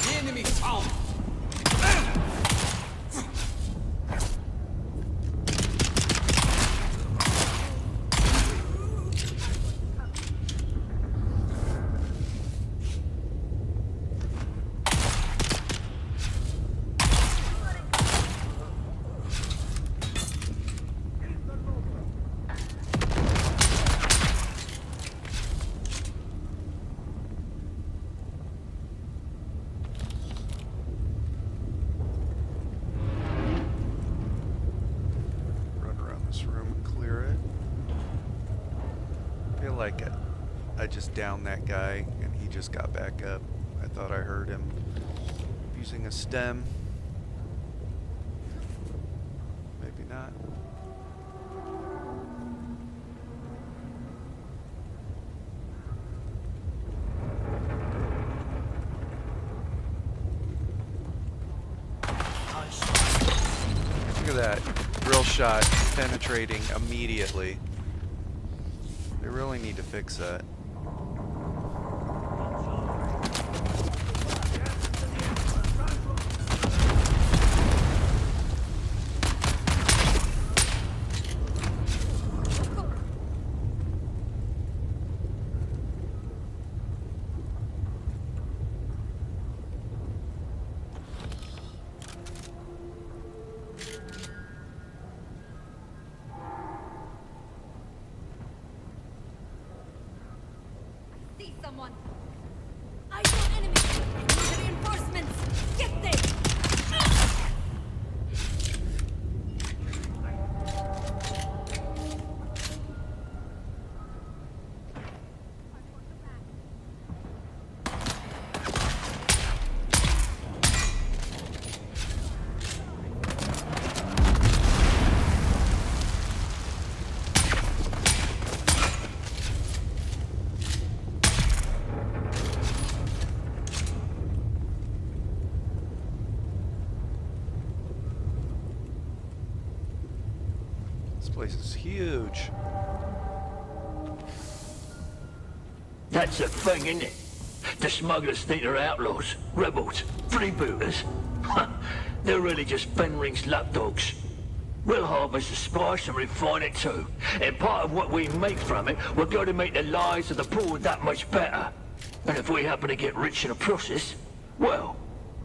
The enemy's home. I just downed that guy and he just got back up. I thought I heard him using a stem. Maybe not. Look at that. Drill shot penetrating immediately. They really need to fix that. Someone. I saw enemies. I need the reinforcements. Get there. huge. That's the thing, isn't it? The smugglers think they're outlaws, rebels, freebooters. They're really just Fenring's lapdogs. We'll harvest the spice and refine it too. And part of what we make from it will go to make the lives of the poor that much better. And if we happen to get rich in the process, well,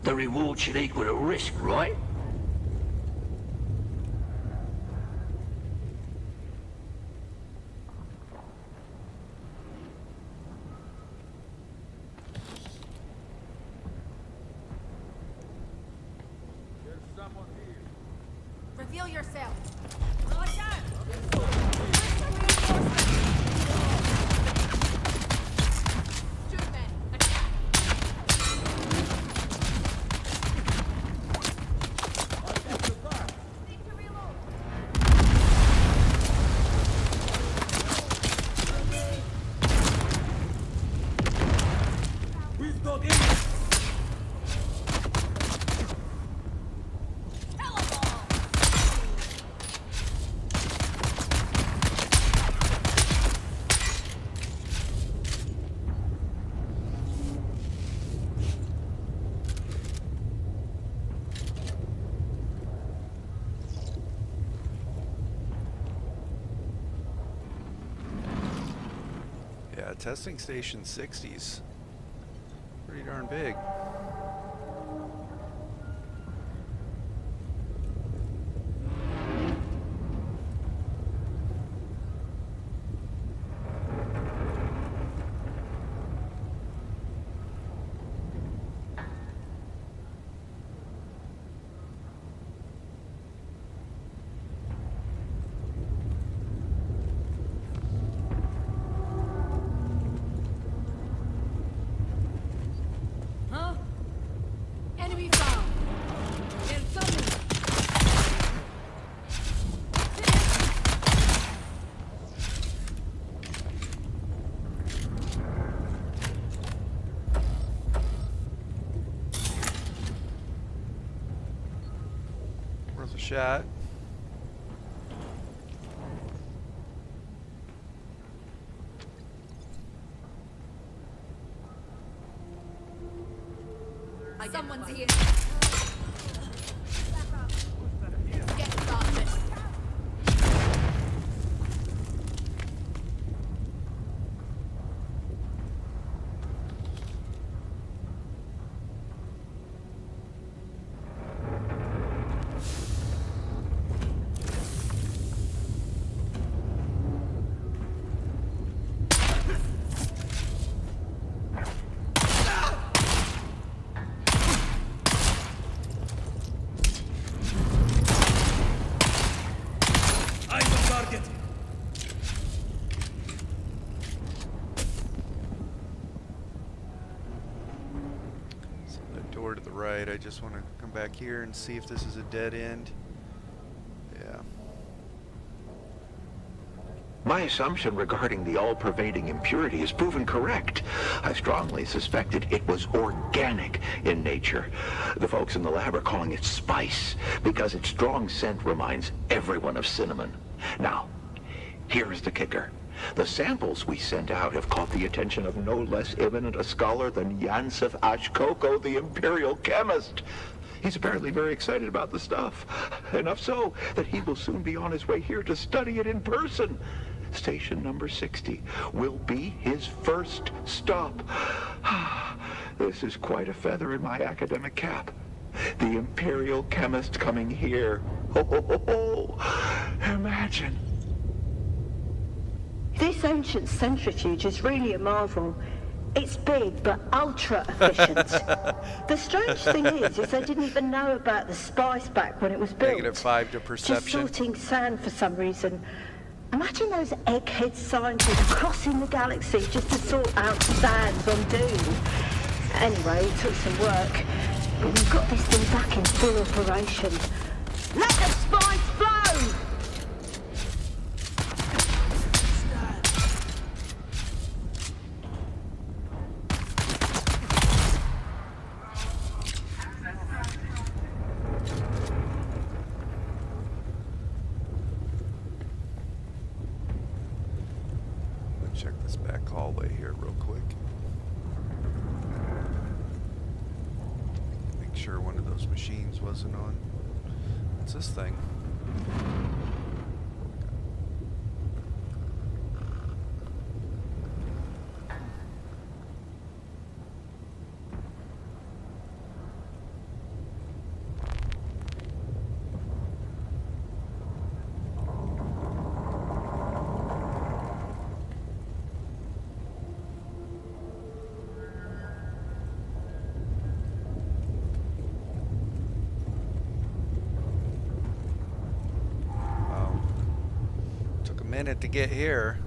the reward should equal the risk, right? Reveal yourself. Watch out! Shoot, men. Attack. Need to reload. We've got English. Yeah, testing station 60's pretty darn big. Huh? Enemy found. They're coming. Worth a shot. Someone's here. Get started. I'm the target. So that door to the right, I just want to come back here and see if this is a dead end. Yeah. My assumption regarding the all-pervading impurity has proven correct. I strongly suspected it was organic in nature. The folks in the lab are calling it spice because its strong scent reminds everyone of cinnamon. Now, here's the kicker. The samples we sent out have caught the attention of no less eminent a scholar than Yansef Ashkoko, the imperial chemist. He's apparently very excited about the stuff. Enough so that he will soon be on his way here to study it in person. Station number 60 will be his first stop. This is quite a feather in my academic cap. The imperial chemist coming here. Ho, ho, ho, ho. Imagine. This ancient centrifuge is really a marvel. It's big, but ultra efficient. The strange thing is they didn't even know about the spice back when it was built. -5 to perception. Just sorting sand for some reason. Imagine those egghead scientists crossing the galaxy just to sort out sands on Dune. Anyway, it took some work, but we've got this thing back in full operation. Let the spice flow! hallway here real quick. Make sure one of those machines wasn't on. What's this thing? Minute to get here.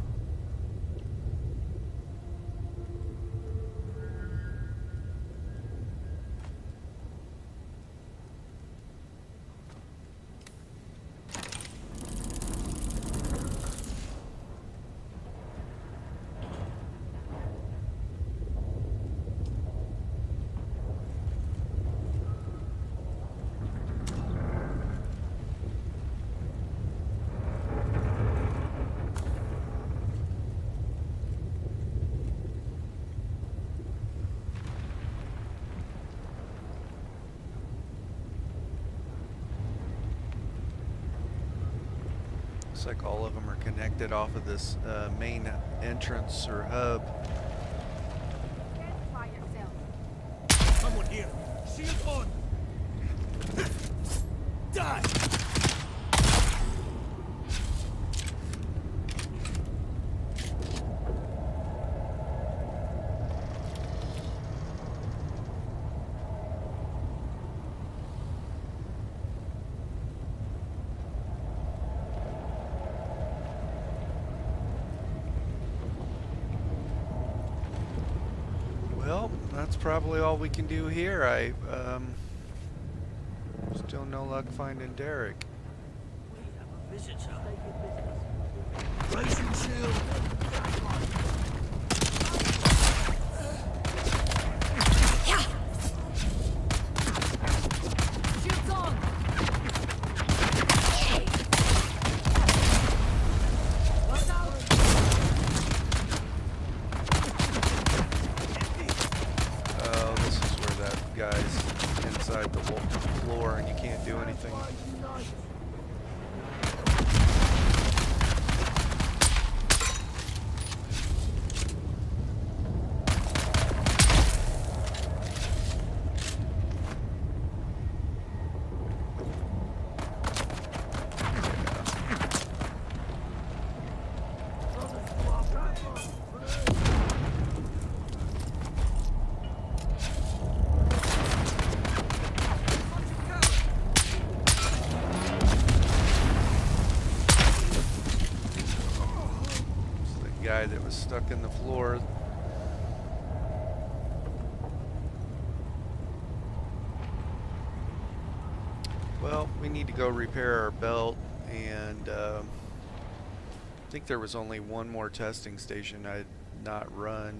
Looks like all of them are connected off of this main entrance or hub. Someone here. Shield on. Die. Well, that's probably all we can do here. I still no luck finding Derek. Visitor. Raising shield. Shield's on. Watch out. Oh, this is where that guy's inside the floor and you can't do anything. Guy that was stuck in the floor. Well, we need to go repair our belt, and I think there was only one more testing station I'd not run.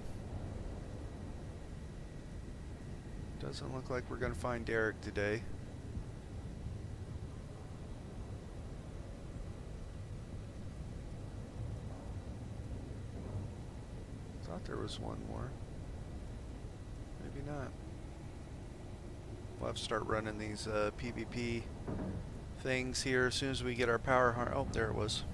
Doesn't look like we're gonna find Derek today. Thought there was one more. Maybe not. We'll have to start running these PvP things here as soon as we get our power harness. Oh, there it was.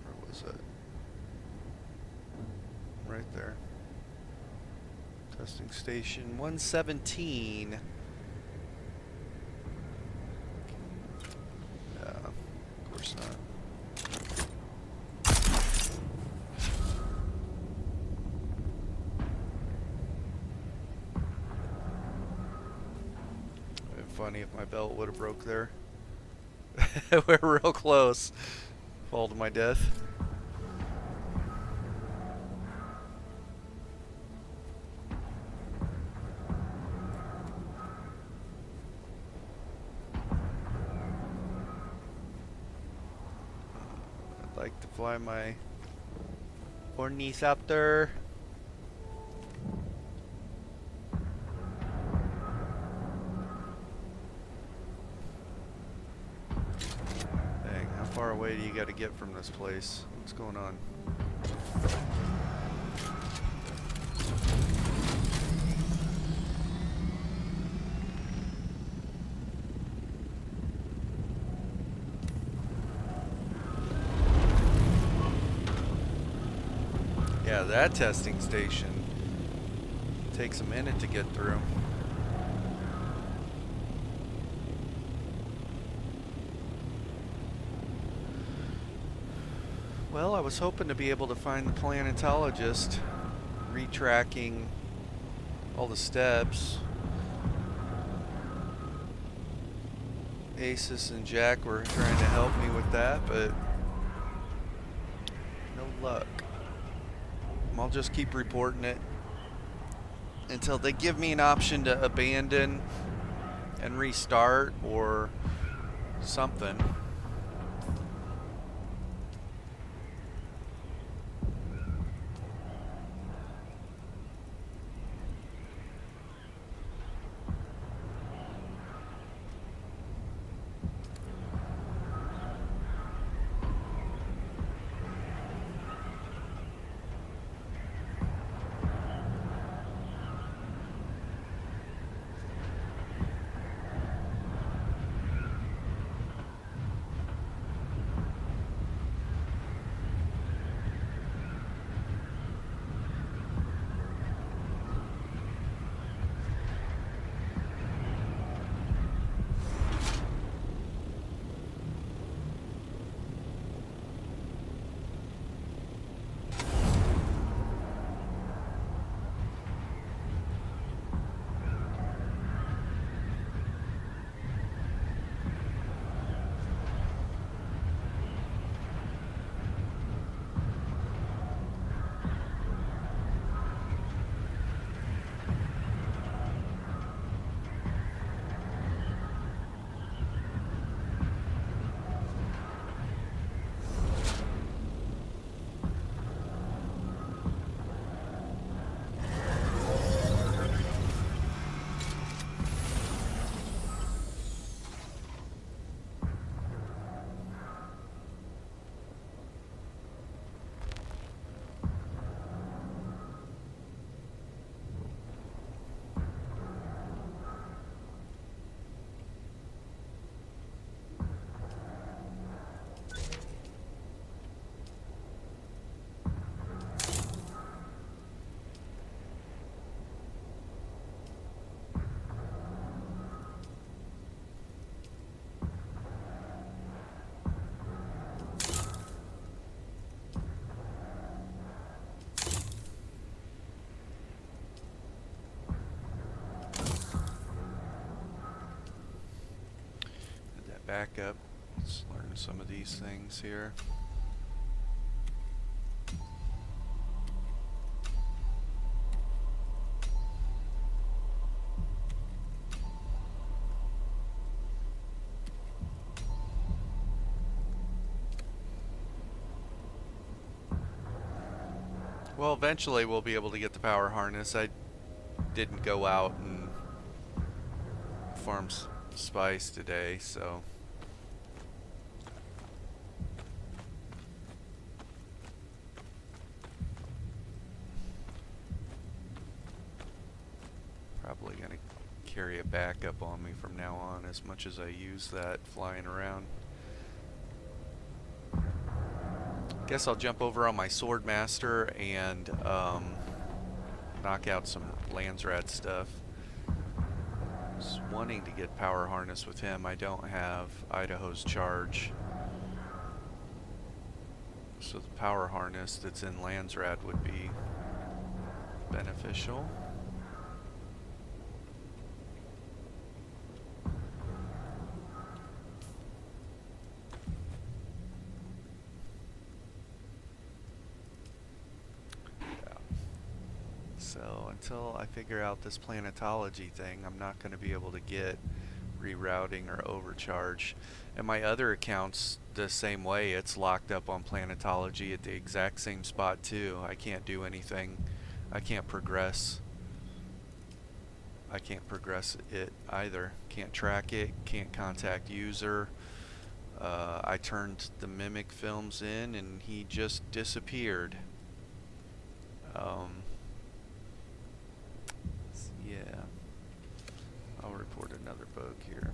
Where was it? Right there. Testing station 117. Funny if my belt would have broke there. We're real close. Fall to my death. I'd like to fly my ornithopter. far away do you got to get from this place? What's going on? Yeah, that testing station takes a minute to get through. Well, I was hoping to be able to find the planetologist, retracking all the steps. Asus and Jack were trying to help me with that, but no luck. I'll just keep reporting it until they give me an option to abandon and restart or something. Back up. Let's learn some of these things here. Well, eventually we'll be able to get the power harness. I didn't go out and farm spice today, so probably gonna carry a backup on me from now on as much as I use that flying around. Guess I'll jump over on my Swordmaster and knock out some Landsrat stuff. Just wanting to get power harness with him. I don't have Idaho's charge, so the power harness that's in Landsrat would be beneficial. So until I figure out this planetology thing, I'm not going to be able to get rerouting or overcharge. And my other account's the same way. It's locked up on planetology at the exact same spot too. I can't do anything. I can't progress. I can't progress it either. Can't track it. Can't contact user. I turned the Mimic films in and he just disappeared. Yeah. I'll report another bug here.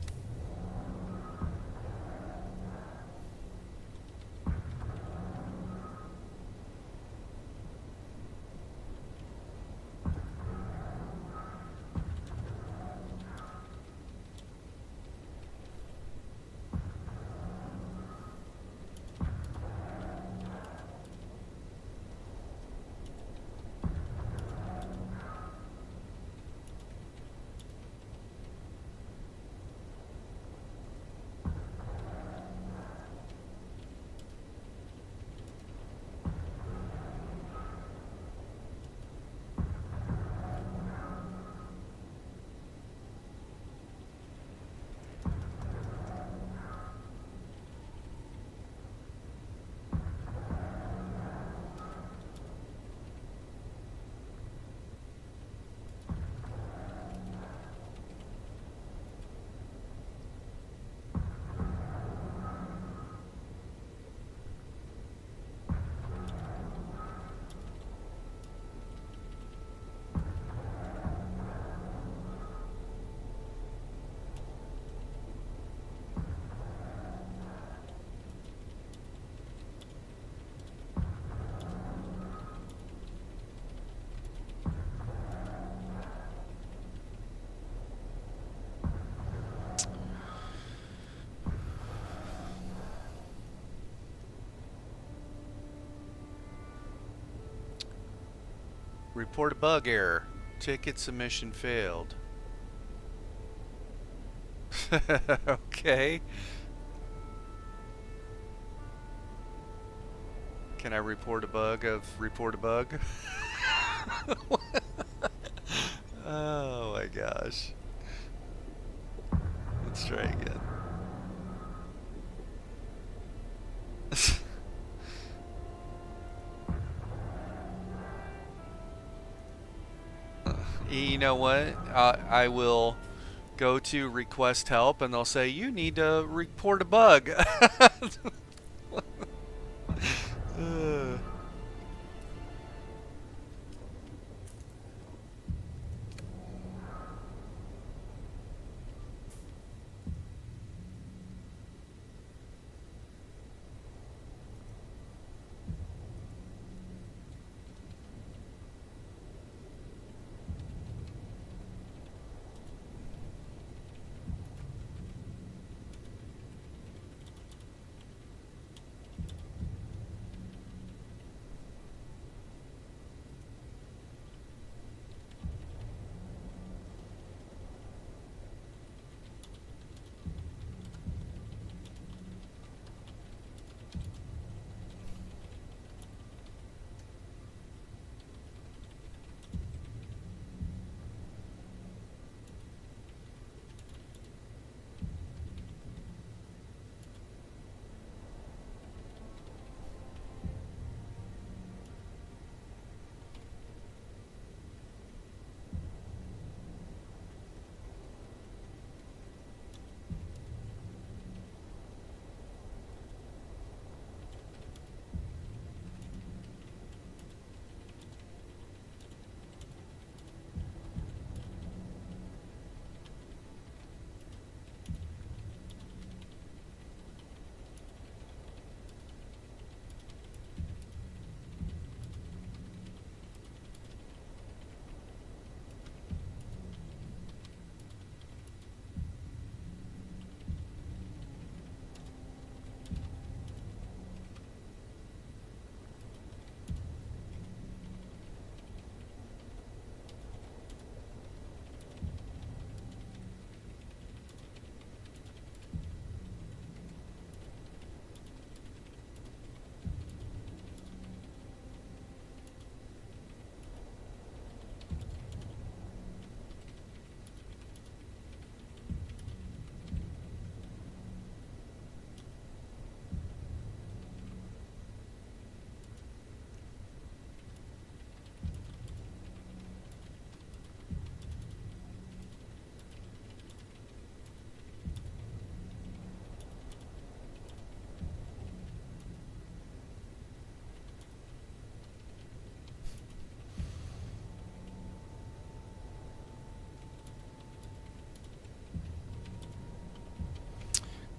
Report a bug error. Ticket submission failed. Okay. Can I report a bug of report a bug? Oh my gosh. Let's try again. You know what? I will go to request help and they'll say you need to report a bug.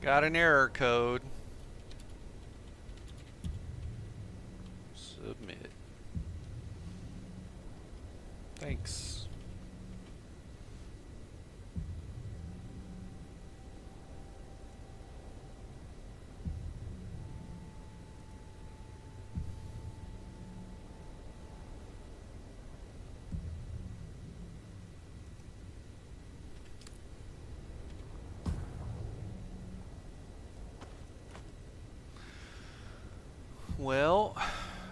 Got an error code. Submit. Thanks. Well,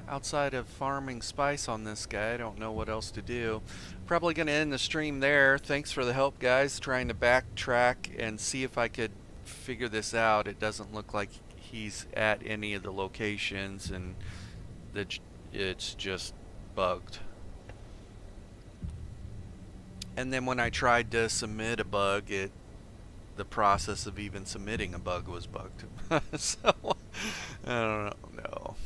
outside of farming spice on this guy, I don't know what else to do. Probably going to end the stream there. Thanks for the help, guys. Trying to backtrack and see if I could figure this out. It doesn't look like he's at any of the locations, and it's just bugged. And then when I tried to submit a bug, the process of even submitting a bug was bugged. So, I don't know.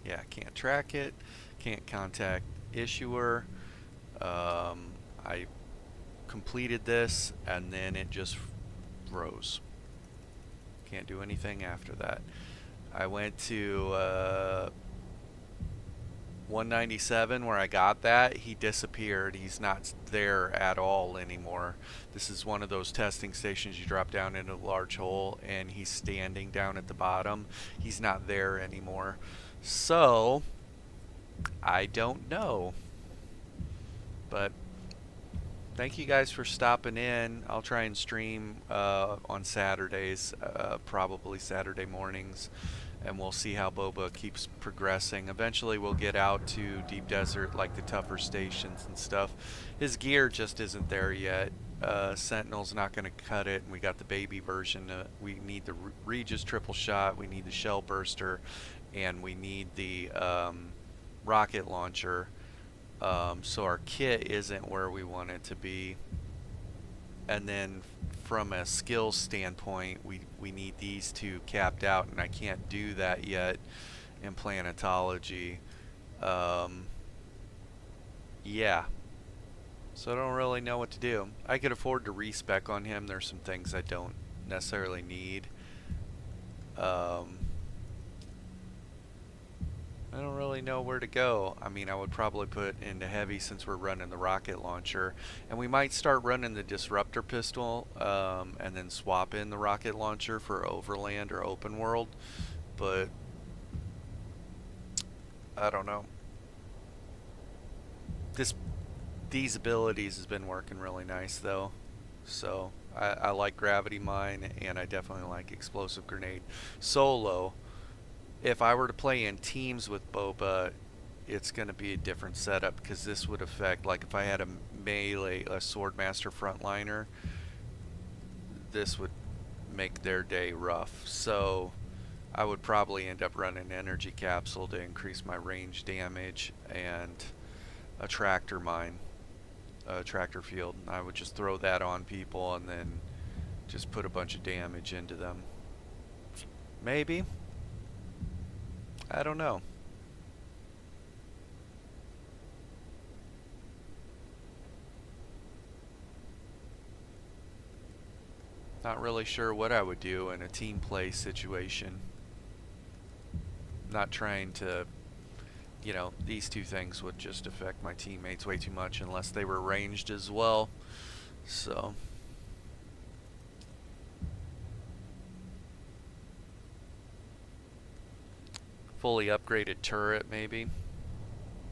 Yeah, can't track it. Can't contact issuer. I completed this, and then it just froze. Can't do anything after that. I went to 197 where I got that. He disappeared. He's not there at all anymore. This is one of those testing stations you drop down into a large hole, and he's standing down at the bottom. He's not there anymore. So I don't know, but thank you guys for stopping in. I'll try and stream on Saturdays, probably Saturday mornings, and we'll see how Boba keeps progressing. Eventually we'll get out to deep desert, like the tougher stations and stuff. His gear just isn't there yet. Sentinel's not going to cut it, and we got the baby version. We need the Regis triple shot, we need the shell burster, and we need the rocket launcher. So our kit isn't where we want it to be. And then from a skills standpoint, we need these two capped out, and I can't do that yet in planetology. Yeah. So I don't really know what to do. I could afford to respec on him. There's some things I don't necessarily need. I don't really know where to go. I mean, I would probably put into heavy since we're running the rocket launcher, and we might start running the disruptor pistol, and then swap in the rocket launcher for overland or open world, but I don't know. These abilities has been working really nice though, so I like gravity mine, and I definitely like explosive grenade. Solo, if I were to play in teams with Boba, it's going to be a different setup, because this would affect, like if I had a melee, a Swordmaster frontliner, this would make their day rough. So I would probably end up running energy capsule to increase my range damage, and a tractor mine, a tractor field. I would just throw that on people and then just put a bunch of damage into them. Maybe. I don't know. Not really sure what I would do in a team play situation. Not trying to, you know, these two things would just affect my teammates way too much unless they were ranged as well. So fully upgraded turret maybe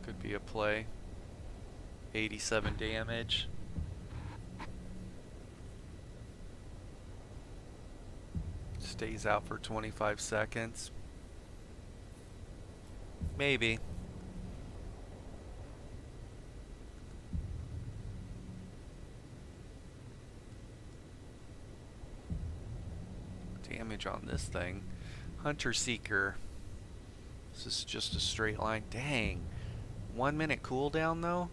could be a play. 87 damage. Stays out for 25 seconds. Maybe. Damage on this thing. Hunter Seeker. This is just a straight line. Dang. 1 minute cooldown though?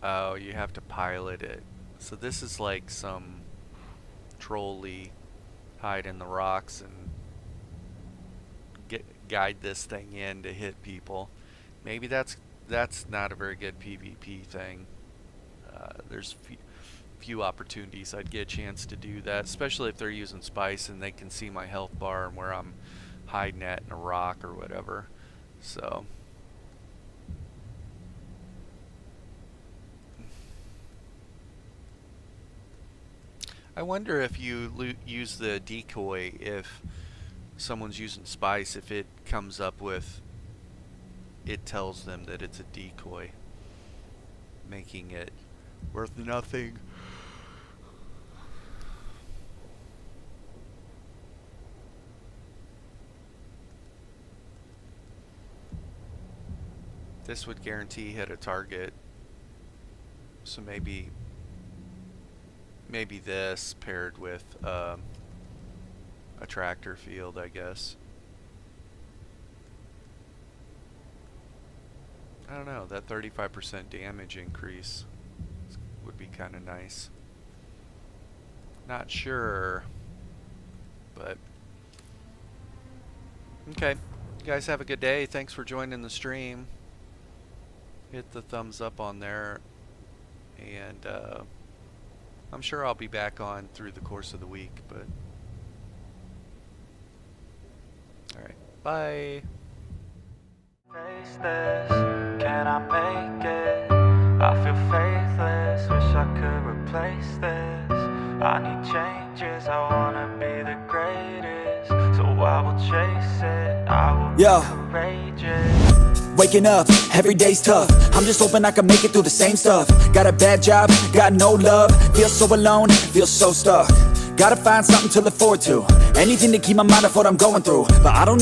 Oh, you have to pilot it. So this is like some trolley hide in the rocks and guide this thing in to hit people. Maybe that's not a very good PvP thing. There's few opportunities I'd get a chance to do that, especially if they're using spice and they can see my health bar and where I'm hiding at in a rock or whatever. So I wonder if you use the decoy, if someone's using spice, if it comes up with, it tells them that it's a decoy, making it worth nothing. This would guarantee hit a target, so maybe this paired with a tractor field, I guess. I don't know, that 35% damage increase would be kind of nice. Not sure, but okay. You guys have a good day. Thanks for joining the stream. Hit the thumbs up on there, and I'm sure I'll be back on through the course of the week, but alright, bye. Face this, can I make it? I feel faithless, wish I could replace this. I need changes, I wanna be the greatest, so I will chase it, I will be courageous. Waking up, every day's tough. I'm just hoping I can make it through the same stuff. Got a bad job, got no love. Feel so alone, feel so stuck. Gotta find something to look forward to. Anything to keep my mind off what I'm going through. But I don't